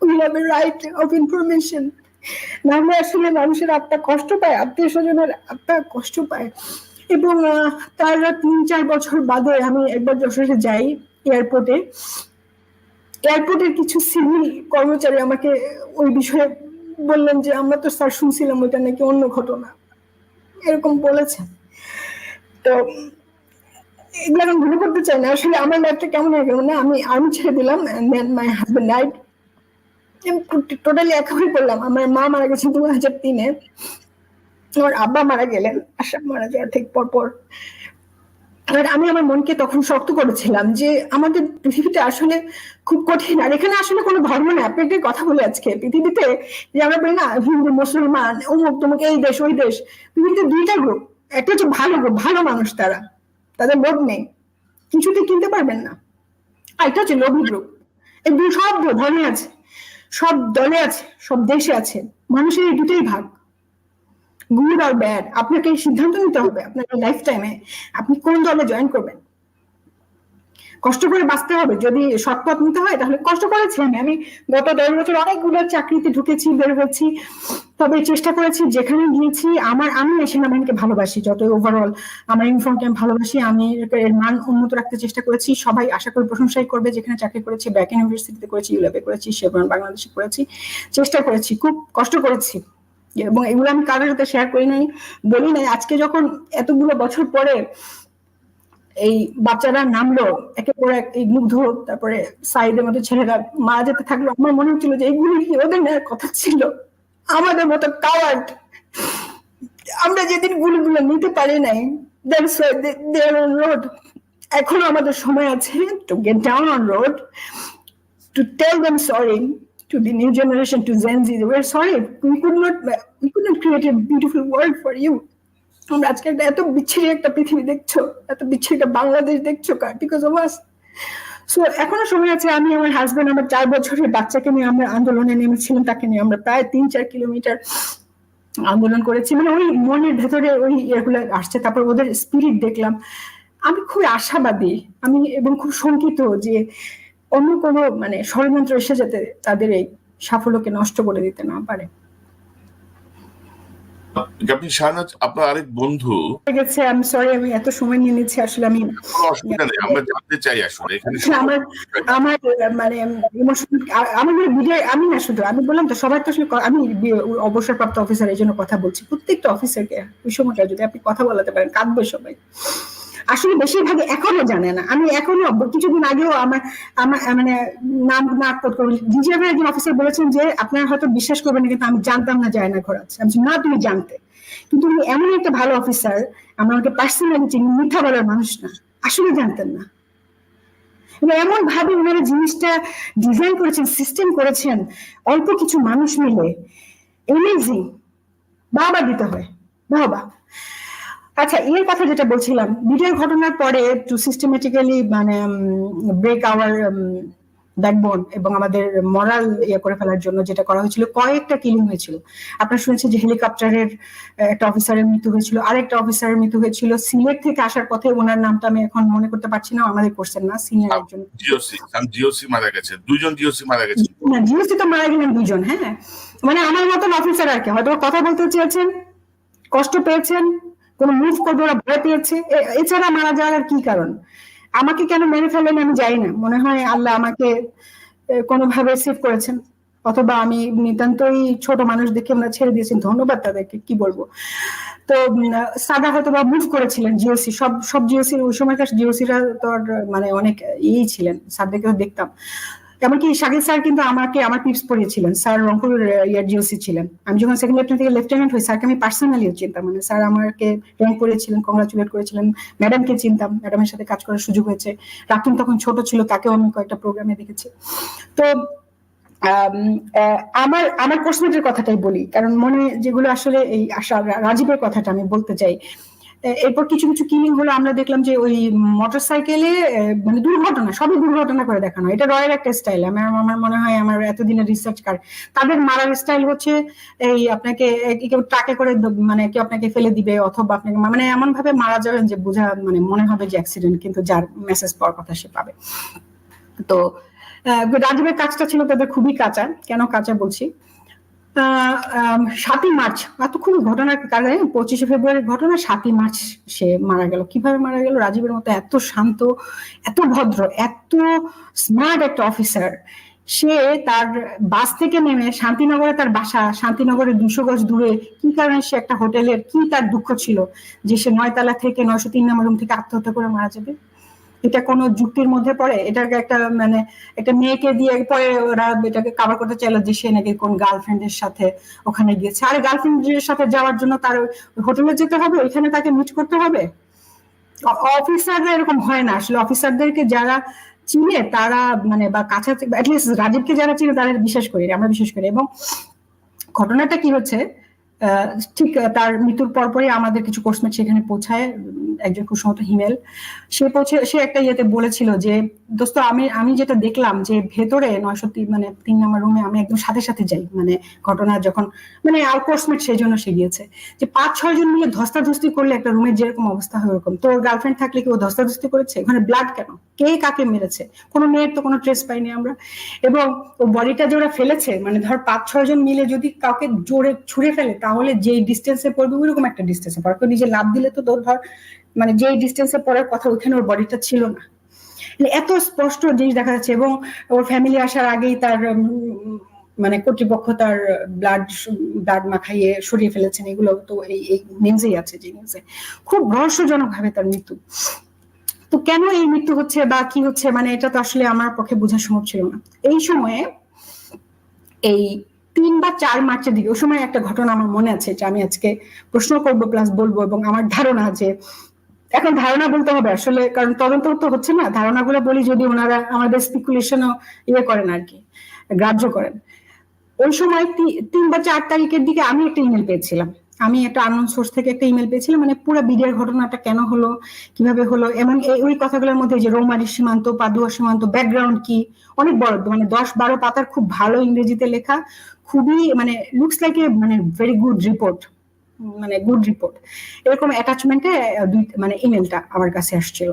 we have a right of information. নাহলে আসলে মানুষের আত্মা কষ্ট পায়, আত্মীয় স্বজনের আত্মা কষ্ট পায়। এবং তার 3-4 বছর বাদে আমি একবার যশোরে যাই, এয়ারপোর্টের কিছু সিভিল কর্মচারী আমাকে ওই বিষয়ে বললেন যে আমরা তো স্যার শুনছিলাম ওইটা নাকি অন্য ঘটনা, এরকম বলেছেন। তো এগুলো আমি মনে করতে চাই না। আসলে আমার লাইফটা কেমন হয়ে গেল না, আমি আর্মি ছেড়ে দিলাম, মাই হাজবেন্ড ডাইড, টোটালি একা হয়ে পড়লাম। আমার মা মারা গেছেন 2003-এ, আমার আব্বা মারা গেলেন আসাম মারা যাওয়ার ঠিক পরপর। আর আমি আমার মনকে তখন শক্ত করেছিলাম যে আমাদের পৃথিবীতে আসলে খুব কঠিন, আর এখানে আসলে কোনো ধর্ম নেই। আপনি একটা কথা বলে আজকে পৃথিবীতে যে আমরা বলি না হিন্দু মুসলমান অমুক তোমাকে এই দেশ ওই দেশ, পৃথিবীতে 2টা গ্রুপ। একটা হচ্ছে ভালো গ্রুপ, ভালো মানুষ, তাদের লোভ নেই, কিছুতে কিনতে পারবেন না। আর একটা হচ্ছে লোভী গ্রুপ। এই সব ধর্মে আছে, সব দলে আছে, সব দেশে আছে, মানুষের এই 2টাই ভাগ, গুড আর ব্যাড। আপনাকে সিদ্ধান্ত নিতে হবে আপনার লাইফ টাইমে আপনি কোন দলে জয়েন করবেন। কষ্ট করে বাঁচতে হবে, যদি সৎপথ নিতে হয় তাহলে কষ্ট করেছি। আমি গত 10 বছর অনেকগুলো চাকরিতে ঢুকেছি, বের হয়েছি, তবে চেষ্টা করেছি যেখানে গিয়েছি। আমি সেনাবাহিনীকে ভালোবাসি, যত ওভারঅল আমার ইউনিফর্মকে আমি ভালোবাসি, আমি এর মান উন্নত রাখতে চেষ্টা করেছি। সবাই আশা করি প্রশংসাই করবে। যেখানে চাকরি করেছি, ব্যাক ইউনিভার্সিটিতে করেছি, ইউল্যাবে করেছি, শেভরন বাংলাদেশে করেছি, চেষ্টা করেছি, খুব কষ্ট করেছি, এবং এগুলো আমি কারোর সাথে শেয়ার করি নাই, বলি নাই। আজকে যখন এতগুলো বছর পরে এই বাচ্চারা নামলো একে পর এক, এই মুগ্ধ, তারপরে সাইদের মতো ছেলেরা মারা যেতে থাকলো, আমার মনে হচ্ছিল যে এইগুলো কি ওদের নেওয়ার কথা ছিল? আমাদের মতো কাওয়ার্ড, আমরা যেদিন গুলিগুলো নিতে পারি নাই, that's why they are on road. এখনো আমাদের সময় আছে to get down on road, to tell them sorry to the new generation, to Gen Z. We're sorry, we could not create a beautiful world for you. আমরা আজকে এত বিচ্ছিরি একটা পৃথিবী দেখছো, এত বিচ্ছিরি একটা বাংলাদেশ দেখছো, because of us. সো এখনো সময় আছে। আমি আমার হাজবেন্ড, আমার 4 বছরের বাচ্চাকে নিয়ে আমরা আন্দোলনে নেমেছিলাম। তাকে নিয়ে আমরা প্রায় 3-4 কিলোমিটার আন্দোলন করেছি। মানে ওই মনের ভেতরে ওই এগুলো আসছে। তারপর ওদের স্পিরিট দেখলাম। আমি খুব আশাবাদী, এবং খুব শঙ্কিত যে অন্য কোনো মানে ষড়যন্ত্র এসে যাতে তাদের এই সাফল্যকে নষ্ট করে দিতে না পারে। আপনি শাহনাজ, আপনার আরেক বন্ধু, গেছে, আমি সরি আমি এত সময় নিয়ে নিচ্ছি, আসলে আমি কোনো অসুবিধা নেই, আমরা জানতে চাই আসলে এখানে আমার আমার মানে ইমোশনাল আমার ভিডিও আমি না শুধু আমি বললাম তো সবার তো আসলে আমি অবসরপ্রাপ্ত অফিসার এই জন্য কথা বলছি, প্রত্যেকটা অফিসারকে ওই সময়টা যদি আপনি কথা বলাতে পারেন কাঁদবে সবাই। আসলে বেশিরভাগ এখনো জানে না, আমি এখনো কিছুদিন আগেও আমার আমার মানে নাম না রিজার্ভের একজন অফিসার বলেছেন যে আপনারা হয়তো বিশ্বাস করবেন না কিন্তু আমি জানতাম না যায় না ঘোরাচ্ছে। আমি না তুমি জানতে, কিন্তু উনি এমন একটা ভালো অফিসার, আমরা ওকে পার্সোনালি চিনি, মিথ্যা বলার মানুষ না, আসলে জানতেন না। এমন ভাবে ওনারা জিনিসটা ডিজাইন করেছেন, সিস্টেম করেছেন, অল্প কিছু মানুষ মিলে, এমেজিং, বাবা দিতে হয় বাবা। আচ্ছা, এর কথা যেটা বলছিলাম, ভিডিওর ঘটনার পরে টু সিস্টেমেটিক্যালি মানে ব্রেক আওয়ার ব্যাকবোন এবং আমাদের মরাল ইয়ে করে ফেলার জন্য যেটা করা হয়েছিল, কয়েকটা কিলিং হয়েছিল। আপনারা শুনেছেন যে হেলিকপ্টারের একটা অফিসারের মৃত্যু হয়েছিল, আরেকটা অফিসারের মৃত্যু হয়েছিল সিলেট থেকে আসার পথে, ওনার নামটা আমি এখন মনে করতে পারছি না, আমাদের কোর্সের না, সিনিয়র একজন জিওসি মারা গেছে, দুইজন জিওসি মারা গেছে। না, জিওসি তো মারা গেলেন দুজন, হ্যাঁ, মানে আমার মতন অফিসার আর কি, হয়তো কথা বলতে চেয়েছেন, কষ্ট পেয়েছেন, কোন মুভ করবে ওরা ভয় পেয়েছে, এছাড়া মারা যাওয়ার আর কি কারণ? আমাকে কেন মেরে ফেলেন আমি জানি না, মনে হয় আল্লাহ আমাকে কোনোভাবে সেভ করেছেন, অথবা আমি নিতান্তই ছোট মানুষ দেখে ওরা ছেড়ে দিয়েছেন, ধন্যবাদ তাদেরকে, কি বলবো। তো সাদা হয়তো বা মুভ করেছিলেন জিওসি, সব জিওসি ওই সময়কার জিওসিরা তো মানে অনেক ইয়েই ছিলেন, স্যারদেরকেও দেখতাম, এমনকি শাকিল স্যার কিন্তু আমাকে আমার টিপস পড়িয়েছিলেন, স্যার রংপুর ইয়ার জিওসি ছিলেন। আমি যখন সেকেন্ড লেফটেন্যান্ট থেকে লেফটেন্যান্ট হই, স্যারকে আমি পার্সোনালিও চিনতাম, মানে স্যার আমাকে র্যাঙ্ক করেছিলেন, কংগ্রাচুলেট করেছিলেন, ম্যাডামকে চিনতাম, ম্যাডামের সাথে কাজ করার সুযোগ হয়েছে, রাতুন তখন ছোট ছিল, তাকেও আমি কয়েকটা প্রোগ্রামে দেখেছি। তো আমার কোর্সমেটের কথাটাই বলি, কারণ মনে যেগুলো আসলে এই আশা রাজীবের কথাটা আমি বলতে চাই। এরপর কিছু কিছু কিলিং হলো, আমরা দেখলাম যে ওই মোটরসাইকেলে মানে দুর্ঘটনা, সবই দুর্ঘটনা করে দেখানো, এটা রয়ের একটা স্টাইল। আমার মনে হয় আমার এতদিনের রিসার্চ কার তাদের মারার স্টাইল হচ্ছে এই আপনাকে কেউ ট্রাকে করে মানে কেউ আপনাকে ফেলে দিবে, অথবা আপনাকে মানে এমন ভাবে মারা যাবেন যে বোঝা মানে মনে হবে যে অ্যাক্সিডেন্ট, কিন্তু যার মেসেজ পাওয়ার কথা সে পাবে। তো রাজীবের কাজটা ছিল তাদের খুবই কাঁচা। কেন কাঁচা বলছি, 7ই মার্চ এত খুবই ঘটনার কারণে, 25শে ফেব্রুয়ারির ঘটনা, 7ই মার্চ সে মারা গেল। কিভাবে মারা গেল? রাজীবের মতো এত শান্ত, এত ভদ্র, এত স্মার্ট একটা অফিসার, সে তার বাস থেকে নেমে শান্তিনগরে, তার বাসা শান্তিনগরের 200 গজ দূরে, কি কারণে সে একটা হোটেলের, কি তার দুঃখ ছিল যে সে 9 তলা থেকে 903 নম্বর রুম থেকে আত্মহত্যা করে মারা যাবে? এটা কোনো যুক্তির মধ্যে পড়ে? এটাকে একটা মানে একটা মেয়েকে দিয়ে পরে ওরা এটাকে কভার করতে চাইলো যে সে নাকি কোন গার্লফ্রেন্ডের সাথে ওখানে গিয়েছে। আর গার্লফ্রেন্ডের সাথে যাওয়ার জন্য তার হোটেলে যেতে হবে, ওইখানে তাকে মিট করতে হবে? অফিসাররা এরকম হয় না আসলে। অফিসারদেরকে যারা চিনে তারা মানে বা কাছাকাছি অ্যাটলিস্ট রাজীবকে যারা চিনে তারা বিশ্বাস করি, আমরা বিশ্বাস করি। এবং ঘটনাটা কি হচ্ছে, ঠিক তার মৃত্যুর পরপরই আমাদের কিছু কোর্সমেট সেখানে পৌঁছায়, একজন কুসুমত হিমেল, সে একটা ইয়েতে বলেছিল যে দোস্ত আমি যেটা দেখলাম যে ভেতরে 903 মানে 3 নম্বর রুমে আমি একদম সাথে সাথে যাই, মানে ঘটনা যখন মানে আর কোর্সমেট সেই জন্য সে গিয়েছে, যে 5-6 জন মিলে ধস্তাধস্তি করলে একটা রুমের যেরকম অবস্থা হয় ওরকম। তোর গার্লফ্রেন্ড থাকলে কি ও ধস্তাধস্তি করেছে? ওখানে ব্লাড কেন? কে কাকে মেরেছে? কোনো মেয়ের তো কোনো ট্রেস পাইনি আমরা। এবং ও বডিটা যে ওরা ফেলেছে, মানে ধর 5-6 জন মিলে যদি কাউকে জোরে ছুঁড়ে ফেলে তাহলে যেই ডিস্টেন্সে পড়বে ওইরকম একটা ডিস্টেন্সে পড়বে, কেউ নিজে লাভ দিলে তো তোর ধর মানে যেই ডিস্টেন্সে পড়ার কথা ওইখানে ওর বডিটা ছিল না, এত স্পষ্ট জিনিস দেখা যাচ্ছে। এবং ওর ফ্যামিলি আসার আগেই তার মানে কর্তৃপক্ষ তার ব্লাড মাখাইয়ে সরিয়ে ফেলেছেন, এগুলো তো এই নিউজেই আছে, যে নিউজে খুব রহস্যজনক ভাবে তার মৃত্যু। তো কেন এই মৃত্যু হচ্ছে বা কি হচ্ছে, মানে এটা তো আসলে আমার পক্ষে বোঝা সম্ভব ছিল না। এই সময়ে এই 3 বা 4 মার্চের দিকে, ওই সময় একটা ঘটনা আমার মনে আছে, যে আমি আজকে প্রশ্ন করবো প্লাস বলবো, এবং আমার ধারণা যে এখন ধারণা বলতে হবে আসলে, কারণ তদন্ত তো হচ্ছে না, ধারণাগুলো বলি যদি ওনারা আমাদের স্পেকুলেশনও ইয়ে করেন আর কি, গ্রাহ্য করেন। ওই সময় 3 বা 4 তারিখের দিকে আমি একটা ইমেল পেয়েছিলাম, আমি একটা আননোন সোর্স থেকে একটা ইমেল পেয়েছিলাম, মানে পুরো বিডিআর ঘটনাটা কেন হলো, কিভাবে হলো, এবং ওই কথাগুলোর মধ্যে যে রৌমারী সীমান্ত, পাদুয়া সীমান্ত, ব্যাকগ্রাউন্ড কি, অনেক বড় মানে 10-12 পাতার খুব ভালো ইংরেজিতে লেখা, খুবই মানে লুকস লাইক এ মানে ভেরি গুড রিপোর্ট, মানে গুড রিপোর্ট, এরকম অ্যাটাচমেন্টে মানে ইমেলটা আমার কাছে আসছিল।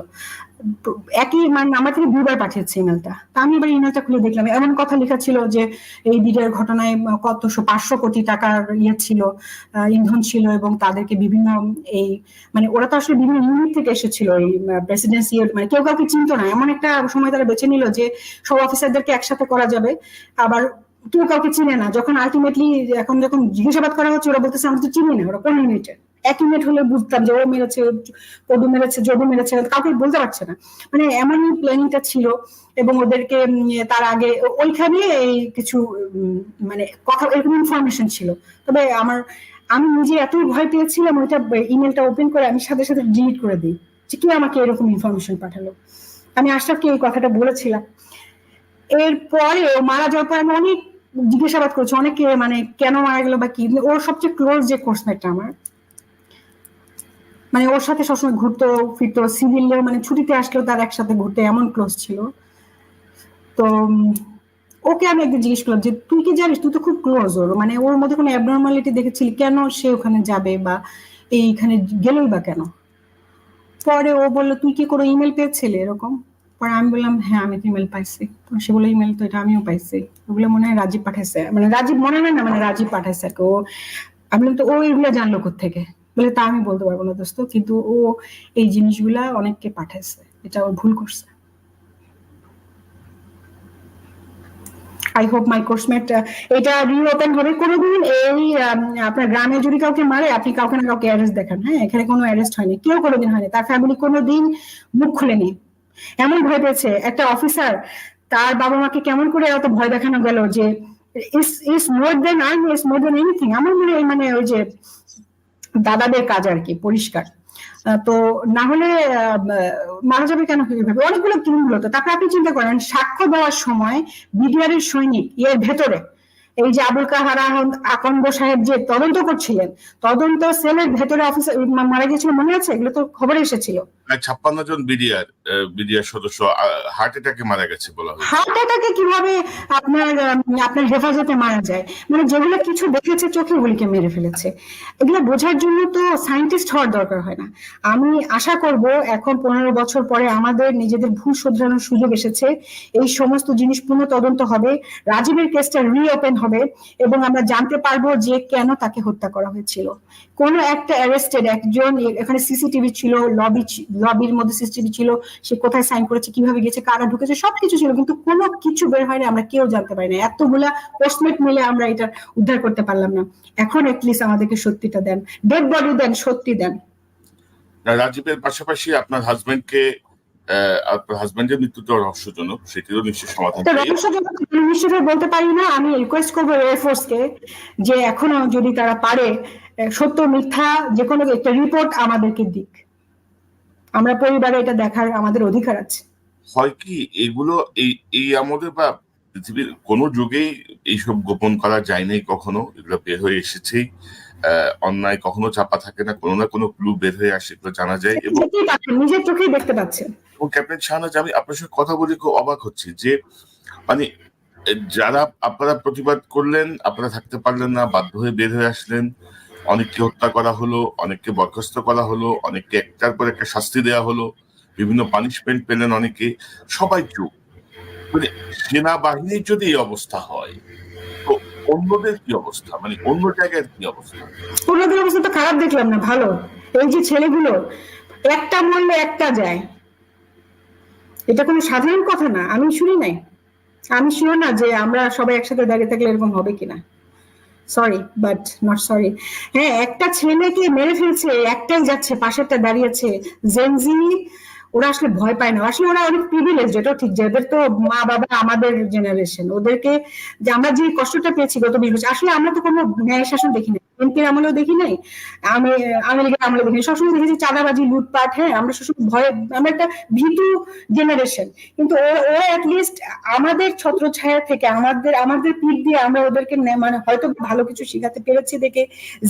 একই মানে আমার থেকে 2 বার পাঠিয়েছে ইমেলটা। তা আমি এবার ইমেলটা খুলে দেখলাম, এমন কথা লেখা ছিল যে এই বিডিআর ঘটনায় কত 500 কোটি টাকার ইয়ে ছিল, ইন্ধন ছিল, এবং তাদেরকে বিভিন্ন এই মানে ওরা তো আসলে বিভিন্ন ইউনিট থেকে এসেছিল, এই প্রেসিডেন্সি মানে কেউ কাউকে চিনতো না, এমন একটা সময় তারা বেছে নিল যে সব অফিসারদেরকে একসাথে করা যাবে, আবার কেউ কাউকে চিনে না। যখন আলটিমেটলি এখন যখন জিজ্ঞাসাবাদ করা হচ্ছে ওরা বলতেছে আমরা তো চিনি না, ওরা কোন ইউনিটের। 1 ইউনিট হলে বুঝতাম যে ও মেরেছে, কদু মেরেছে, যদু মেরেছে, কাউকে বলতে পারছে না। মানে এমন প্ল্যানিংটা ছিল, এবং ওদেরকে তার আগে ওইখানে এই কিছু মানে কথা এরকম ইনফরমেশন ছিল। তবে আমি নিজে এতই ভয় পেয়েছিলাম, ওইটা ইমেলটা ওপেন করে আমি সাথে সাথে ডিলিট করে দিই যে কে আমাকে এরকম ইনফরমেশন পাঠালো। আমি আশরাফকে এই কথাটা বলেছিলাম। এরপরে ও মারা যাওয়ার পর আমি অনেক জিজ্ঞাসাবাদ করছি, অনেকে মানে কেন মারা গেল বা কি। ওর সবচেয়ে ক্লোজ যে কোর্সমেটটা আমার, মানে ওর সাথে সবসময় ঘুরতো ফিরতো, সিভিলেও মানে ছুটিতে আসলেও তার একসাথে ঘুরতে, এমন ক্লোজ ছিল। তো ওকে আমি একদিন জিজ্ঞেস করলাম যে তুই কি জানিস, তুই তো খুব ক্লোজ ওর, মানে ওর মধ্যে কোনো অ্যাবনর্মালিটি দেখেছিলি, কেন সে ওখানে যাবে বা এইখানে গেলই বা কেন? পরে ও বললো তুই কি কোনো ইমেল পেয়েছিলে এরকম? পরে আমি বললাম হ্যাঁ আমি তো ইমেল পাইছি। সে বললো ইমেল তো এটা আমিও পাইছি, ওগুলো মনে হয় রাজীব পাঠাইছে, মানে রাজীব মনে হয় না, মানে রাজীব পাঠাইছে আর কি। ও আমি বললাম তো ও এগুলো জানলো কোত্থেকে? বলে তা আমি বলতে পারবো না দোস্ত, কিন্তু ও এই জিনিসগুলা অনেককে পাঠাইছে, এটা ও ভুল করছে। আই হোপ মাই কোর্সমেট এটা রিওপেন হবে কোনোদিন। এই আপনার গ্রামে যদি কাউকে মারে, আপনি কাউকে না কাউকে অ্যারেস্ট দেখান। হ্যাঁ, এখানে কোনো অ্যারেস্ট হয়নি, কেউ কোনোদিন হয়নি, তার ফ্যামিলি কোনোদিন মুখ খুলেনি। এমন ভয় পেয়েছে একটা অফিসার, তার বাবা মাকে কেমন করে এত ভয় দেখানো গেল যে ইস মোর দেন আর্মি, ইস মোর দেন এনিথিং। আমার মনে হয় মানে ওই যে দাদাদের কাজ আর কি, পরিষ্কার। তো না হলে মারা যাবে কেন কিভাবে? অনেকগুলো ক্লিমগুলো তো। তারপরে আপনি চিন্তা করেন সাক্ষ্য দেওয়ার সময় বিডিআর এর সৈনিক এর ভেতরে এই যে আবুল কাহার আকন্দ সাহেব যে তদন্ত করছিলেন, তদন্ত সেলের ভেতরে অফিসার মারা গিয়েছিল, মনে আছে? এগুলো তো খবরে এসেছিল। 56 জন বিডিআর সদস্য হার্ট অ্যাটাকে মারা গেছে বলা হয়। হার্ট অ্যাটাকে কিভাবে আপনার হেফাজতে মারা যায়? মানে যেগুলো কিছু দেখেছে চোখে, ওগুলিকে মেরে ফেলেছে। এগুলো বোঝার জন্য তো সায়েন্টিস্ট হওয়ার দরকার হয় না। আমি আশা করব এখন 15 বছর পরে আমাদের নিজেদের ভুল শোধরানোর সুযোগ এসেছে, এই সমস্ত জিনিস পুনঃ তদন্ত হবে, রাজীবের কেসটা রিওপেন হবে, এবং আমরা জানতে পারবো যে কেন তাকে হত্যা করা হয়েছিল। কোন একটা অ্যারেস্টেড একজন, এখানে সিসিটিভি ছিল, লবির মধ্যে সিসিটিভি ছিল, সে কোথায় সাইন করেছে, কিভাবে গেছে, কারা ঢুকেছে, সবকিছু ছিল, কিন্তু কোনো কিছু বের হয়নি, আমরা কেউ জানতে পারি না। এতগুলা পোস্টমেট মিলে আমরা এটা উদ্ধার করতে পারলাম না। এখন এটলিস্ট আমাদেরকে সত্যিটা দেন, ডেড বডি দেন, সত্যি দেন। রাজীবের পাশাপাশি আপনার হাজবেন্ডের মৃত্যুটা রহস্যজনক, সেটিরও নিশ্চয়ই সমাধান চাই। রহস্যজনক নিশ্চিতভাবে বলতে পারি না। আমি রিকোয়েস্ট করবো এয়ারফোর্সকে যে এখনো যদি তারা পারে সত্য মিথ্যা যে কোনো একটা রিপোর্ট আমাদেরকে দিক। আমরা পরিবারে এটা দেখার আমাদের অধিকার আছে। হয় কি এগুলো এই আমাদের বা পৃথিবীর কোনো যুগেই এইসব গোপন করা যায় নাই কখনো, এগুলো বের হয়ে এসেছেই। অন্যায় কখনো চাপা থাকে না, কোনো না কোনো ক্লু বের হয়ে আসে, এগুলো জানা যায়। এবং নিজের চোখেই দেখতে পাচ্ছেন। এবং ক্যাপ্টেন শাহনাজ, আমি আপনার সঙ্গে কথা বলে খুব অবাক হচ্ছি যে মানে যারা আপনারা প্রতিবাদ করলেন, আপনারা থাকতে পারলেন না, বাধ্য হয়ে বের হয়ে আসলেন, অনেককে হত্যা করা হলো, অনেককে বরখাস্ত করা হলো, অনেককে একটার পর একটা শাস্তি দেওয়া হলো, বিভিন্ন পানিশমেন্ট পেলেন অনেকে, সবাই চুপ। মানে সেনাবাহিনীর যদি এই অবস্থা হয়, তো অন্যদের কি অবস্থা, মানে অন্য জায়গার কি অবস্থা? অন্যদের অবস্থা তো খারাপ দেখলাম না, ভালো। এই যে ছেলেগুলো একটা মরলে একটা যায়, এটা কোনো সাধারণ কথা না। আমি শুনি নাই, আমি শিওর না যে আমরা সবাই একসাথে দাঁড়িয়ে থাকলে এরকম হবে কিনা। Sorry but not sorry. হ্যাঁ, একটা ছেলেকে মেরে ফেলছে, একটাই যাচ্ছে, পাশেরটা দাঁড়িয়েছে। জেনজি ওরা আসলে ভয় পায় না, আসলে ওরা অনেক প্রিভিলেজ, যেটা ঠিক। যাদের তো মা বাবা আমাদের জেনারেশন, ওদেরকে যে আমরা যে কষ্টটা পেয়েছি গত 20 বছর, আসলে আমরা তো কোনো ন্যায় শাসন দেখি নাই, এমপির আমলেও দেখি নাই, আমেরিকার আমলেও দেখি নাই। সবসময় দেখেছি চাঁদাবাজি, লুটপাট। হ্যাঁ, আমরা সবসময় ভয়, আমরা একটা ভীতু জেনারেশন। কিন্তু ওরা অ্যাটলিস্ট আমাদের ছত্রছায়া থেকে, আমাদের পিঠ দিয়ে আমরা ওদেরকে মানে হয়তো ভালো কিছু শেখাতে পেরেছি দেখে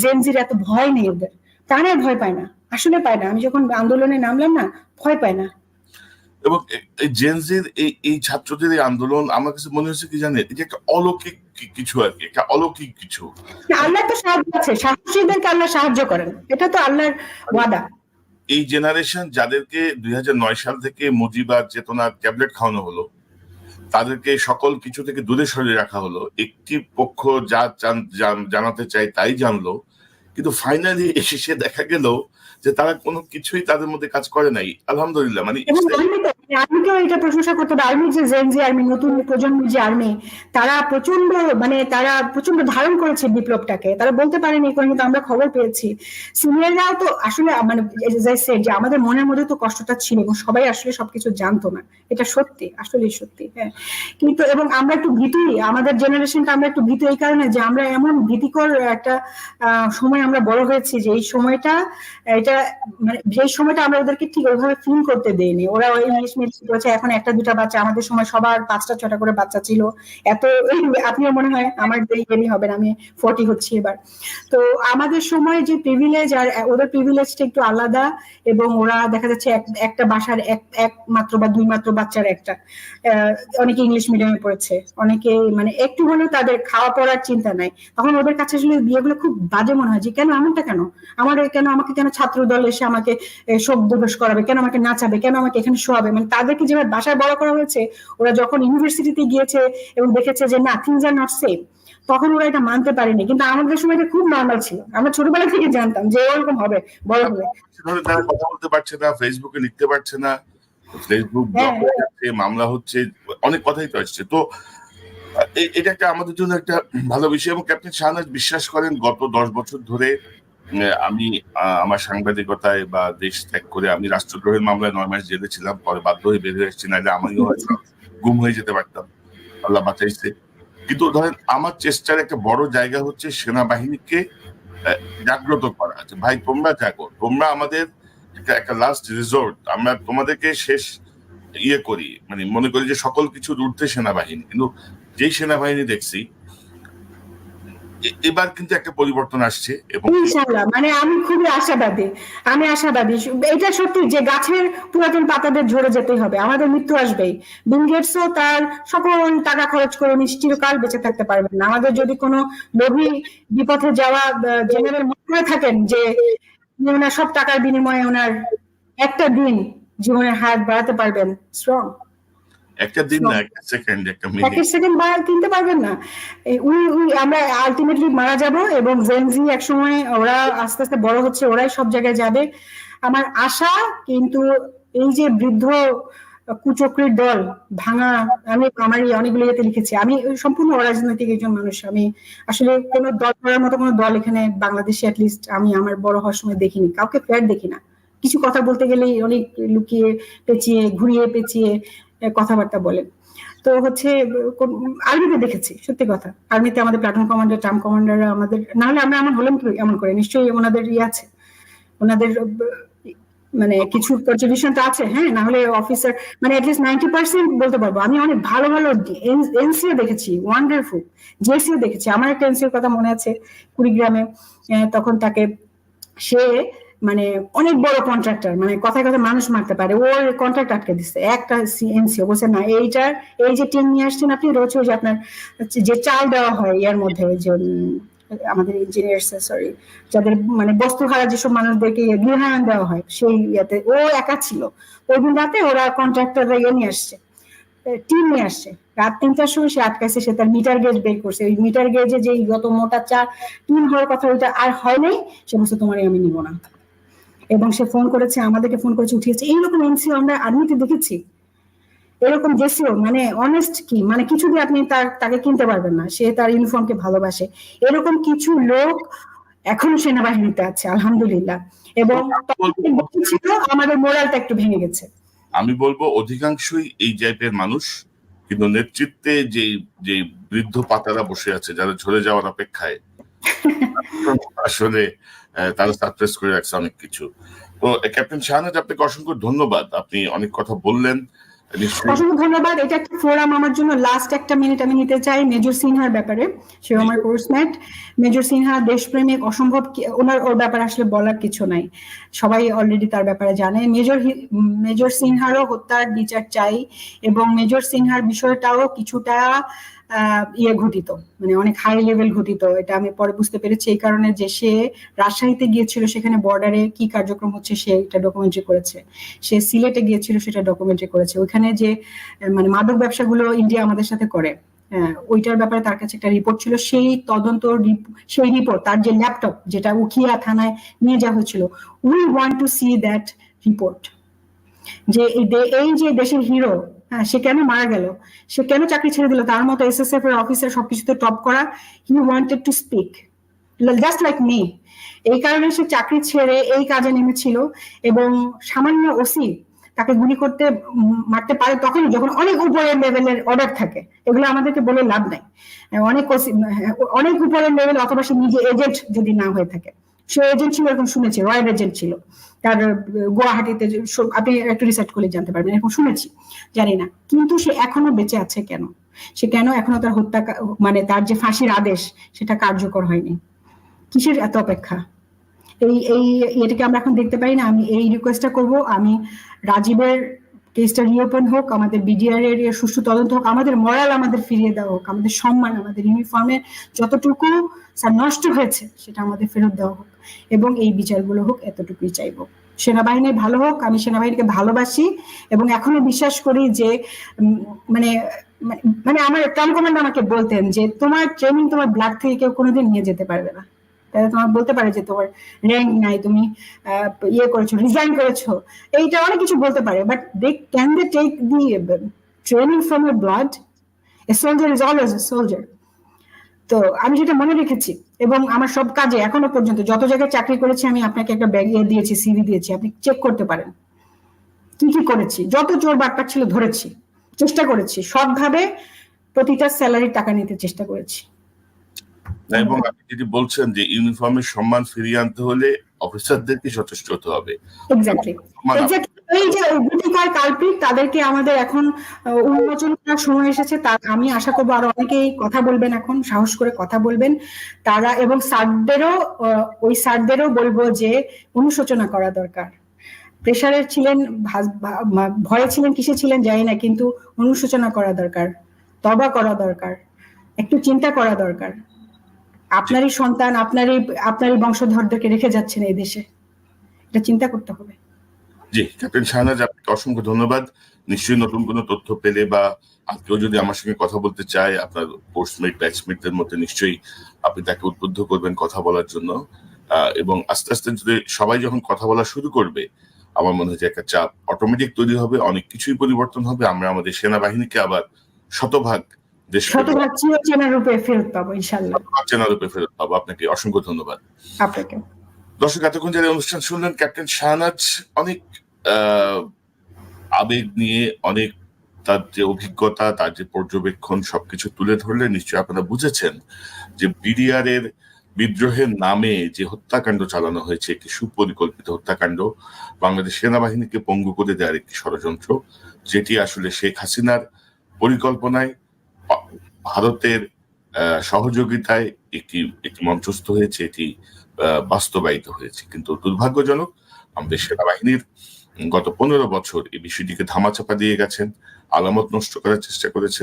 জেনজির এত ভয় নেই ওদের। তারা ভয় পায় না, আসলে পায় না। আমি যখন আন্দোলনে নামলাম না, ভয় পায় না। এবং জেনজির এই ছাত্রদের এই আন্দোলন আমার কাছে মনে হচ্ছে কি জানেন, এটা একটা অলৌকিক কিছু আর কি, একটা অলৌকিক কিছু। আল্লাহ তো সাহায্য আছে, সাহসীদেরকে আল্লাহ সাহায্য করেন, এটা তো আল্লাহর ওয়াদা। এই জেনারেশন যাদেরকে 2009 সাল থেকে মুজিবার চেতনার ট্যাবলেট খাওয়ানো হলো, তাদেরকে সকল কিছু থেকে দূরে সরিয়ে রাখা হলো, একটি পক্ষ যা জানাতে চায় তাই জানলো, কিন্তু ফাইনালি এসে দেখা গেল যে তারা কোনো কিছুই তাদের মধ্যে কাজ করে নাই। আলহামদুলিল্লাহ, মানে আর্মিকেও এটা প্রশংসা করতে হবে। আর্মি যে জেনজি আর্মি, নতুন প্রজন্মের যে আর্মি, তারা প্রচন্ড ধারণ করেছে বিপ্লবটাকে, তারা বলতে পারেনি, কিন্তু আমরা খবর পেয়েছি। সিনিয়ররাও তো আসলে মানে যে আমাদের মনের মধ্যে তো কষ্টটা ছিল, এবং সবাই আসলে সবকিছু জানতো না, এটা সত্যি, আসলে সত্যি। হ্যাঁ, কিন্তু এবং আমরা একটু ভীতি, আমাদের জেনারেশনটা আমরা একটু ভীতি এই কারণে যে আমরা এমন ভীতিকর একটা সময় আমরা বড় হয়েছি, যে এই সময়টা, এটা মানে যে সময়টা আমরা ওদেরকে ঠিক ওইভাবে ফিল করতে দেইনি। ওরা ওই ইংলিশ মিডিয়াম করেছে, এখন একটা দুটা বাচ্চা, আমাদের সময় সবার 5টা 6টা করে বাচ্চা ছিল। এত আপনিও মনে হয় আমার দেরি হবে না, আমি 40 হচ্ছি এবার। তো আমাদের সময় যে প্রিভিলেজ আর ওদের প্রিভিলেজটা একটু আলাদা, এবং ওরা দেখা যাচ্ছে একটা বাসার এক মাত্র বা 2 মাত্র বাচ্চার একটা, অনেকে ইংলিশ মিডিয়ামে পড়েছে, অনেকে মানে একটু হলেও তাদের খাওয়া পড়ার চিন্তা নাই। তখন ওদের কাছে আসলে বিয়েগুলো খুব বাজে মনে হয়, যে কেন এমনটা, কেন আমাকে কেন ছাত্র দল এসে আমাকে শোক দিবস করাবে, কেন আমাকে নাচাবে, কেন আমাকে এখানে শোয়াবে। মানে তাদেরকে যেভাবে বাসায় বড় করা হয়েছে, ওরা যখন ইউনিভার্সিটিতে গিয়েছে এবং দেখেছে যে না, থিংস আর নট সেম, তখন ওরা এটা মানতে পারেনি। কিন্তু আমাদের সময় এটা খুব নর্মাল ছিল, আমরা ছোটবেলা থেকে জানতাম যে এরকম হবে বড় হলে। তারা কথা বলতে পারছে না, ফেসবুকে লিখতে পারছে না, ফেসবুক ব্লক হয়ে যাচ্ছে, মামলা হচ্ছে, অনেক কথাই তো আসছে। তো এটা একটা আমাদের জন্য একটা ভালো বিষয়। এবং ক্যাপ্টেন শাহনাজ বিশ্বাস করেন, গত 10 বছর ধরে আমি আমার সাংবাদিকতায় বা দেশ ত্যাগ করে আমি রাষ্ট্রদ্রোহের মামলায় 9 মাস জেলে ছিলাম, পরে বাধ্য হয়ে বের হয়ে এসেছি, নাহলে আমিও হয়তো গুম হয়ে যেতে পারতাম, আল্লাহ বাঁচাইছে। কিন্তু ধরেন আমার চেষ্টার একটা বড় জায়গা হচ্ছে সেনাবাহিনীকে জাগ্রত করা আছে। ভাই তোমরা জাগো, তোমরা আমাদের একটা লাস্ট রিসোর্ট, আমরা তোমাদেরকে শেষ করি, মানে মনে করি যে সকল কিছুর ঊর্ধ্বে সেনাবাহিনী। কিন্তু যেই সেনাবাহিনী দেখছি এবার কিন্তু একটা পরিবর্তন আসছে, এবং ইনশাআল্লাহ মানে আমি খুবই আশাবাদী, এটা সত্যি যে গাছের পুরাতন পাতাদের ঝরে যেতে হবে, আমাদের মৃত্যু আসবেই। বিল গেটসও তার সকল টাকা খরচ করে চিরকাল বেঁচে থাকতে পারবেন না। আমাদের যদি কোনো লোভী বিপথে যাওয়া জেনারেল মনে থাকেন যে ওনার সব টাকার বিনিময়ে ওনার একটা দিন জীবনের হাত বাড়াতে পারবেন, স্ট্রং একটা দিন না, একটা সেকেন্ড, একটা সেকেন্ড কিনতে পারবেন না। আমরা আলটিমেটলি মারা যাব, এবং জেনজি এক সময় ওরা আস্তে আস্তে বড় হচ্ছে, ওরাই সব জায়গায় যাবে আমার আশা। কিন্তু এই যে বৃদ্ধ কুচক্রীর দল ভাঙা, আমি আমার অনেকগুলো ইয়েতে লিখেছি, আমি সম্পূর্ণ অরাজনৈতিক একজন মানুষ, আমি আসলে কোনো দল করার মতো কোনো দল এখানে বাংলাদেশে অ্যাটলিস্ট আমি আমার বড় হওয়ার সময় দেখিনি, কাউকে ফেয়ার দেখি না। কিছু কথা বলতে গেলেই অনেক লুকিয়ে পেঁচিয়ে ঘুরিয়ে পেঁচিয়ে কথাবার্তা বলেন। তো হচ্ছে আর্মিতে দেখেছি, সত্যি কথা, আর্মিতে আমাদের প্লাটুন কমান্ডার, টার্ম কমান্ডাররা আমাদের, নাহলে আমরা এমন হলাম কি এমন করে, নিশ্চয়ই ওনাদের আছে, ওনাদের মানে কিছু কন্ট্রিবিউশন তো আছে। হ্যাঁ, না হলে অফিসার মানে অ্যাটলিস্ট 90% বলতে পারবো। আমি অনেক ভালো ভালো এনসিও দেখেছি, ওয়ান্ডারফুল জেসিও দেখেছি। আমার একটা এনসিওর কথা মনে আছে, কুড়িগ্রামে, তখন তাকে সে মানে অনেক বড় কন্ট্রাক্টর, মানে কথায় কথা মানুষ মারতে পারে, ওর কন্ট্রাক্ট আটকে দিচ্ছে একটা এনসিও, বলছে না এই যে টিম নিয়ে আসছেন আপনি, রয়েছে ওই যে আপনার যে চাল দেওয়া হয় ইয়ার মধ্যে, ওই যে আমাদের ইঞ্জিনিয়ার সরি যাদের মানে বস্তু হারা যেসব মানুষদেরকে গৃহায়ন দেওয়া হয়, সেই ইয়াতে ও একা ছিল। ওই দিন রাতে ওরা কন্ট্রাক্টররা নিয়ে আসছে, টিম নিয়ে আসছে, রাত 3টার সময় সে আটকাইছে, সে তার মিটার গেজ বের করছে, ওই মিটার গেজে যে যত মোটা টিম হওয়ার কথা ওইটা আর হয় নাই, সে বলছে তোমার আমি নিব না। এবং সে ফোন করেছে, আমাদেরকে ফোন করেছে, উঠিয়েছে। এইরকম এনসিও আমরা আর্মিতে দেখেছি, এরকম জেসিও মানে অনেস্ট কি, মানে কিছু দিয়ে আপনি তাকে কিনতে পারবেন না, সে তার ইউনিফর্মকে ভালোবাসে। এরকম কিছু লোক এখন সেনাবাহিনীতে আছে আলহামদুলিল্লাহ, এবং ছিল আমাদের মোরালটা একটু ভেঙে গেছে। আমি বলবো অধিকাংশই এই টাইপের মানুষ, কিন্তু নেতৃত্বে যে বৃদ্ধ পাতারা বসে আছে, যারা ঝরে যাওয়ার অপেক্ষায়, আসলে তারা সাপ্রেস করে রাখছে অনেক কিছু। তো ক্যাপ্টেন শাহনাজ, আপনাকে অসংখ্য ধন্যবাদ, আপনি অনেক কথা বললেন। অসংখ্য ধন্যবাদ। এটা একটা ফোরাম আমার জন্য। লাস্ট একটা মিনিট আমি নিতে চাই মেজর সিনহার ব্যাপারে, সে আমার কোর্সমেট। মেজর সিনহা দেশপ্রেমিক, অসম্ভব, ওর ব্যাপারে আসলে বলার কিছু নাই, সবাই অলরেডি তার ব্যাপারে জানে। মেজর সিনহারও হত্যার বিচার চাই, এবং মেজর সিনহার বিষয়টাও কিছুটা ইয়ে ঘটিত, মানে অনেক হাই লেভেল ঘটিত। এটা আমি পরে বুঝতে পেরেছি এই কারণে যে সে রাজশাহীতে গিয়েছিল, সেখানে বর্ডারে কি কার্যক্রম হচ্ছে সে এটা ডকুমেন্টারি করেছে। সে সিলেটে গিয়েছিল, সেটা ডকুমেন্টারি করেছে। ওইখানে যে মানে মাদক ব্যবসাগুলো ইন্ডিয়া আমাদের সাথে করে, ওইটার ব্যাপারে তার কাছে একটা রিপোর্ট ছিল। সেই তদন্ত সেই রিপোর্ট, তার যে ল্যাপটপ যেটা উখিয়া থানায় নিয়ে যাওয়া হয়েছিল, we want to see that report, যে এই যে দেশের হিরো, হ্যাঁ, সে কেন মারা গেল, সে কেন চাকরি ছেড়ে দিল, তার মতো এসএসএফ এর অফিসার সবকিছুতে টপ করা। He wanted to speak just like me. এই কারণে সে চাকরি ছেড়ে এই কাজে নেমেছিল। এবং সামান্য ওসি তাকে গুলি করতে মারতে পারে তখন যখন অনেক উপরের লেভেলের অর্ডার থাকে। এগুলো আমাদেরকে বলে লাভ নাই। অনেক উপরের লেভেল, অথবা সে নিজে এজেন্ট যদি না হয়ে থাকে। সে এজেন্ট ছিল, এরকম শুনেছি, রয়্যাল এজেন্ট ছিল তার গুয়াহাটিতে। আপনি একটু রিসার্চ করলে জানতে পারবেন, এরকম শুনেছি, জানি না। কিন্তু সে এখনো বেঁচে আছে কেন? সে কেন এখনো তার হত্যা, মানে তার যে ফাঁসির আদেশ সেটা কার্যকর হয়নি? কিসের এত অপেক্ষা? এটাকে আমরা এখন দেখতে পারি না? আমি এই রিকোয়েস্টটা করব, আমি রাজীবের কেসটা রিওপেন হোক, আমাদের বিডিআর এর সুষ্ঠু তদন্ত হোক, আমাদের মরাল আমাদের ফিরিয়ে দেওয়া হোক, আমাদের সম্মান, আমাদের ইউনিফর্মের যতটুকু নষ্ট হয়েছে সেটা আমাদের ফেরত দেওয়া হোক, এবং এই বিচারগুলো হোক, এতটুকুই চাইবো। সেনাবাহিনী ভালো হোক, আমি সেনাবাহিনীকে ভালোবাসি এবং এখনো বিশ্বাস করি যে মানে মানে আমার ট্রাম কমান্ডার আমাকে বলতেন যে তোমার ট্রেনিং তোমার ব্লাড থেকে কেউ কোনোদিন নিয়ে যেতে পারবে না। তাহলে তোমার বলতে পারে যে তোমার র্যাঙ্ক নাই, তুমি ইয়ে করেছো, রিজাইন করেছো, এইটা অনেক কিছু বলতে পারে, but can they take the training from your blood? A soldier is always a soldier. তো আমি সেটা মনে রেখেছি, এবং আমার সব কাজে এখনো পর্যন্ত যত জায়গায় চাকরি করেছি, আমি আপনাকে একটা ব্যাগ দিয়েছি, সিভি দিয়েছি, আপনি চেক করতে পারেন কি কি করেছি। যত চোর বাটপার ছিল ধরেছি, চেষ্টা করেছি, সৎভাবে প্রতিটা স্যালারির টাকা নিতে চেষ্টা করেছি। এবং আপনি যেটি বলছেন যে ইউনিফর্মের সম্মান ফিরিয়ে আনতে হলে অফিসারদেরকে সচেষ্ট হতে হবে। এক্স্যাক্টলি। এই যে গুটিকার কালপ্রিট, তাদেরকে আমাদের এখন উন্মোচন করার সময় এসেছে। আমি আশা করবো আরো অনেকেই কথা বলবেন, এখন সাহস করে কথা বলবেন তারা, এবং ওই স্যারদেরও বলবো যে অনুশোচনা করা দরকার। প্রেশারে ছিলেন, ভয়ে ছিলেন, কিসে ছিলেন জানি না, কিন্তু অনুশোচনা করা দরকার, তওবা করা দরকার, একটু চিন্তা করা দরকার। আপনারই সন্তান, আপনারই বংশধরদেরকে রেখে যাচ্ছেন এই দেশে, এটা চিন্তা করতে হবে। জি, ক্যাপ্টেন শাহনাজ, আপনাকে অসংখ্য ধন্যবাদ। নিশ্চয়ই নতুন কোনো তথ্য পেলে বা কেউ যদি আমার সঙ্গে কথা বলতে চায়, আপনার পোস্টমেট ব্যাচমেটদের মধ্যে নিশ্চয়ই আপনি তাকে উদ্বুদ্ধ করবেন কথা বলার জন্য। এবং আস্তে আস্তে যদি সবাই যখন কথা বলা শুরু করবে, আমার মনে হয় যে একটা চাপ অটোমেটিক তৈরি হবে, অনেক কিছুই পরিবর্তন হবে। আমরা আমাদের সেনাবাহিনীকে আবার শতভাগ চেনা রূপে ফেরত পাবো, ইনশাআল্লাহ চেনা রূপে ফেরত পাবো। আপনাকে অসংখ্য ধন্যবাদ। আপনাকে। দর্শক, এতক্ষণ যারা অনুষ্ঠান শুনলেন, ক্যাপ্টেন শাহনাজ অনেক আবেগ নিয়ে, অনেক তার যে অভিজ্ঞতা, তার যে পর্যবেক্ষণ, সবকিছু তুলে ধরলে নিশ্চয়ই আপনারা বুঝেছেন যে বিডিআর এর বিদ্রোহের নামে যে হত্যাকাণ্ড চালানো হয়েছে, একটি সুপরিকল্পিত হত্যাকাণ্ড, বাংলাদেশ সেনাবাহিনীকে পঙ্গু করে দেওয়ার একটি ষড়যন্ত্র, যেটি আসলে শেখ হাসিনার পরিকল্পনায়, ভারতের সহযোগিতায় একটি মঞ্চস্থ হয়েছে, এটি বাস্তবায়িত হয়েছে। কিন্তু দুর্ভাগ্যজনক, আমাদের সেনাবাহিনীর গত 15 বছর এই বিষয়টিকে ধামাচাপা দিয়ে গেছেন, আলামত নষ্ট করার চেষ্টা করেছেন।